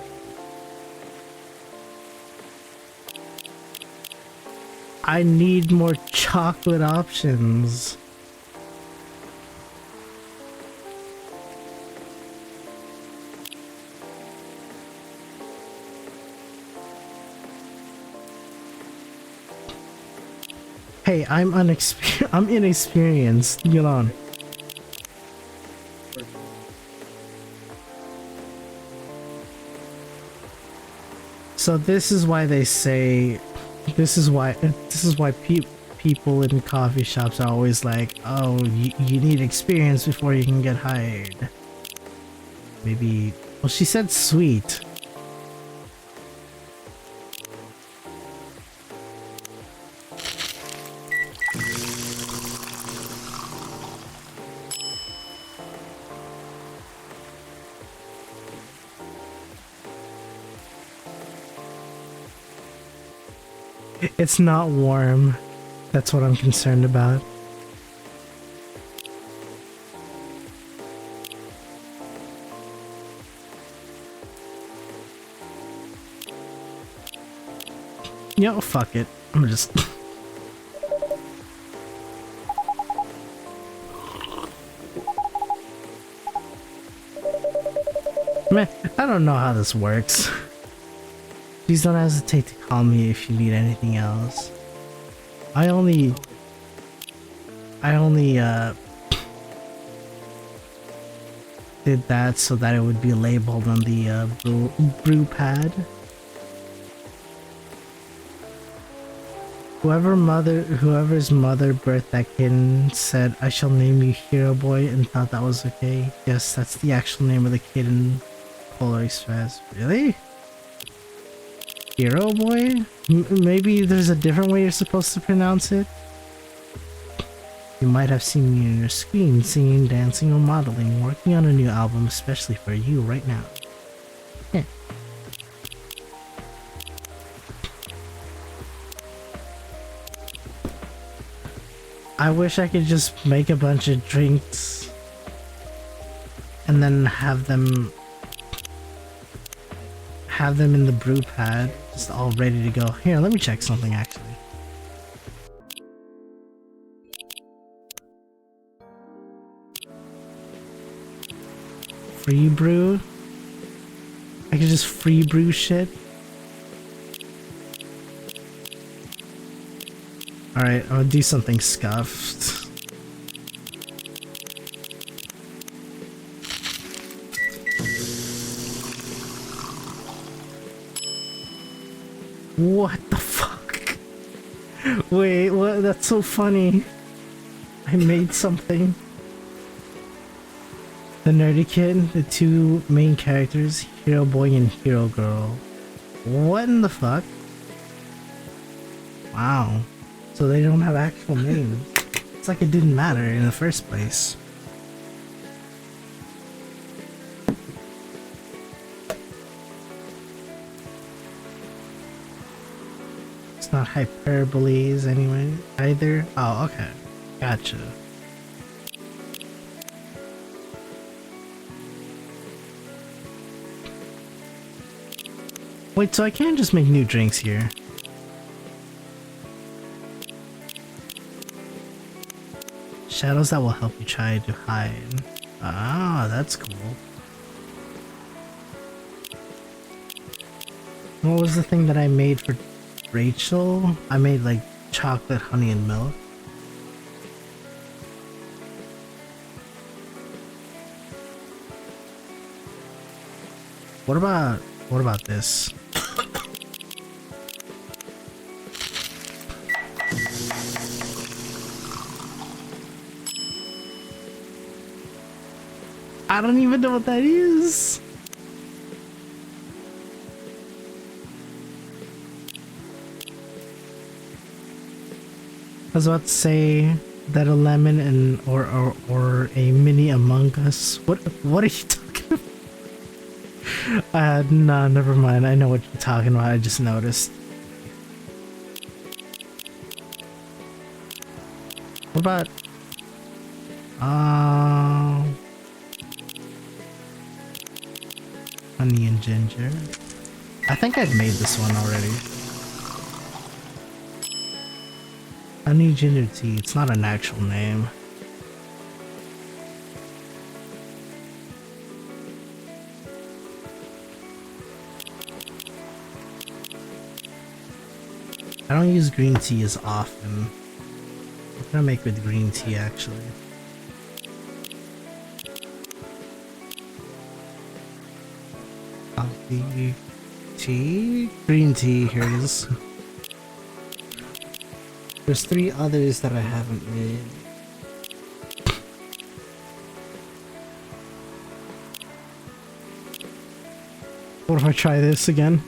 I need more chocolate options. Hey, I'm inexperienced. Get on. So this is why they say, this is why people in coffee shops are always like, oh, you need experience before you can get hired. Maybe, well, she said sweet. It's not warm. That's what I'm concerned about. Yo, fuck it. I'm just... Man, I don't know how this works. Please don't hesitate to call me if you need anything else. I only did that so that it would be labeled on the brew pad. Whoever's mother birthed that kid said, "I shall name you Hero Boy," and thought that was okay. Yes, that's the actual name of the kid in Polar Express. Really? Hero Boy? Maybe there's a different way you're supposed to pronounce it? You might have seen me on your screen, singing, dancing, or modeling, working on a new album especially for you right now. Yeah. I wish I could just make a bunch of drinks and then have them in the brew pad, just all ready to go. Here, let me check something actually. Free brew? I could just free brew shit? Alright, I'm gonna do something scuffed. What the fuck? Wait, what? That's so funny. I made something. The Nerdy Kid, the two main characters, Hero Boy and Hero Girl. What in the fuck? Wow. So they don't have actual names. It's like it didn't matter in the first place. It's not hyperboles anyway, either. Oh, okay. Gotcha. Wait, so I can't just make new drinks here. Shadows that will help you try to hide. Ah, that's cool. What was the thing that I made for Rachel? I made like chocolate, honey, and milk. What about this? I don't even know what that is. I was about to say that a lemon and or a mini Among Us. What are you talking about? Nah, never mind. I know what you're talking about. I just noticed. What about honey and ginger? I think I've made this one already. Honey ginger tea. It's not an actual name. I don't use green tea as often. What can I make with green tea actually? Coffee, tea, green tea. Here it is. There's 3 others that I haven't made. What if I try this again?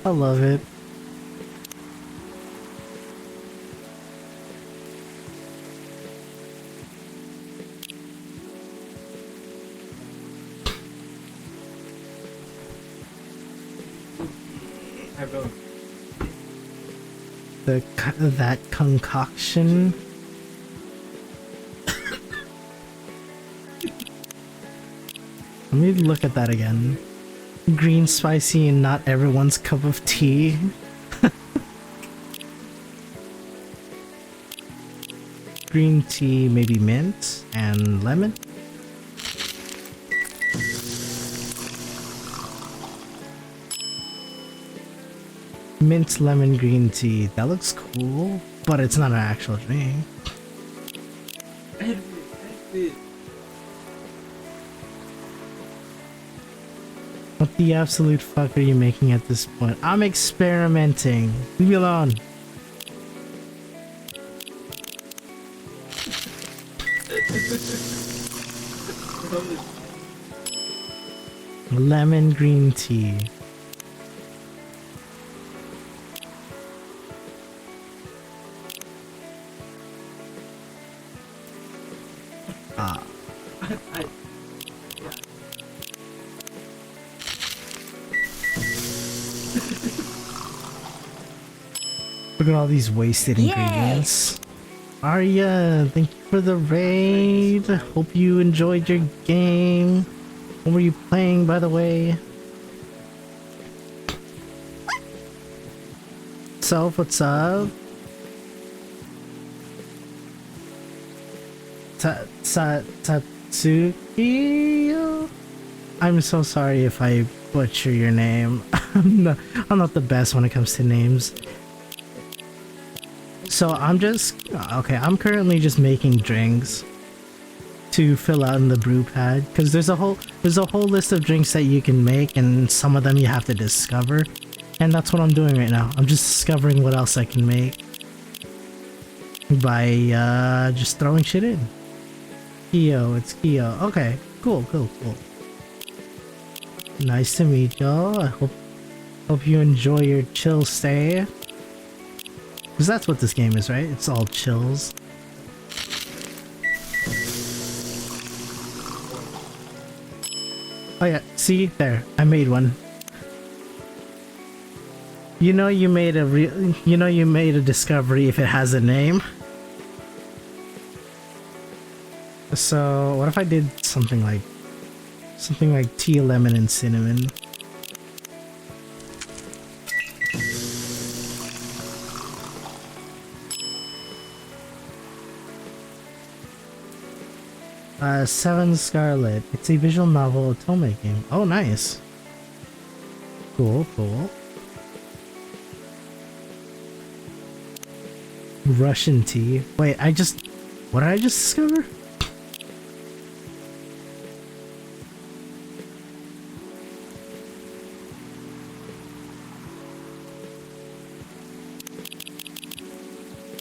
I love it. That concoction. Let me look at that again. Green spicy and not everyone's cup of tea. Green tea, maybe mint and lemon. Mint lemon green tea. That looks cool, but it's not an actual drink. What the absolute fuck are you making at this point? I'm experimenting. Leave me alone. Lemon green tea. Ah. Look at all these wasted ingredients. Arya, thank you for the raid. Hope you enjoyed your game. What were you playing, by the way? Self, what's up? Tatsuki? I'm so sorry if I butcher your name. I'm not the best when it comes to names. So I'm currently just making drinks to fill out in the brew pad, because there's a whole list of drinks that you can make, and some of them you have to discover, and that's what I'm doing right now. I'm just discovering what else I can make by just throwing shit in. Kyo, it's Kyo. Okay, cool. Nice to meet y'all. I hope you enjoy your chill stay. Because that's what this game is, right? It's all chills. Oh yeah, see? There. I made one. You know you made a discovery if it has a name. So, what if I did something like tea, lemon, and cinnamon? Seven Scarlet. It's a visual novel of toll making. Oh, nice. Cool. Russian tea. Wait, what did I just discover?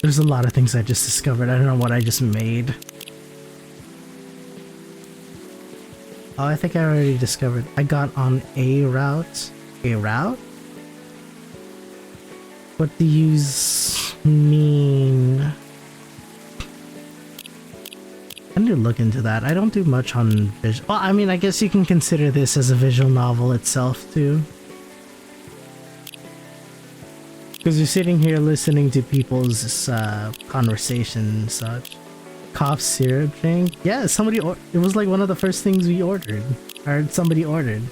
There's a lot of things I just discovered. I don't know what I just made. Oh, I think I already discovered. I got on a route. A route? What do yous mean? I need to look into that. I don't do much on visual. Well, I mean, I guess you can consider this as a visual novel itself, too. Because you're sitting here listening to people's conversation and such. Cough syrup drink? Yeah, it was like one of the first things we ordered. Or somebody ordered.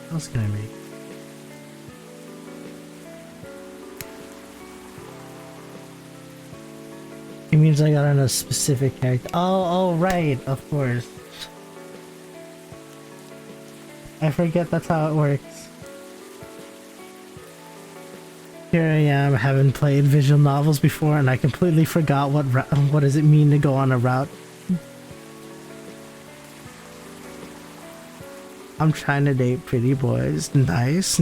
What else can I make? It means I got on a specific character. Oh, right, of course. I forget that's how it works. Here I am, haven't played visual novels before, and I completely forgot what does it mean to go on a route. I'm trying to date pretty boys. Nice.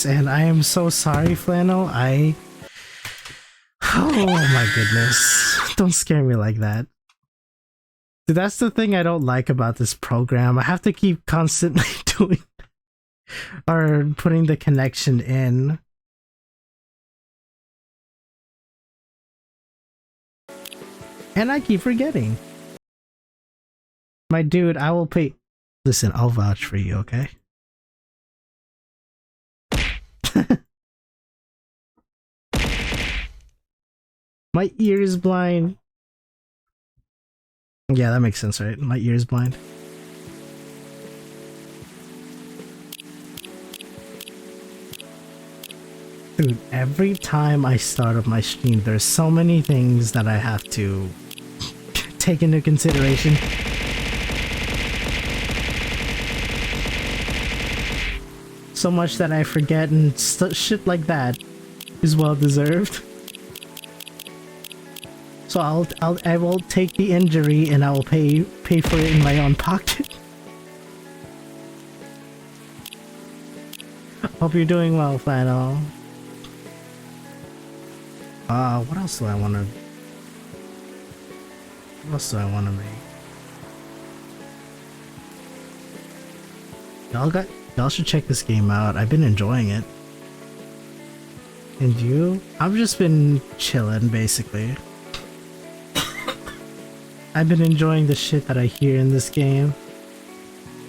And I am so sorry, Flannel. Oh my goodness. Don't scare me like that. Dude, that's the thing I don't like about this program. I have to keep constantly doing or putting the connection in. And I keep forgetting. My dude, I will pay. Listen, I'll vouch for you, okay? My ear is blind. Yeah, that makes sense, right? My ear is blind. Dude, every time I start up my stream, there's so many things that I have to take into consideration. So much that I forget, and shit like that is well deserved. So I will take the injury and I will pay for it in my own pocket. Hope you're doing well, Flannel. What else do I want to... What else do I want to make? Y'all should check this game out. I've been enjoying it. And you? I've just been chilling, basically. I've been enjoying the shit that I hear in this game.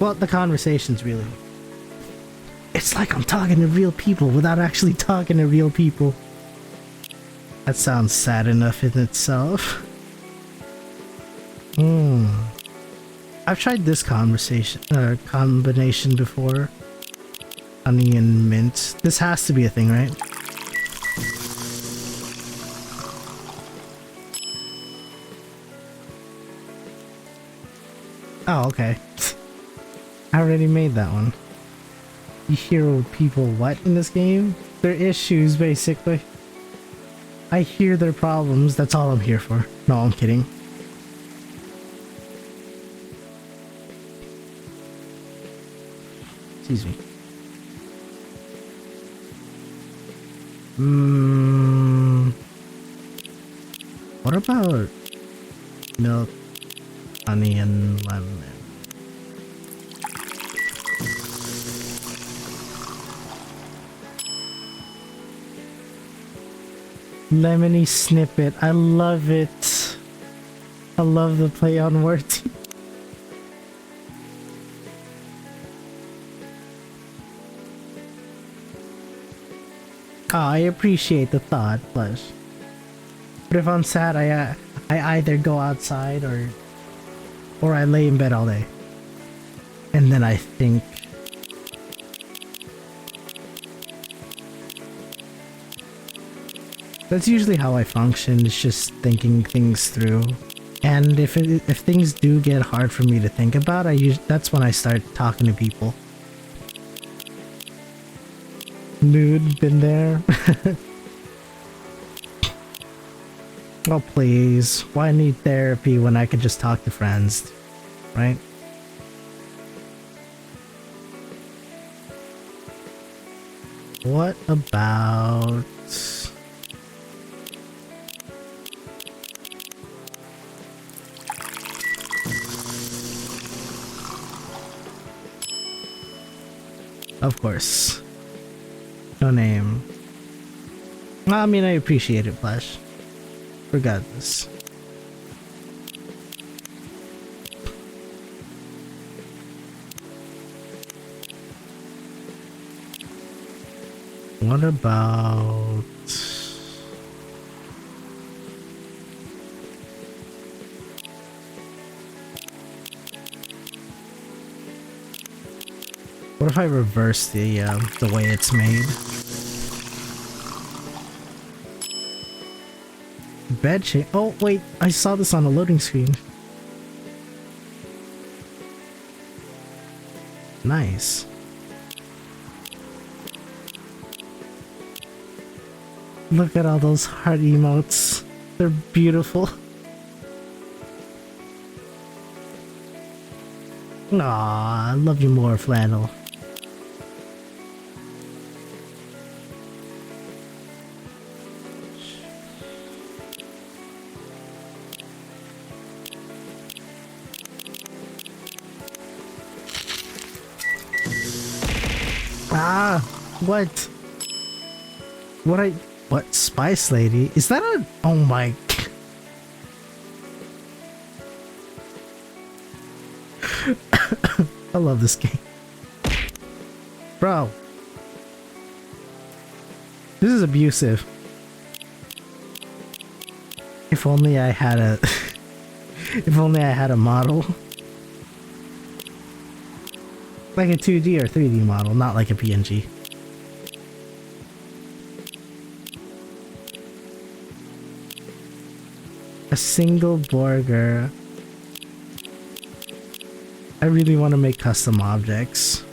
Well, the conversations, really. It's like I'm talking to real people without actually talking to real people. That sounds sad enough in itself. I've tried this combination before. Honey and mint. This has to be a thing, right? Oh, okay. I already made that one. You hear people what in this game? Their issues, basically. I hear their problems, that's all I'm here for. No, I'm kidding. Excuse me. What about milk, honey, and lemon? Lemony snippet. I love it. I love the play on words. Oh, I appreciate the thought, Flesh. But if I'm sad, I either go outside or I lay in bed all day. And then I think. That's usually how I function, it's just thinking things through. And if things do get hard for me to think about, that's when I start talking to people. Mood, been there. Oh please, why need therapy when I could just talk to friends, right? What about... Of course. No name. I mean, I appreciate it, Flash. Regardless. What about... What if I reverse the way it's made? Bed change. Oh wait, I saw this on a loading screen. Nice. Look at all those heart emotes. They're beautiful. Aw, I love you more, Flannel. Ah, what? What, Spice Lady? Is that a... Oh my... I love this game. Bro. This is abusive. If only I had a... if only I had a model. Like a 2D or 3D model, not like a PNG. A single burger. I really want to make custom objects.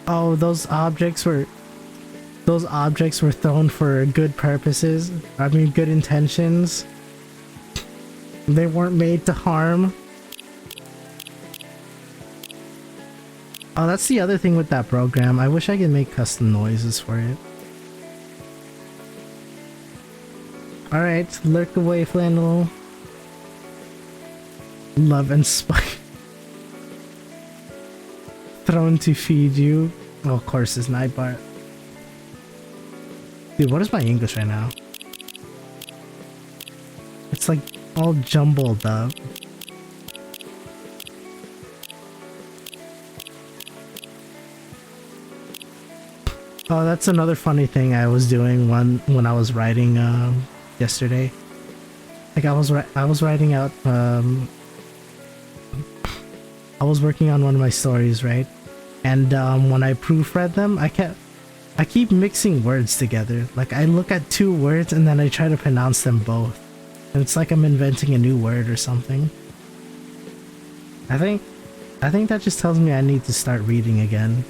Oh, those objects were thrown for good purposes. I mean, good intentions. They weren't made to harm. Oh, that's the other thing with that program. I wish I could make custom noises for it. Alright, lurk away, Flannel. Love and spite. Thrown to feed you. Oh, of course, it's Nightbart. Dude, what is my English right now? It's like all jumbled up. Oh, that's another funny thing I was doing when I was writing yesterday. Like I was writing out I was working on one of my stories, right? And when I proofread them, I keep mixing words together. Like I look at two words and then I try to pronounce them both. And it's like I'm inventing a new word or something. I think that just tells me I need to start reading again.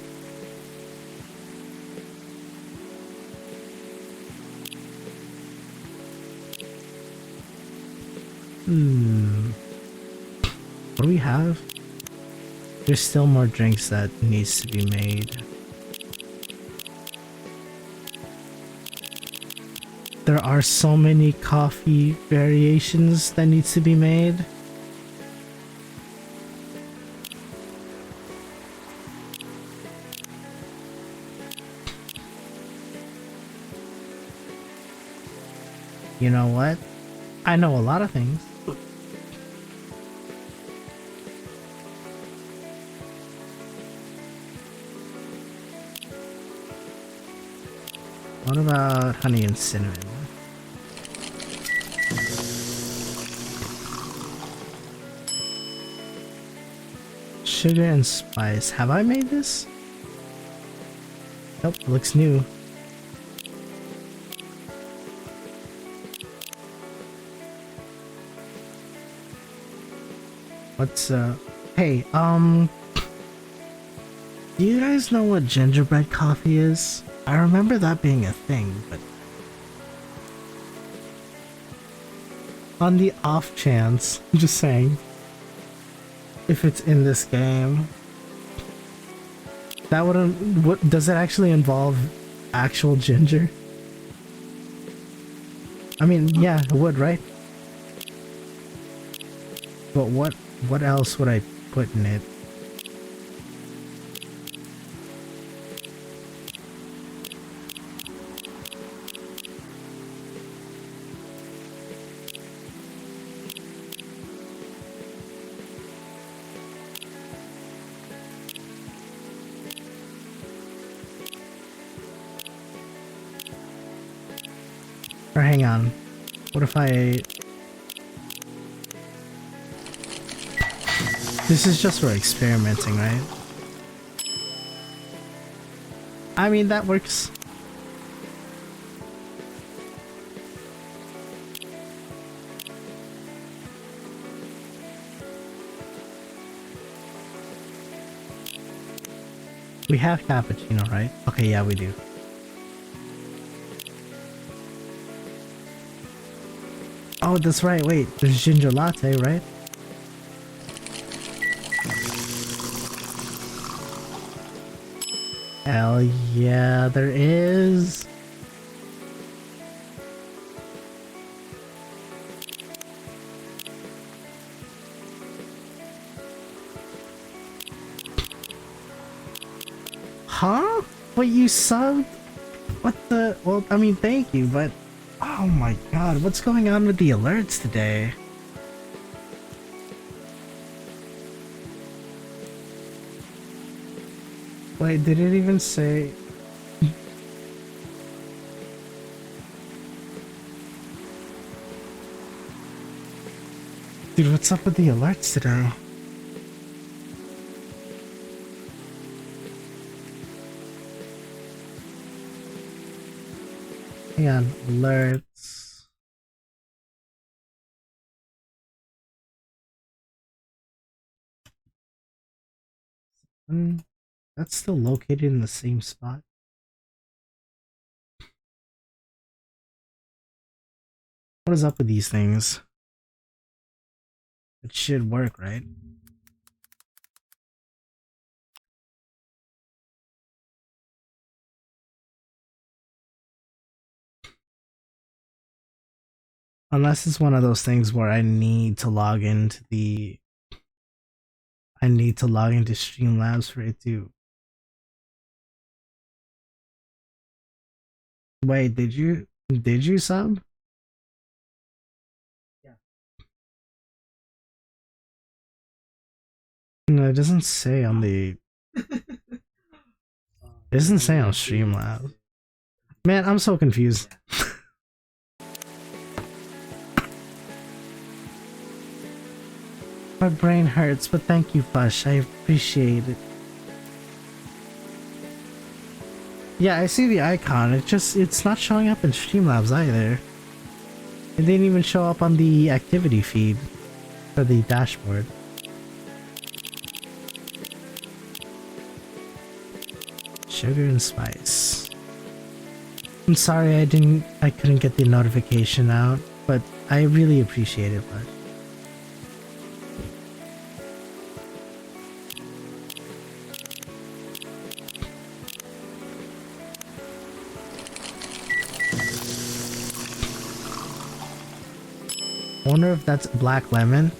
What do we have? There's still more drinks that needs to be made. There are so many coffee variations that needs to be made. You know what? I know a lot of things. What about honey and cinnamon? Sugar and spice. Have I made this? Nope, looks new. What's hey, do you guys know what gingerbread coffee is? I remember that being a thing, but on the off chance, I'm just saying, if it's in this game, that wouldn't. What does it actually involve? Actual ginger? I mean, yeah, it would, right? But what else would I put in it? Or hang on, what if I... This is just for experimenting, right? I mean, that works. We have cappuccino, right? Okay, yeah, we do. Oh, that's right. Wait, there's ginger latte, right? Hell yeah, there is. Huh? Wait, you subbed? What the? Well, I mean, thank you, but... Oh my god, what's going on with the alerts today? Wait, did it even say... Dude, what's up with the alerts today? Hang on, alerts. That's still located in the same spot. What is up with these things? It should work, right? Unless it's one of those things where I need to log into the... I need to log into Streamlabs for it to... Wait, did you sub? Yeah. No, it doesn't say on the... It doesn't say on Streamlabs. Man, I'm so confused. My brain hurts, but thank you, Push. I appreciate it. Yeah, I see the icon. It's not showing up in Streamlabs either. It didn't even show up on the activity feed for the dashboard. Sugar and spice. I'm sorry I couldn't get the notification out, but I really appreciate it, bud. I wonder if that's black lemon.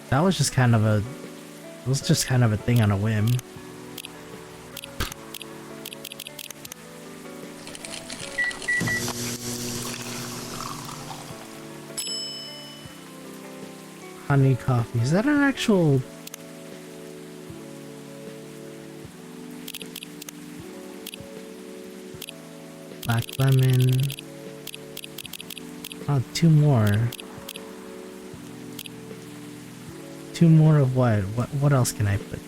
That was just kind of a... It was just kind of a thing on a whim. Honey coffee. Is that an actual... Black lemon. Oh, two more. Two more of what? What else can I put?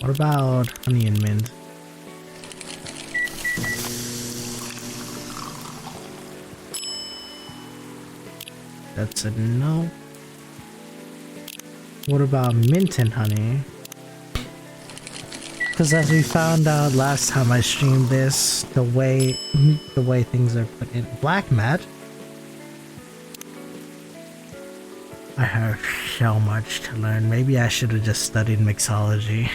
What about honey and mint? That's a no. What about mint and honey? Because as we found out last time I streamed this, the way things are put in black mat. I have so much to learn. Maybe I should have just studied mixology.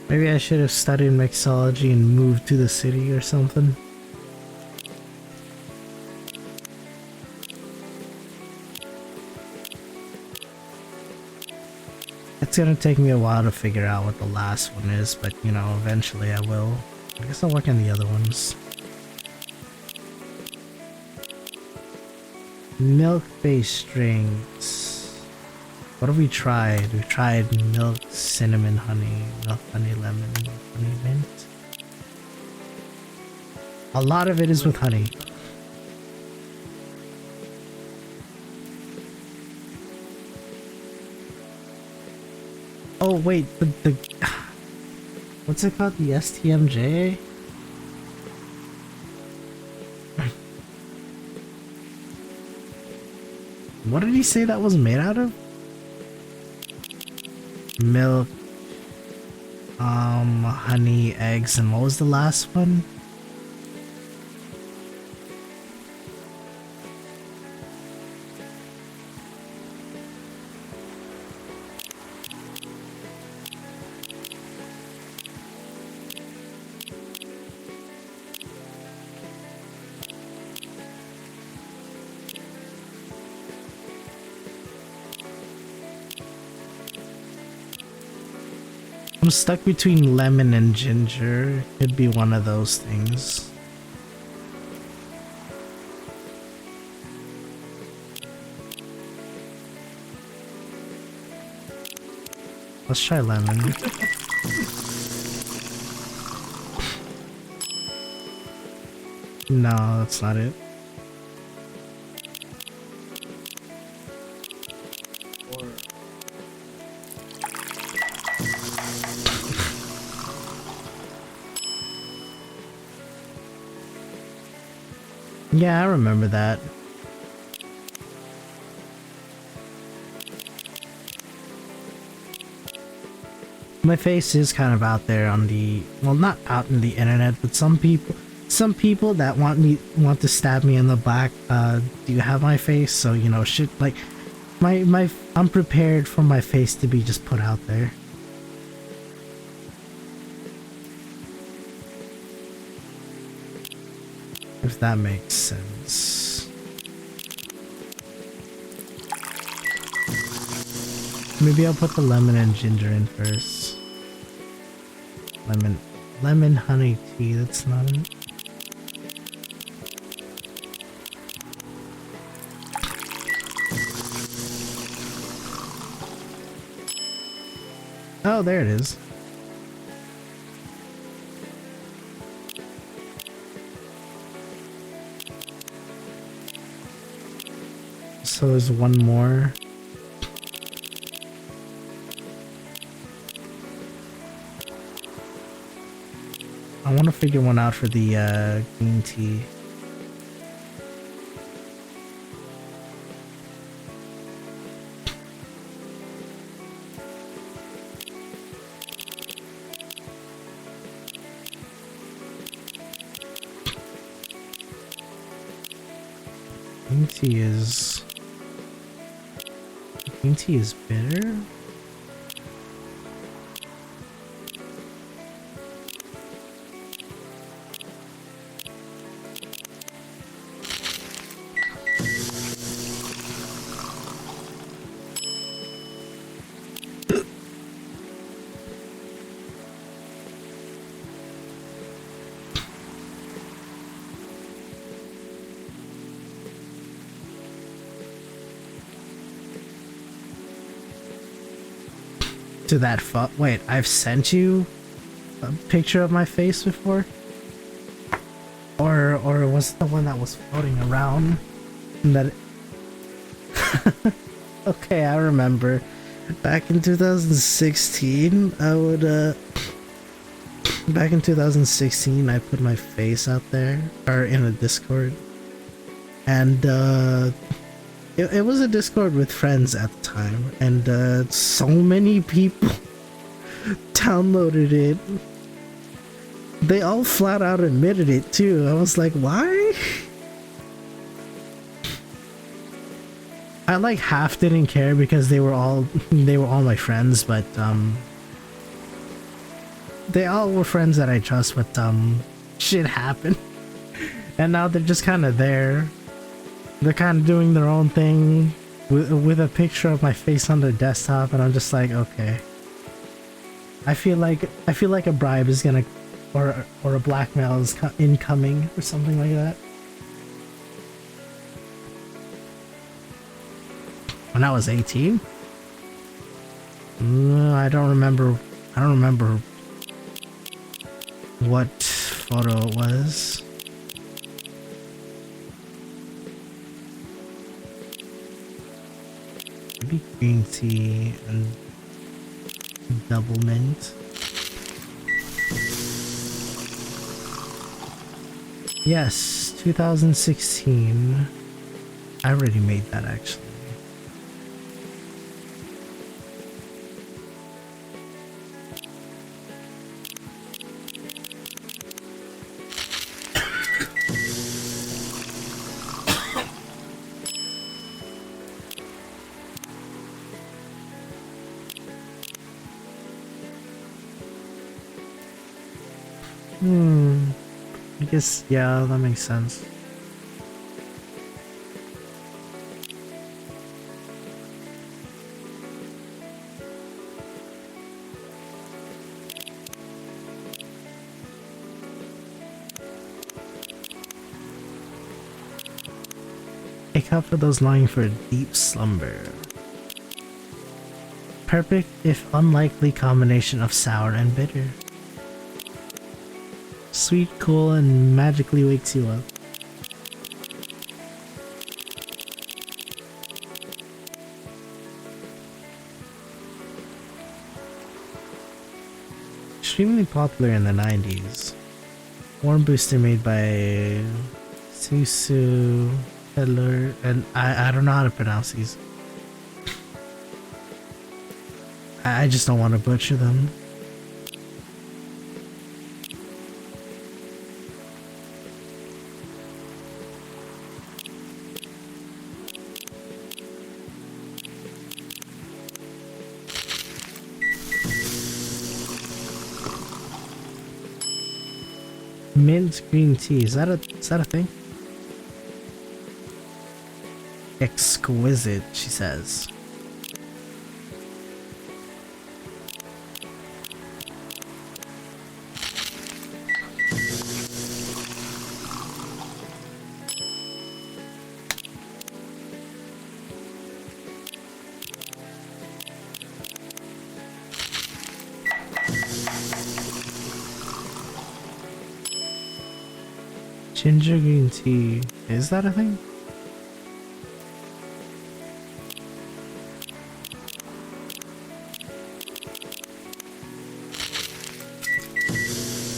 Maybe I should have studied mixology and moved to the city or something. It's gonna take me a while to figure out what the last one is, but you know, eventually I will. I guess I'll work on the other ones. Milk-based drinks. What have we tried? We tried milk, cinnamon, honey, milk, honey, lemon, milk, honey, mint. A lot of it is with honey. Oh wait, the what's it called? The STMJ? What did he say that was made out of? Milk, honey, eggs, and what was the last one? I'm stuck between lemon and ginger. Could be one of those things. Let's try lemon. No, that's not it. Yeah, I remember that. My face is kind of out there on the, well, not out in the internet, but some people that want to stab me in the back do have my face, so you know, shit, like I'm prepared for my face to be just put out there. If that makes sense. Maybe I'll put the lemon and ginger in first. Lemon honey tea, that's not it. Oh, there it is. So there's one more. I want to figure one out for the green tea. Green tea is bitter? To that wait, I've sent you a picture of my face before? Or was it the one that was floating around? That okay, I remember. Back in 2016, back in 2016, I put my face out there, or in a Discord. And it was a Discord with friends at the time, and so many people downloaded it. They all flat out admitted it too. I was like, why? I like half didn't care because they were all my friends, but they all were friends that I trust, but shit happened. And now they're just kind of there. They're kind of doing their own thing with a picture of my face on their desktop, and I'm just like, okay. I feel like a bribe is gonna, or a blackmail is incoming or something like that. When I was 18? I don't remember what photo it was. Maybe green tea and double mint. Yes, 2016. I already made that actually. I guess, yeah, that makes sense. Wake up for those longing for a deep slumber. Perfect, if unlikely, combination of sour and bitter. Sweet, cool, and magically wakes you up. Extremely popular in the 90s. Warm booster made by Susu Peddler, and I don't know how to pronounce these. I just don't want to butcher them. Mint green tea, is that a thing? Exquisite, she says. Ginger green tea. Is that a thing?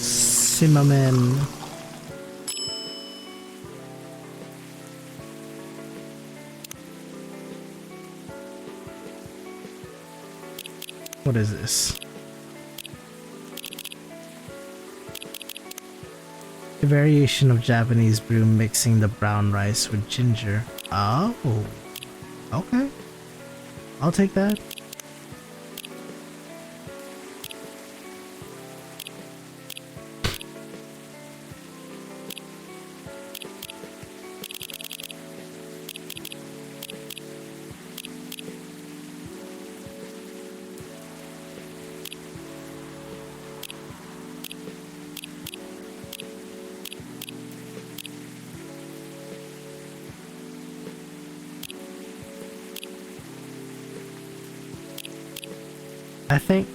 Cinnamon. What is this? A variation of Japanese brew mixing the brown rice with ginger. Oh, okay. I'll take that.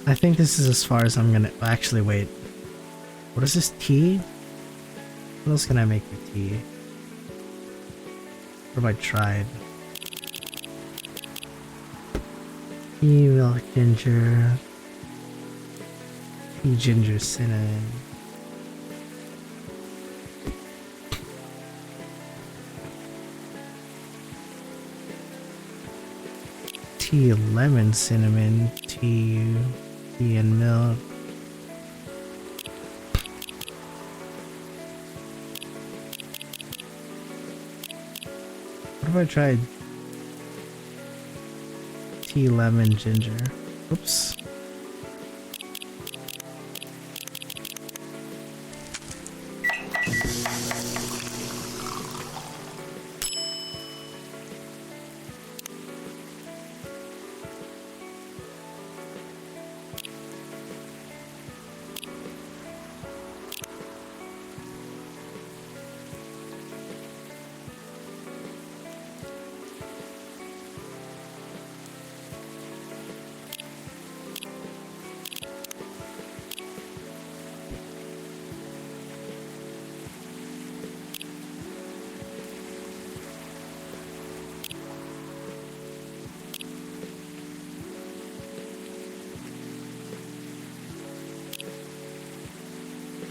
I think this is as far as I'm gonna actually wait. What is this, tea? What else can I make with tea? What have I tried? Tea, milk, ginger. Tea, ginger, cinnamon. Tea, lemon, cinnamon, tea and milk. What if I tried tea, lemon, ginger? Oops.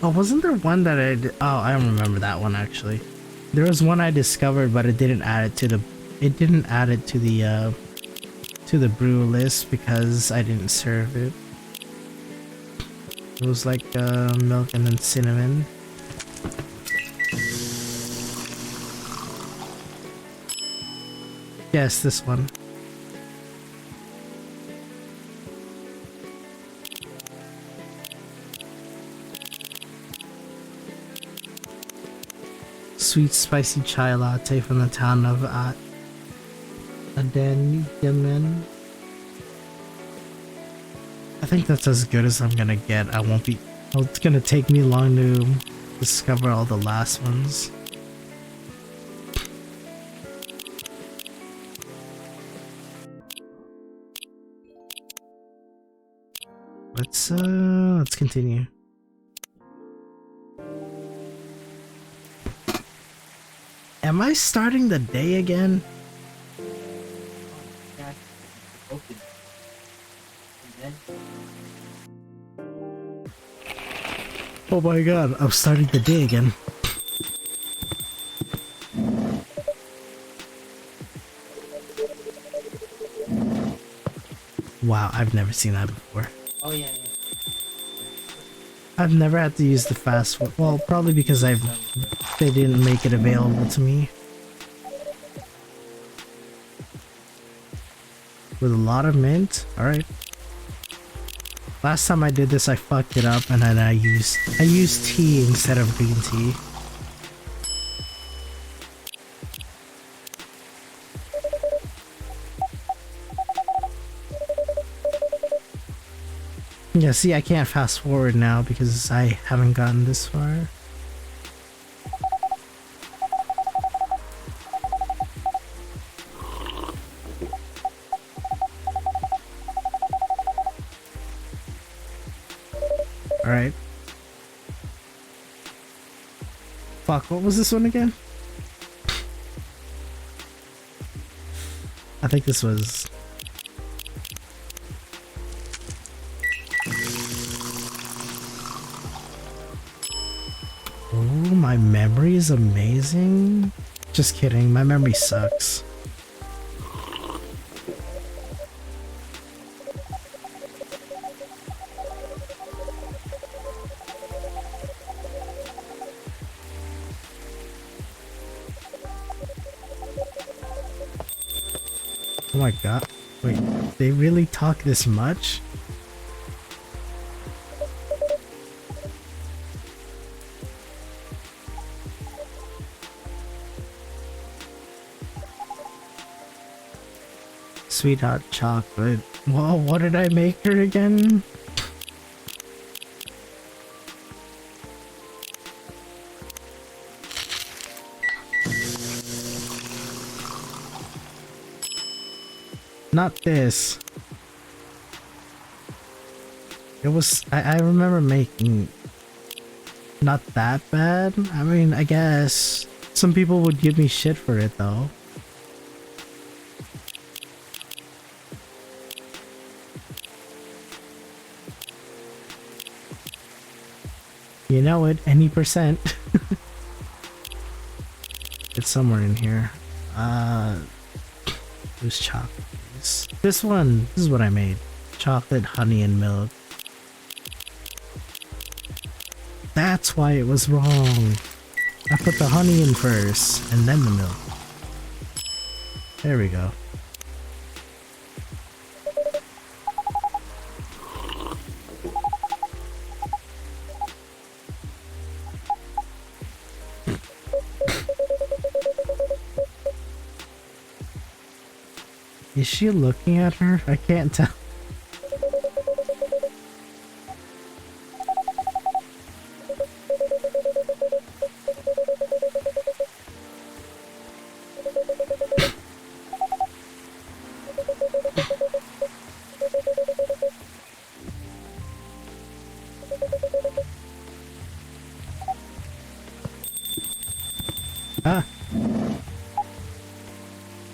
Oh, wasn't there one that oh, I remember that one actually. There was one I discovered, but it didn't add it to the brew list because I didn't serve it. It was like milk and then cinnamon. Yes, this one. Sweet spicy chai latte from the town of Aden, Yemen. I think that's as good as I'm gonna get. I won't be. Well, it's gonna take me long to discover all the last ones. Let's continue. Am I starting the day again? Yeah. Open. And then Oh my god, I'm starting the day again. Wow, I've never seen that before. oh yeah. I've never had to use the fast food. Well, probably because they didn't make it available to me. With a lot of mint? Alright. Last time I did this I fucked it up and then I used tea instead of green tea. Yeah, see, I can't fast forward now because I haven't gotten this far. Alright. Fuck, what was this one again? I think this was... Oh, my memory is amazing. Just kidding, my memory sucks. Oh my god. Wait, they really talk this much? Sweet hot chocolate. Whoa, what did I make her again? Not this. It was, I remember making not that bad. I mean, I guess some people would give me shit for it though. You know it, any percent. It's somewhere in here. Who's chocolate? This one, this is what I made. Chocolate, honey, and milk. That's why it was wrong. I put the honey in first, and then the milk. There we go. Is she looking at her? I can't tell. Ah.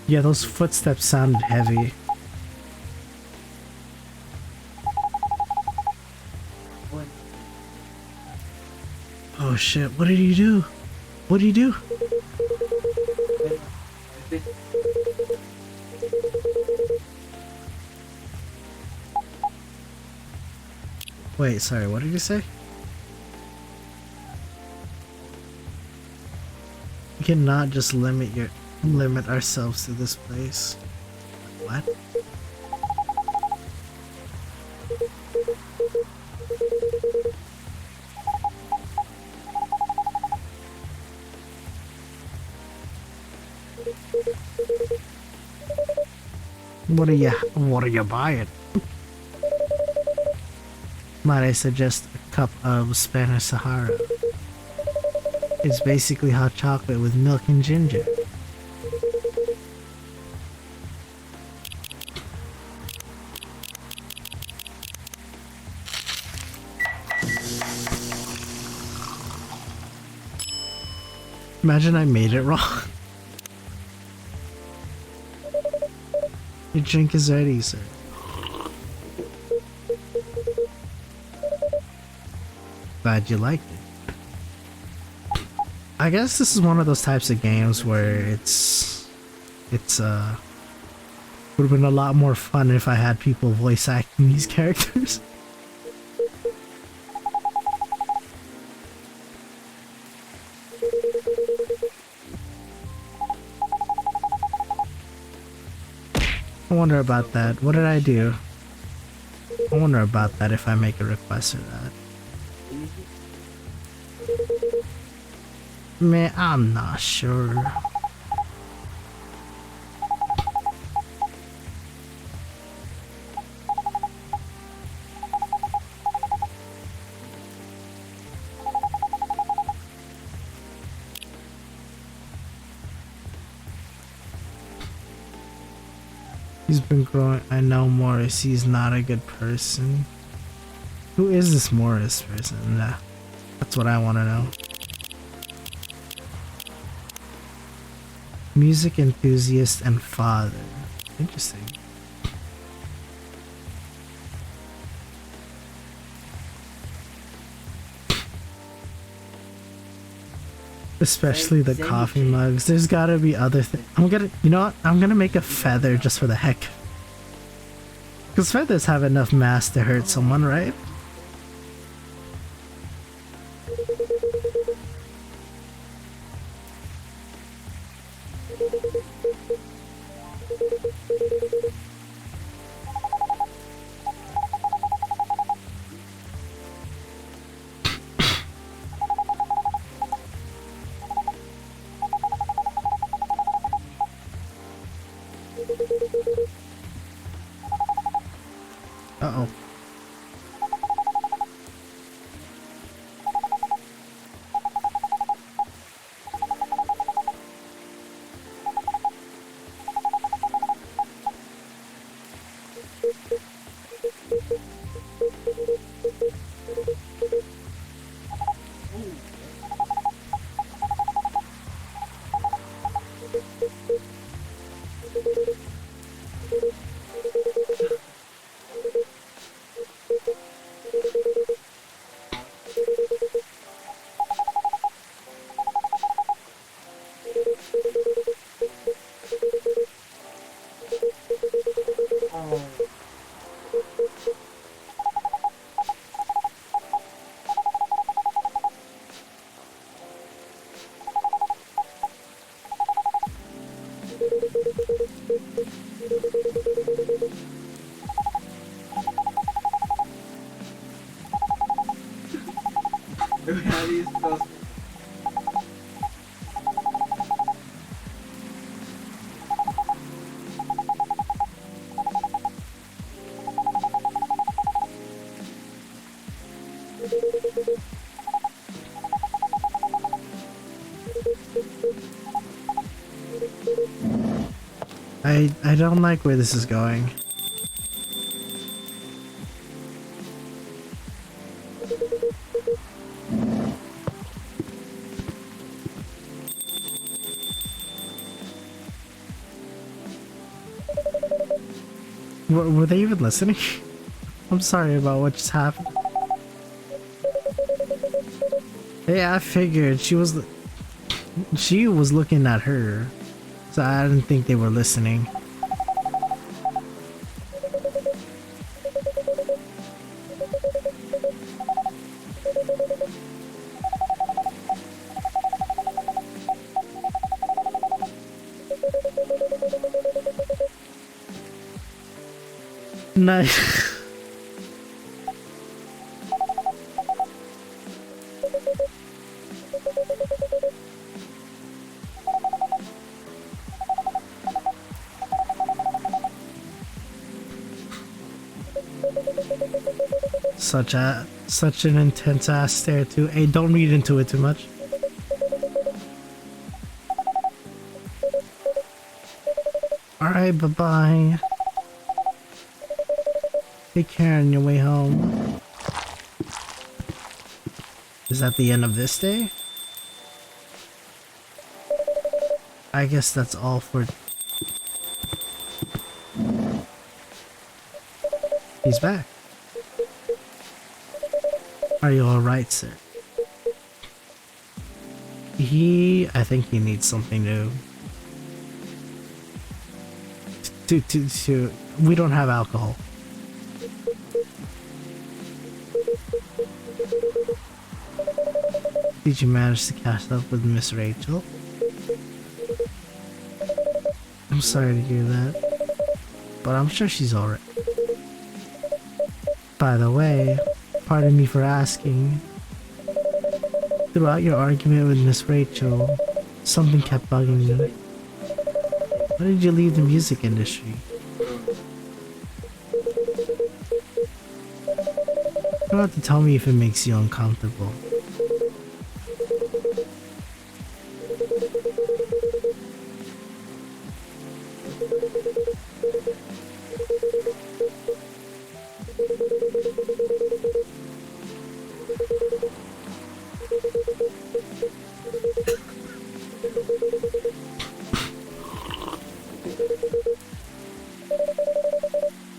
Yeah, those footsteps sounded heavy. What? Oh shit, what did you do? What did you do? Wait, sorry, what did you say? You cannot just limit ourselves to this place. What? What are you buying? Might I suggest a cup of Spanish Sahara? It's basically hot chocolate with milk and ginger. Imagine I made it wrong. Your drink is ready, sir. Glad you liked it. I guess this is one of those types of games where it's would have been a lot more fun if I had people voice acting these characters. I wonder about that. What did I do? I wonder about that if I make a request for that. Man, I'm not sure. He's been growing. I know Morris. He's not a good person. Who is this Morris person? Nah, that's what I want to know. Music enthusiast and father. Interesting. Especially the coffee mugs. There's gotta be other things. You know what? I'm gonna make a feather just for the heck. Because feathers have enough mass to hurt someone, right? Uh-oh. How do you spell? I don't like where this is going. Were they even listening? I'm sorry about what just happened. Yeah, I figured she was looking at her, so I didn't think they were listening. Nice. Such an intense ass stare too. Hey, don't read into it too much. Alright, bye-bye. Take care on your way home. Is that the end of this day? I guess that's all for... He's back. Are you alright, sir? I think he needs something new. We don't have alcohol. Did you manage to catch up with Miss Rachel? I'm sorry to hear that, but I'm sure she's alright. By the way, pardon me for asking. Throughout your argument with Miss Rachel, something kept bugging me. Why did you leave the music industry? You don't have to tell me if it makes you uncomfortable.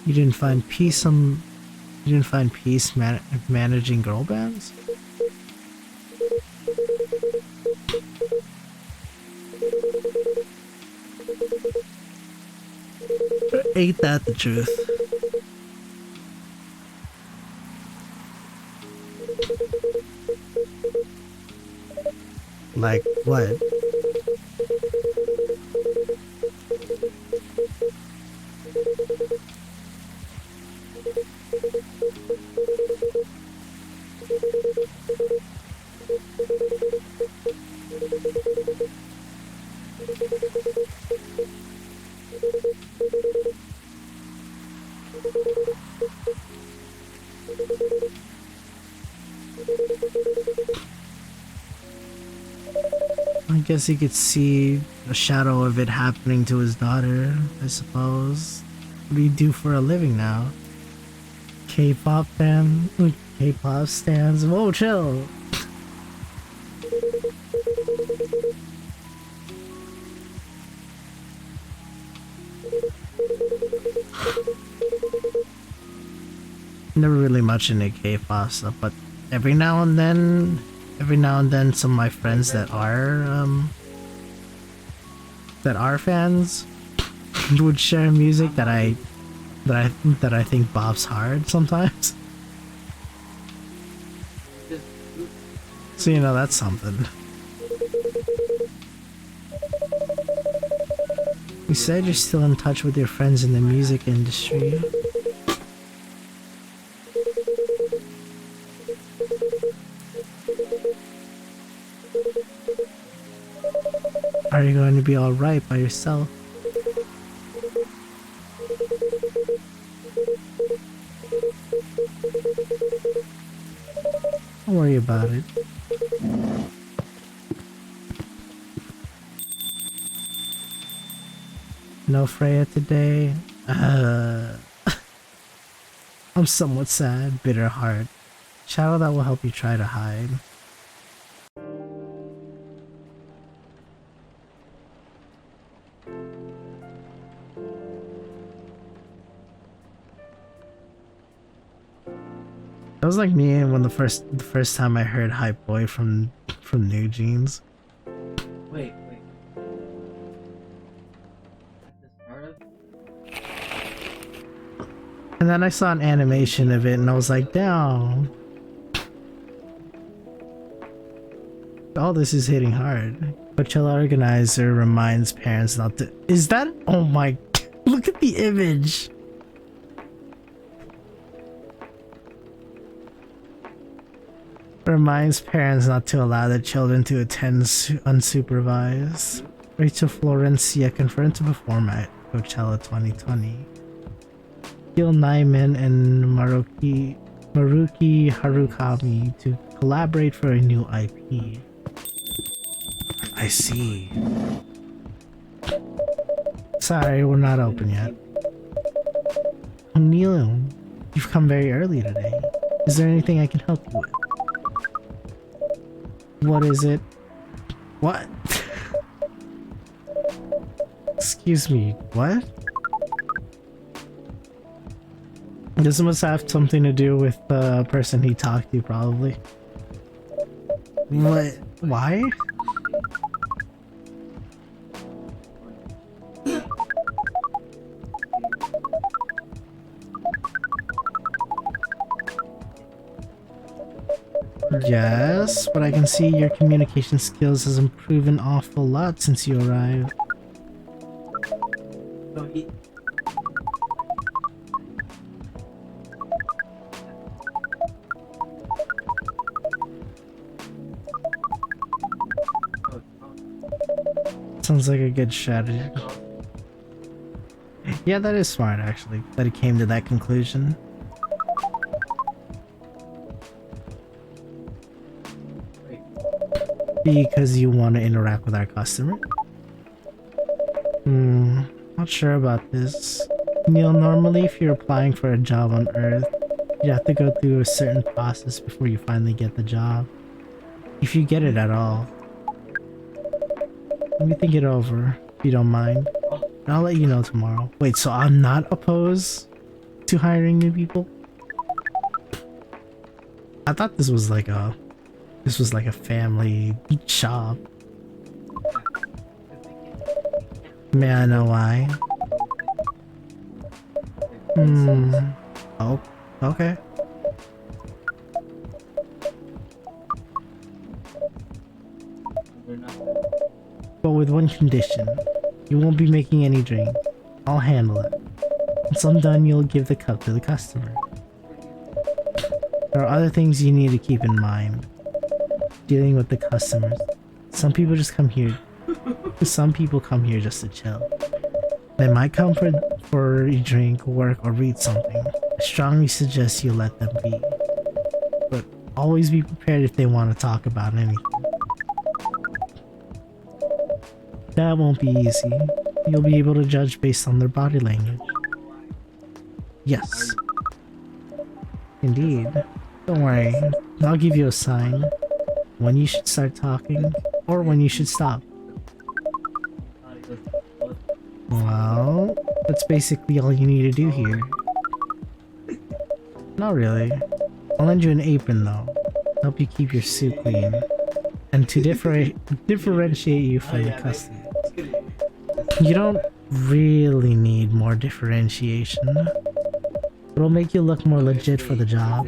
You didn't find peace managing girl bands? Ain't that the truth? Like what? I guess he could see a shadow of it happening to his daughter, I suppose. What do you do for a living now? K-pop fan? K-pop stands? Whoa, chill! Never really much into K-pop stuff, but every now and then some of my friends that are fans would share music that I think bops hard sometimes. So you know, that's something. You said you're still in touch with your friends in the music industry. Are you going to be alright by yourself? Don't worry about it. No Freya today? I'm somewhat sad, bitter heart. Shadow that will help you try to hide. That was like me when the first time I heard Hype Boy from New Jeans. Wait. At the start of And then I saw an animation of it and I was like, damn. All this is hitting hard. Coachella organizer reminds parents not to. Is that? Oh my. Look at the image. Reminds parents not to allow their children to attend unsupervised. Rachel Florencia confirmed to perform at Coachella 2020. Gil Nyman and Maruki Harukami to collaborate for a new IP. I see. Sorry, we're not open yet. O'Neill, you've come very early today. Is there anything I can help you with? What is it? What? Excuse me, what? This must have something to do with the person he talked to, probably. What? Why? Yes, but I can see your communication skills has improved an awful lot since you arrived. so he Sounds like a good strategy. Yeah, that is smart actually, that he came to that conclusion. Because you want to interact with our customer? Not sure about this. Neil, normally if you're applying for a job on Earth, you have to go through a certain process before you finally get the job. If you get it at all. Let me think it over, if you don't mind. And I'll let you know tomorrow. Wait, so I'm not opposed? to hiring new people? I thought this was like a family shop. May I know why? Hmm. Oh, okay. They're not. But with one condition. You won't be making any drink. I'll handle it. Once I'm done, you'll give the cup to the customer. There are other things you need to keep in mind. Dealing with the customers. Some people just come here. Some people come here just to chill. They might come for a drink, work, or read something. I strongly suggest you let them be. But always be prepared if they want to talk about anything. That won't be easy. You'll be able to judge based on their body language. Yes. Indeed. Don't worry. I'll give you a sign. When you should start talking, or when you should stop. Well, that's basically all you need to do here. Not really. I'll lend you an apron though. Help you keep your suit clean. And to differentiate you from the customer. You don't really need more differentiation. It'll make you look more legit for the job.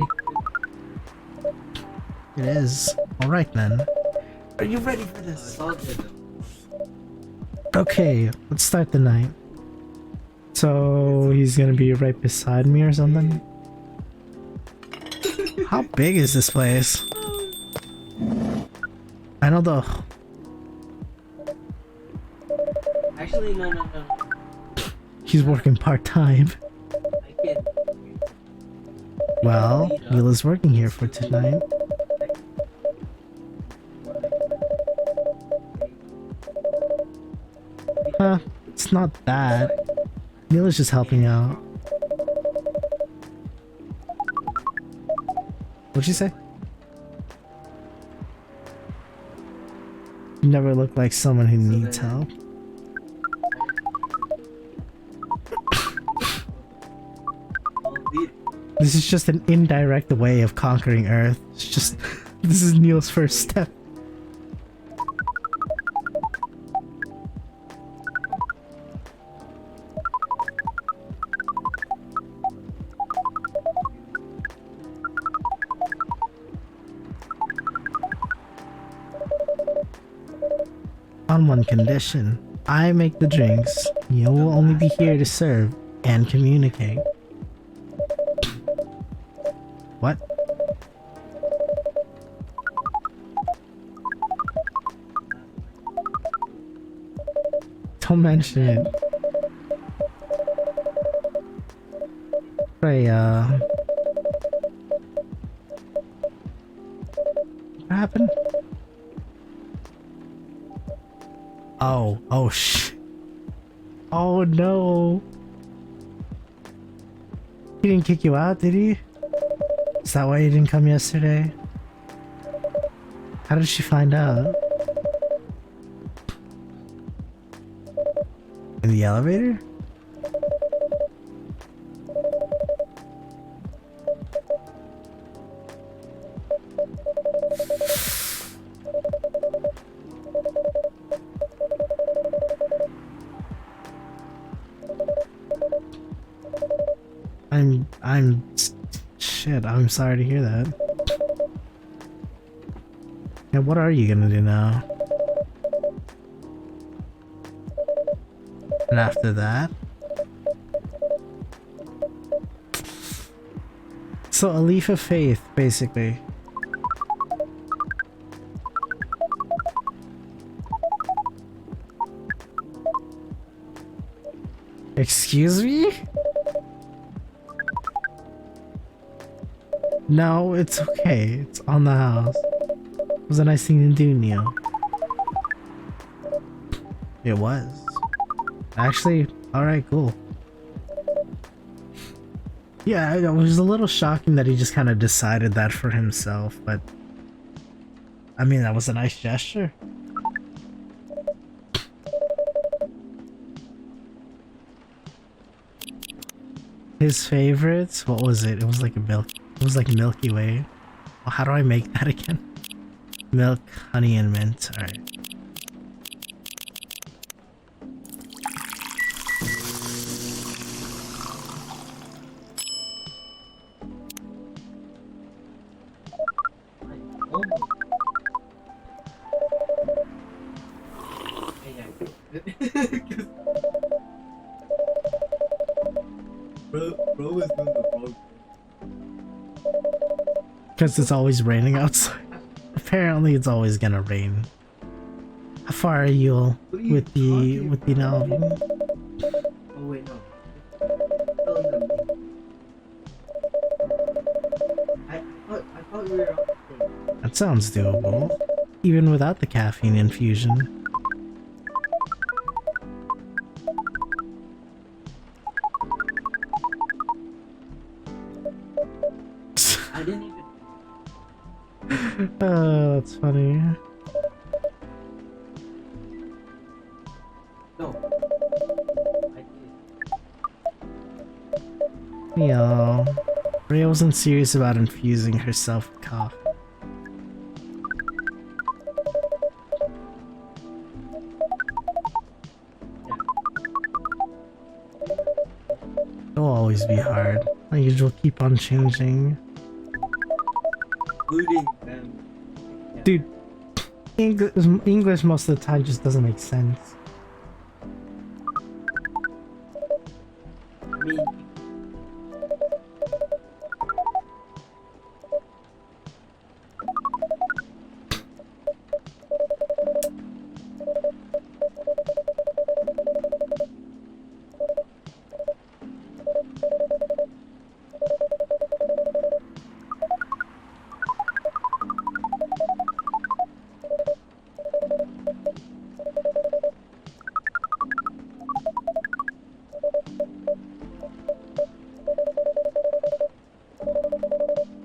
It is. Alright then. Are you ready for this? Okay, let's start the night. So he's gonna be right beside me or something? How big is this place? I know the... Actually, no. He's working part-time. I can't. Well, Mila's working here for tonight. It's not that. Mila's just helping out. What'd you say? You never look like someone who needs help. This is just an indirect way of conquering Earth. It's just... this is Neil's first step. On one condition. I make the drinks. You will only be here to serve and communicate. What? Don't mention it. Freya. What happened? Oh shh. Oh no. He didn't kick you out, did he? Is that why you didn't come yesterday? How did she find out? In the elevator? Shit, I'm sorry to hear that. Yeah, what are you gonna do now? And after that? So a leaf of faith, basically. Excuse me? No, it's okay. It's on the house. It was a nice thing to do, Neil. It was. Actually, alright, cool. Yeah, it was a little shocking that he just kind of decided that for himself, but... I mean, that was a nice gesture. His favorites? What was it? It was like a milk. It was like Milky Way. Well, how do I make that again? Milk, honey, and mint. All right. Bro was doing the wrong Because it's always raining outside. Apparently, it's always gonna rain. How far are you with the album? Oh wait, no. Tell them. I thought we were on. That sounds doable, even without the caffeine infusion. I didn't even. Oh, that's funny. No. I did. Yo, Rhea wasn't serious about infusing herself with coffee. It'll always be hard. My usual keep on changing. Including them. Yeah. Dude, English most of the time just doesn't make sense. I mean,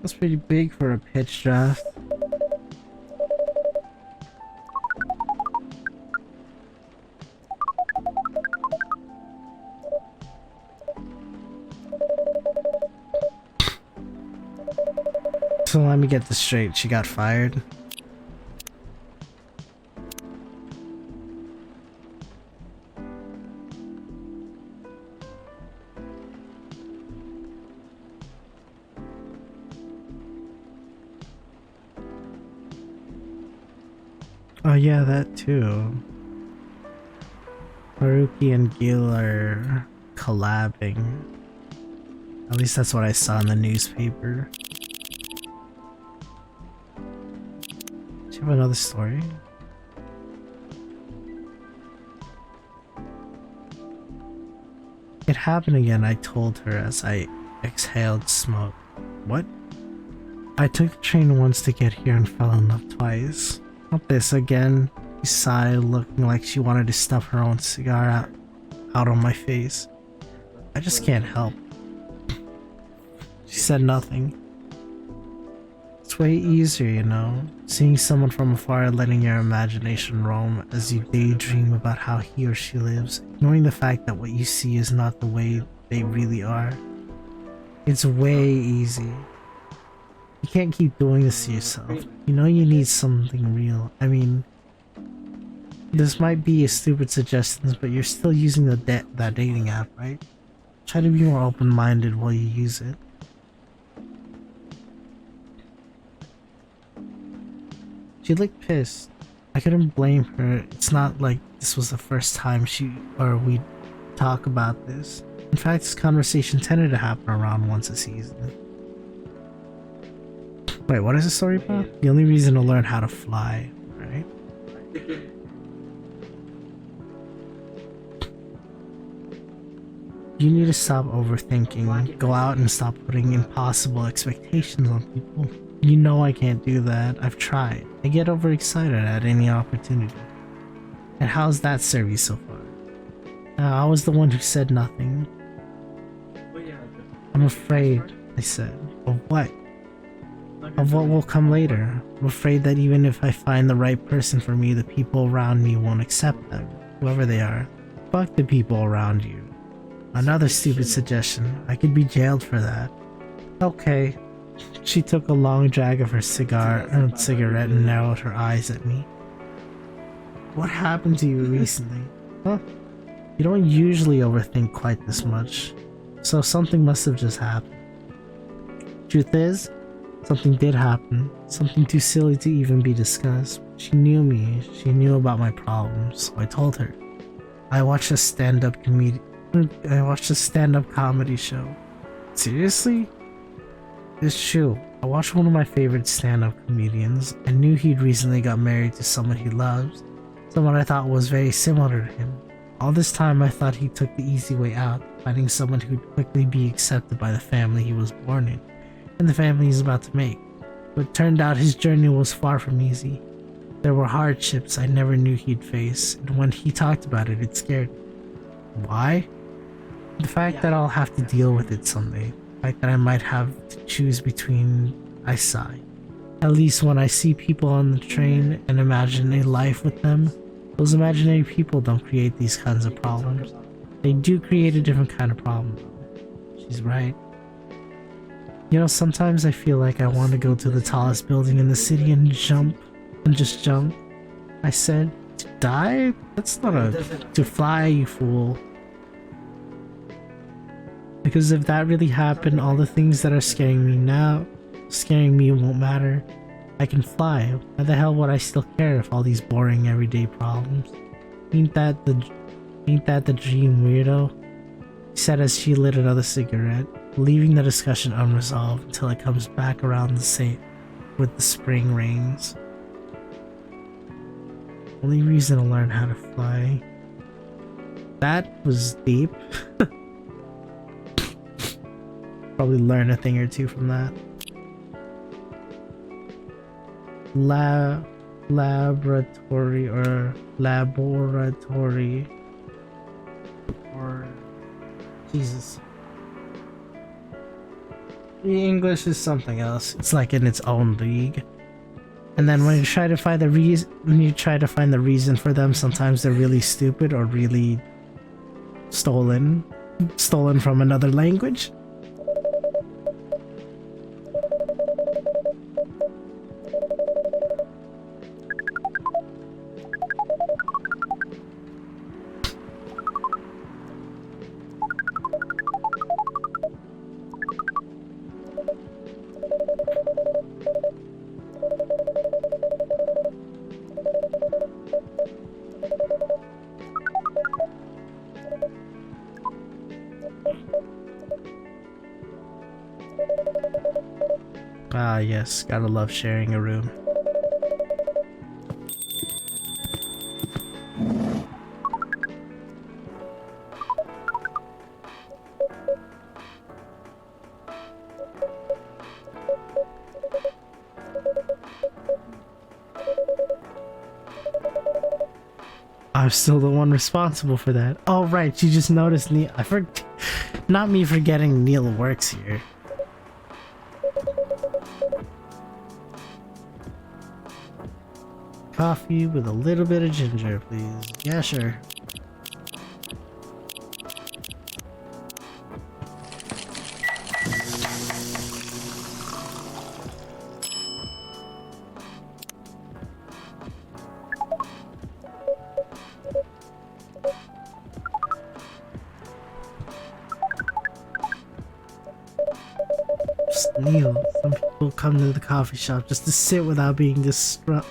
That's pretty big for a pitch draft. So let me get this straight. She got fired. Oh yeah, that too. Haruki and Gil are collabing. At least that's what I saw in the newspaper. Do you have another story? It happened again, I told her as I exhaled smoke. What? I took the train once to get here and fell in love twice. Not this again. She sighed, looking like she wanted to stuff her own cigar out on my face. I just can't help. She said nothing. It's way easier, you know, seeing someone from afar and letting your imagination roam as you daydream about how he or she lives, knowing the fact that what you see is not the way they really are. It's way easy. You can't keep doing this to yourself. You know you need something real. I mean, this might be a stupid suggestion, but you're still using that dating app, right? Try to be more open-minded while you use it. She looked pissed. I couldn't blame her. It's not like this was the first time we talk about this. In fact, this conversation tended to happen around once a season. Wait, what is the story about? The only reason to learn how to fly, right? You need to stop overthinking. Go out and stop putting impossible expectations on people. You know I can't do that. I've tried. I get overexcited at any opportunity. And how's that serve you so far? I was the one who said nothing. I'm afraid, I said. Of what? Of what will come later. I'm afraid that even if I find the right person for me, the people around me won't accept them, whoever they are. Fuck the people around you. Another stupid suggestion. I could be jailed for that. Okay. She took a long drag of her cigarette and narrowed her eyes at me. What happened to you recently? Huh? You don't usually overthink quite this much, so something must have just happened. Truth is, something did happen, something too silly to even be discussed. She knew me, she knew about my problems, so I told her. I watched a stand-up comedy show. Seriously? It's true. I watched one of my favorite stand-up comedians. I knew he'd recently got married to someone he loves, someone I thought was very similar to him. All this time I thought he took the easy way out, finding someone who'd quickly be accepted by the family he was born in, and the family he's about to make. But it turned out his journey was far from easy. There were hardships I never knew he'd face, and when he talked about it, it scared me. Why? The fact that I'll have to deal with it someday. The fact that I might have to choose between. I sigh. At least when I see people on the train and imagine a life with them, those imaginary people don't create these kinds of problems. They do create a different kind of problem. She's right. You know, sometimes I feel like I want to go to the tallest building in the city and jump. And just jump. I said, to die? That's not to fly, you fool. Because if that really happened, all the things that are scaring me won't matter. I can fly. Why the hell would I still care if all these boring everyday problems? Ain't that the dream, weirdo? She said as she lit another cigarette, leaving the discussion unresolved until it comes back around the same with the spring rains. Only reason to learn how to fly. That was deep. Probably learn a thing or two from that. Laboratory or Jesus. The English is something else. It's like in its own league. And then when you try to find the reason for them, sometimes they're really stupid or really stolen from another language. Ah yes, gotta love sharing a room. I'm still the one responsible for that. Oh right, you just noticed Neil. Not me forgetting Neil works here. Coffee with a little bit of ginger, please. Yeah, sure. Neil, some people come to the coffee shop just to sit without being disturbed.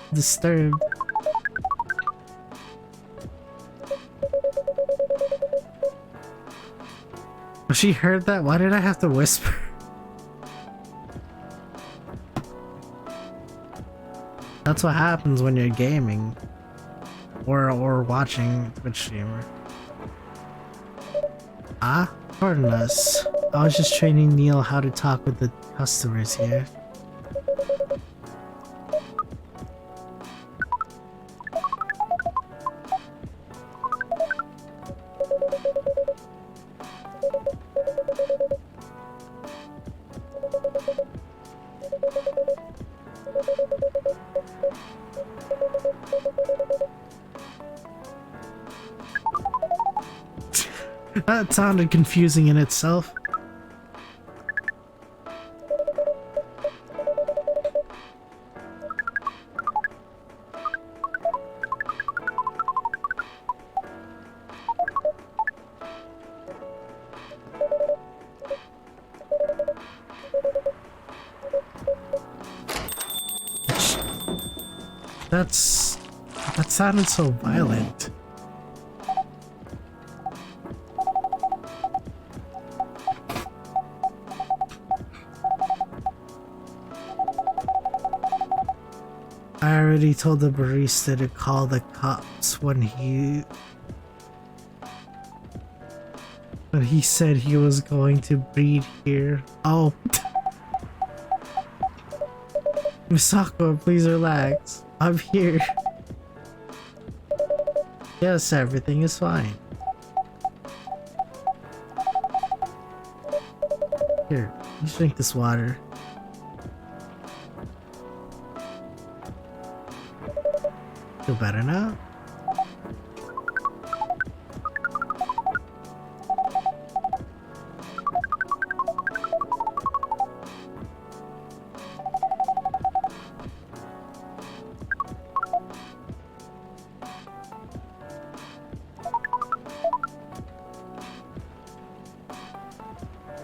Oh, she heard that? Why did I have to whisper? That's what happens when you're gaming or watching Twitch streamer. Ah, pardon us. I was just training Neil how to talk with the customers here. That sounded confusing in itself. That sounded so violent. I already told the barista to call the cops when he said he was going to breed here. Oh. Misako, please relax. I'm here. Yes, everything is fine. Here, you drink this water. Feel better now?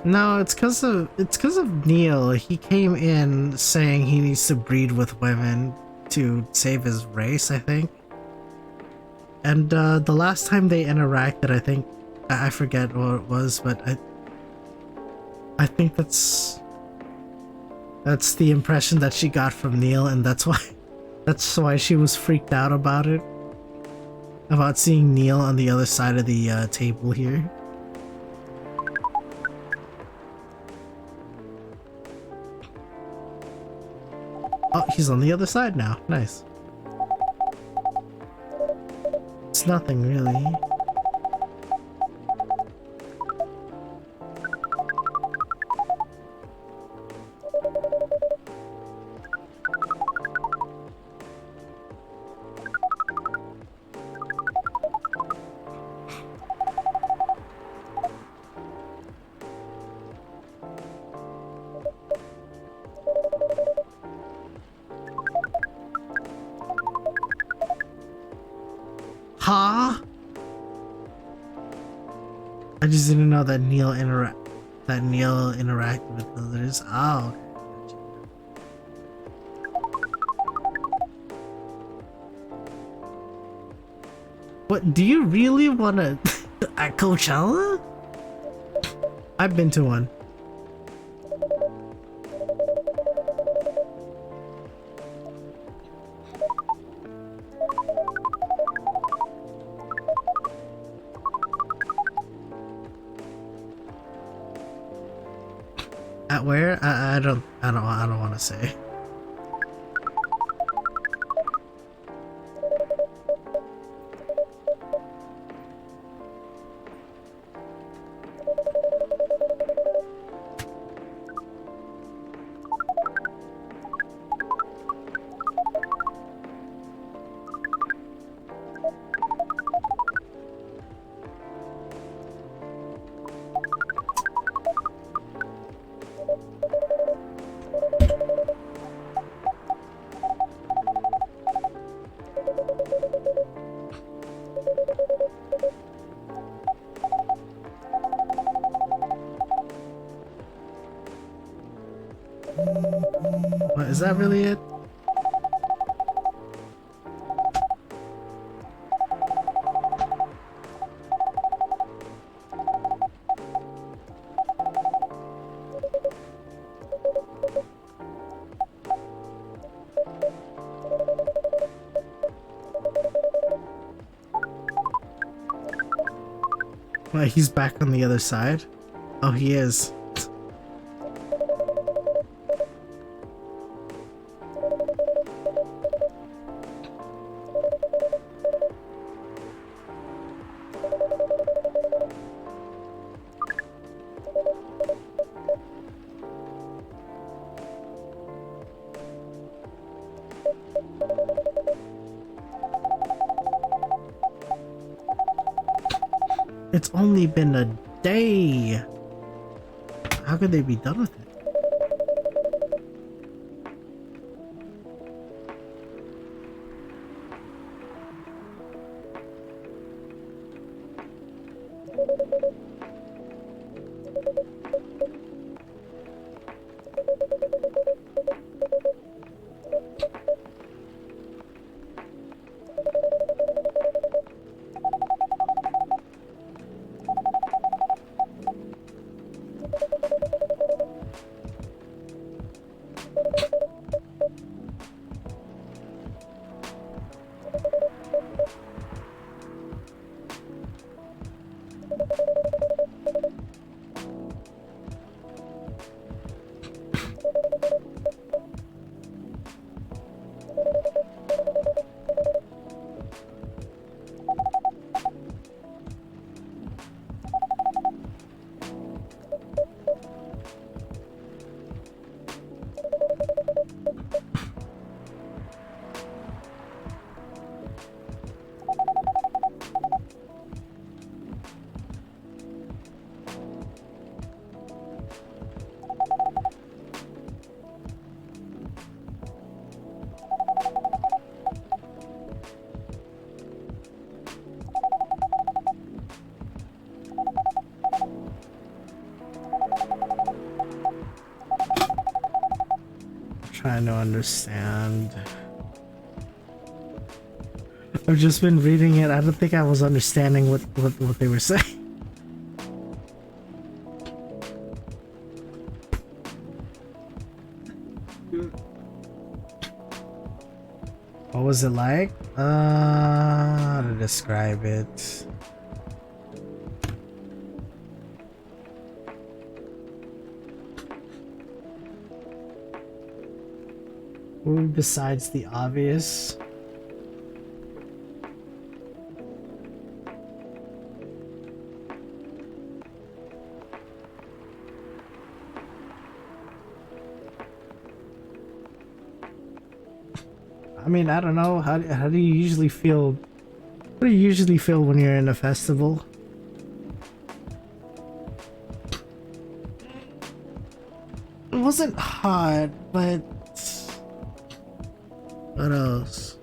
No, it's cause of Neil. He came in saying he needs to breed with women to save his race, I think. And the last time they interacted, I forget what it was, but I think that's the impression that she got from Neil, and that's why she was freaked out about it. About seeing Neil on the other side of the table here. Oh, he's on the other side now. Nice. It's nothing really. Huh? I just didn't know that Neil interacted with others. Oh, okay. What, do you really wanna at Coachella? I've been to one. At where? I don't want to say. What, is that really it? What, he's back on the other side? Oh, he is. It's It's only been a day. How could they be done with it? Trying to understand. I've just been reading it. I don't think I was understanding what they were saying. What was it like? How to describe it? Besides the obvious. I mean, I don't know. How do you usually feel? What do you usually feel when you're in a festival? It wasn't hot, but what else?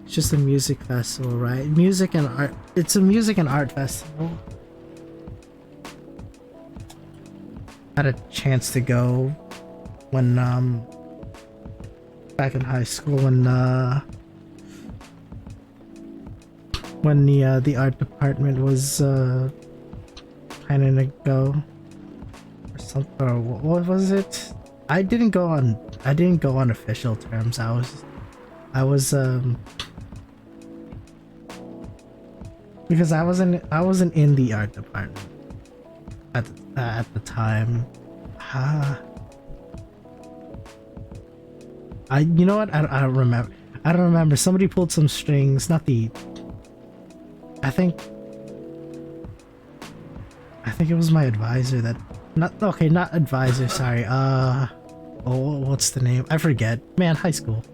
It's just a music festival, right? Music and art. It's a music and art festival. I had a chance to go when back in high school when the art department was planning to go or something. Or what was it? I didn't go on official terms. I was because I wasn't in the art department at the time. You know what? I don't remember. I don't remember. Somebody pulled some strings. Not the. I think it was my advisor that. Not advisor. Sorry. Oh, what's the name? I forget. Man, high school.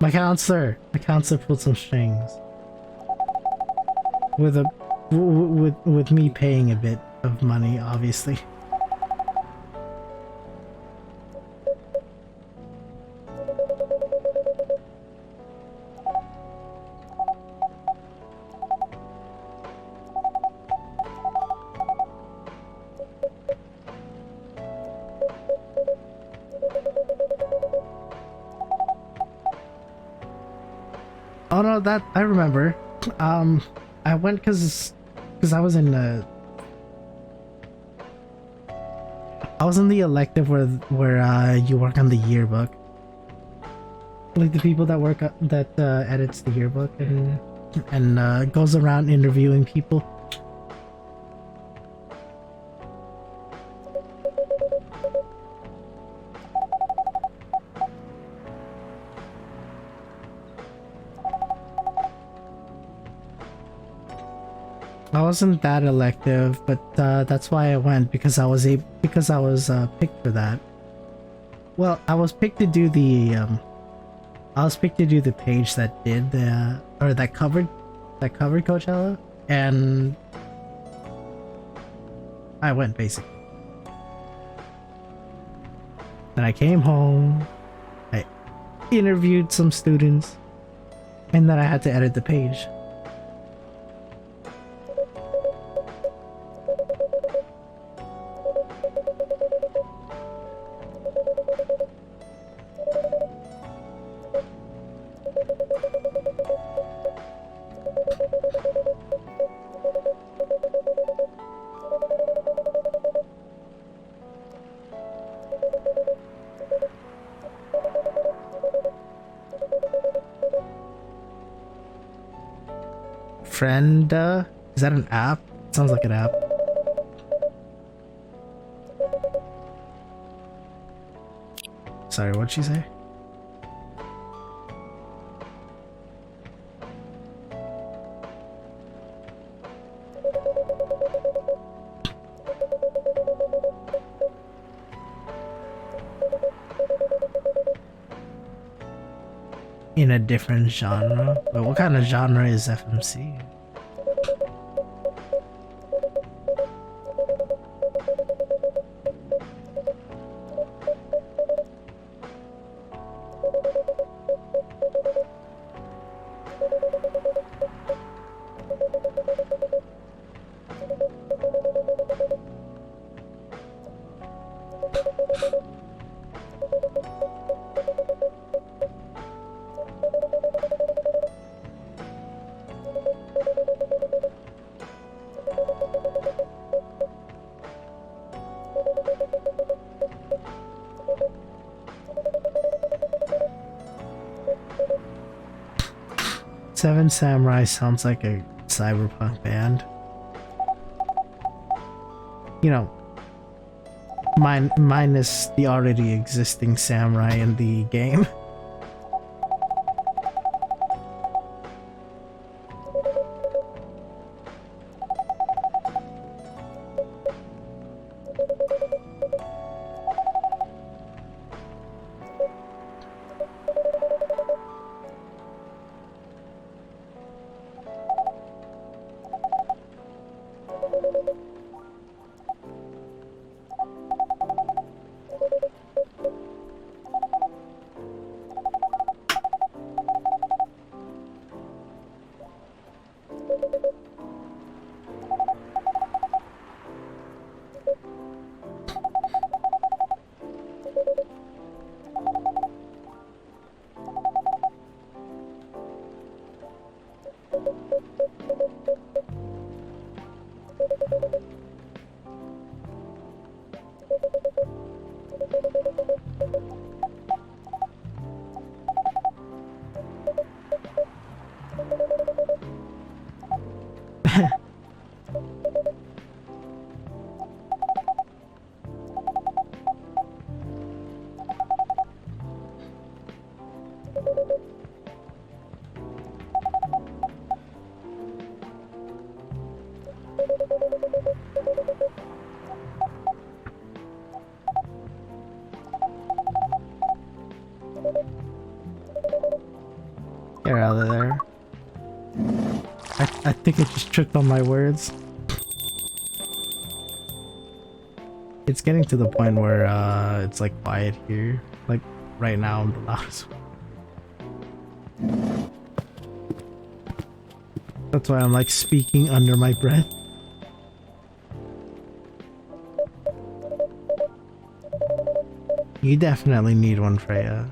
My counselor pulled some strings. With me paying a bit of money, obviously. Oh no, that I remember. I went because I was in the elective where you work on the yearbook, like the people that work that edits the yearbook and goes around interviewing people. I wasn't that elective, but that's why I went, because I was picked for that. Well, I was picked to do the page that did the or that covered Coachella, and I went basically. Then I came home, I interviewed some students, and then I had to edit the page. Frienda? Is that an app? Sounds like an app. Sorry, what'd she say? In a different genre? But what kind of genre is FMC? Seven Samurai sounds like a cyberpunk band. You know, minus the already existing samurai in the game. Get out of there. I think I just tripped on my words. It's getting to the point where it's like quiet here. Like right now I'm the loudest. That's why I'm like speaking under my breath. You definitely need one, Freya.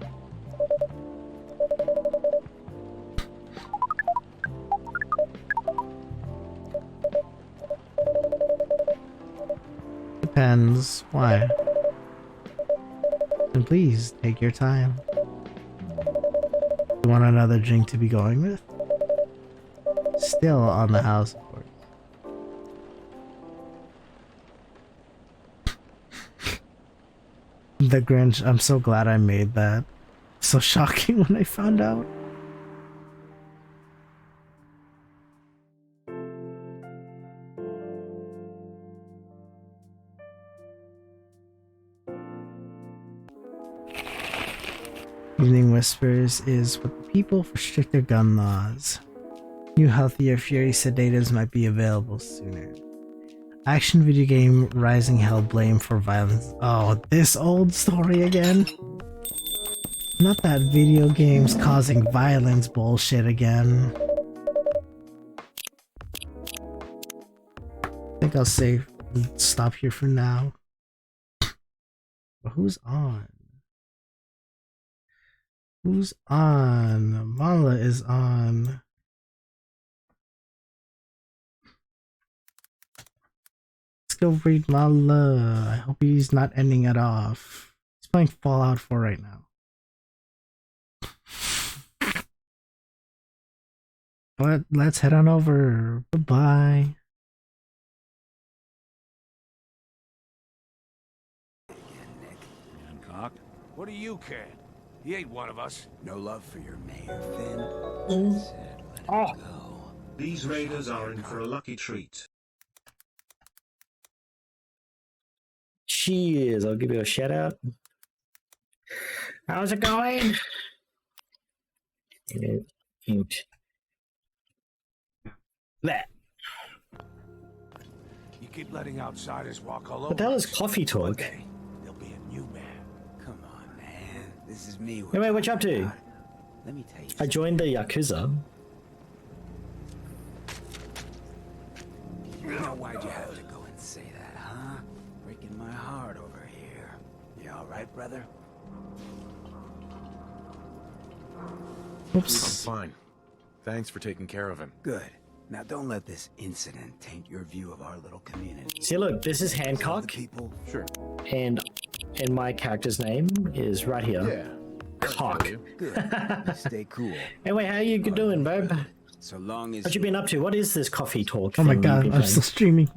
Depends. Why? And please, take your time. You want another drink to be going with? Still on the house, of course. The Grinch, I'm so glad I made that. So shocking when I found out. whispers is with the people for stricter gun laws. New healthier Fury sedatives might be available sooner. Action video game Rising Hell blamed for violence. Oh, this old story again? Not that video games causing violence bullshit again. I think I'll stop here for now. But who's on? Who's on? Mala is on. Let's go read Mala. I hope he's not ending it off. He's playing Fallout 4 right now. But let's head on over. Bye-bye. Hancock, what do you care? He ain't one of us. No love for your mayor, Finn. Said let him go. These raiders are in for a lucky treat. Cheers, I'll give you a shout out. How's it going? That. You keep letting outsiders walk all over. What the hell is us. coffee talk? One day, there'll be a new man. Come on, man. This is me. Hey, wait, what you up to? Let me tell you. I joined the Yakuza. Now, why'd you have to go and say that, huh? Breaking my heart over here. You all right, brother? Oops. I'm fine. Thanks for taking care of him. Good. Now, don't let this incident taint your view of our little community. See, look, this is The Hancock, people. Sure. and my character's name is right here. Yeah. Cock. Good. You stay cool. Hey, wait, how you doing, babe? So long as What you been up to? What is this coffee talk? Oh my thing you've god, been I'm playing? still streaming.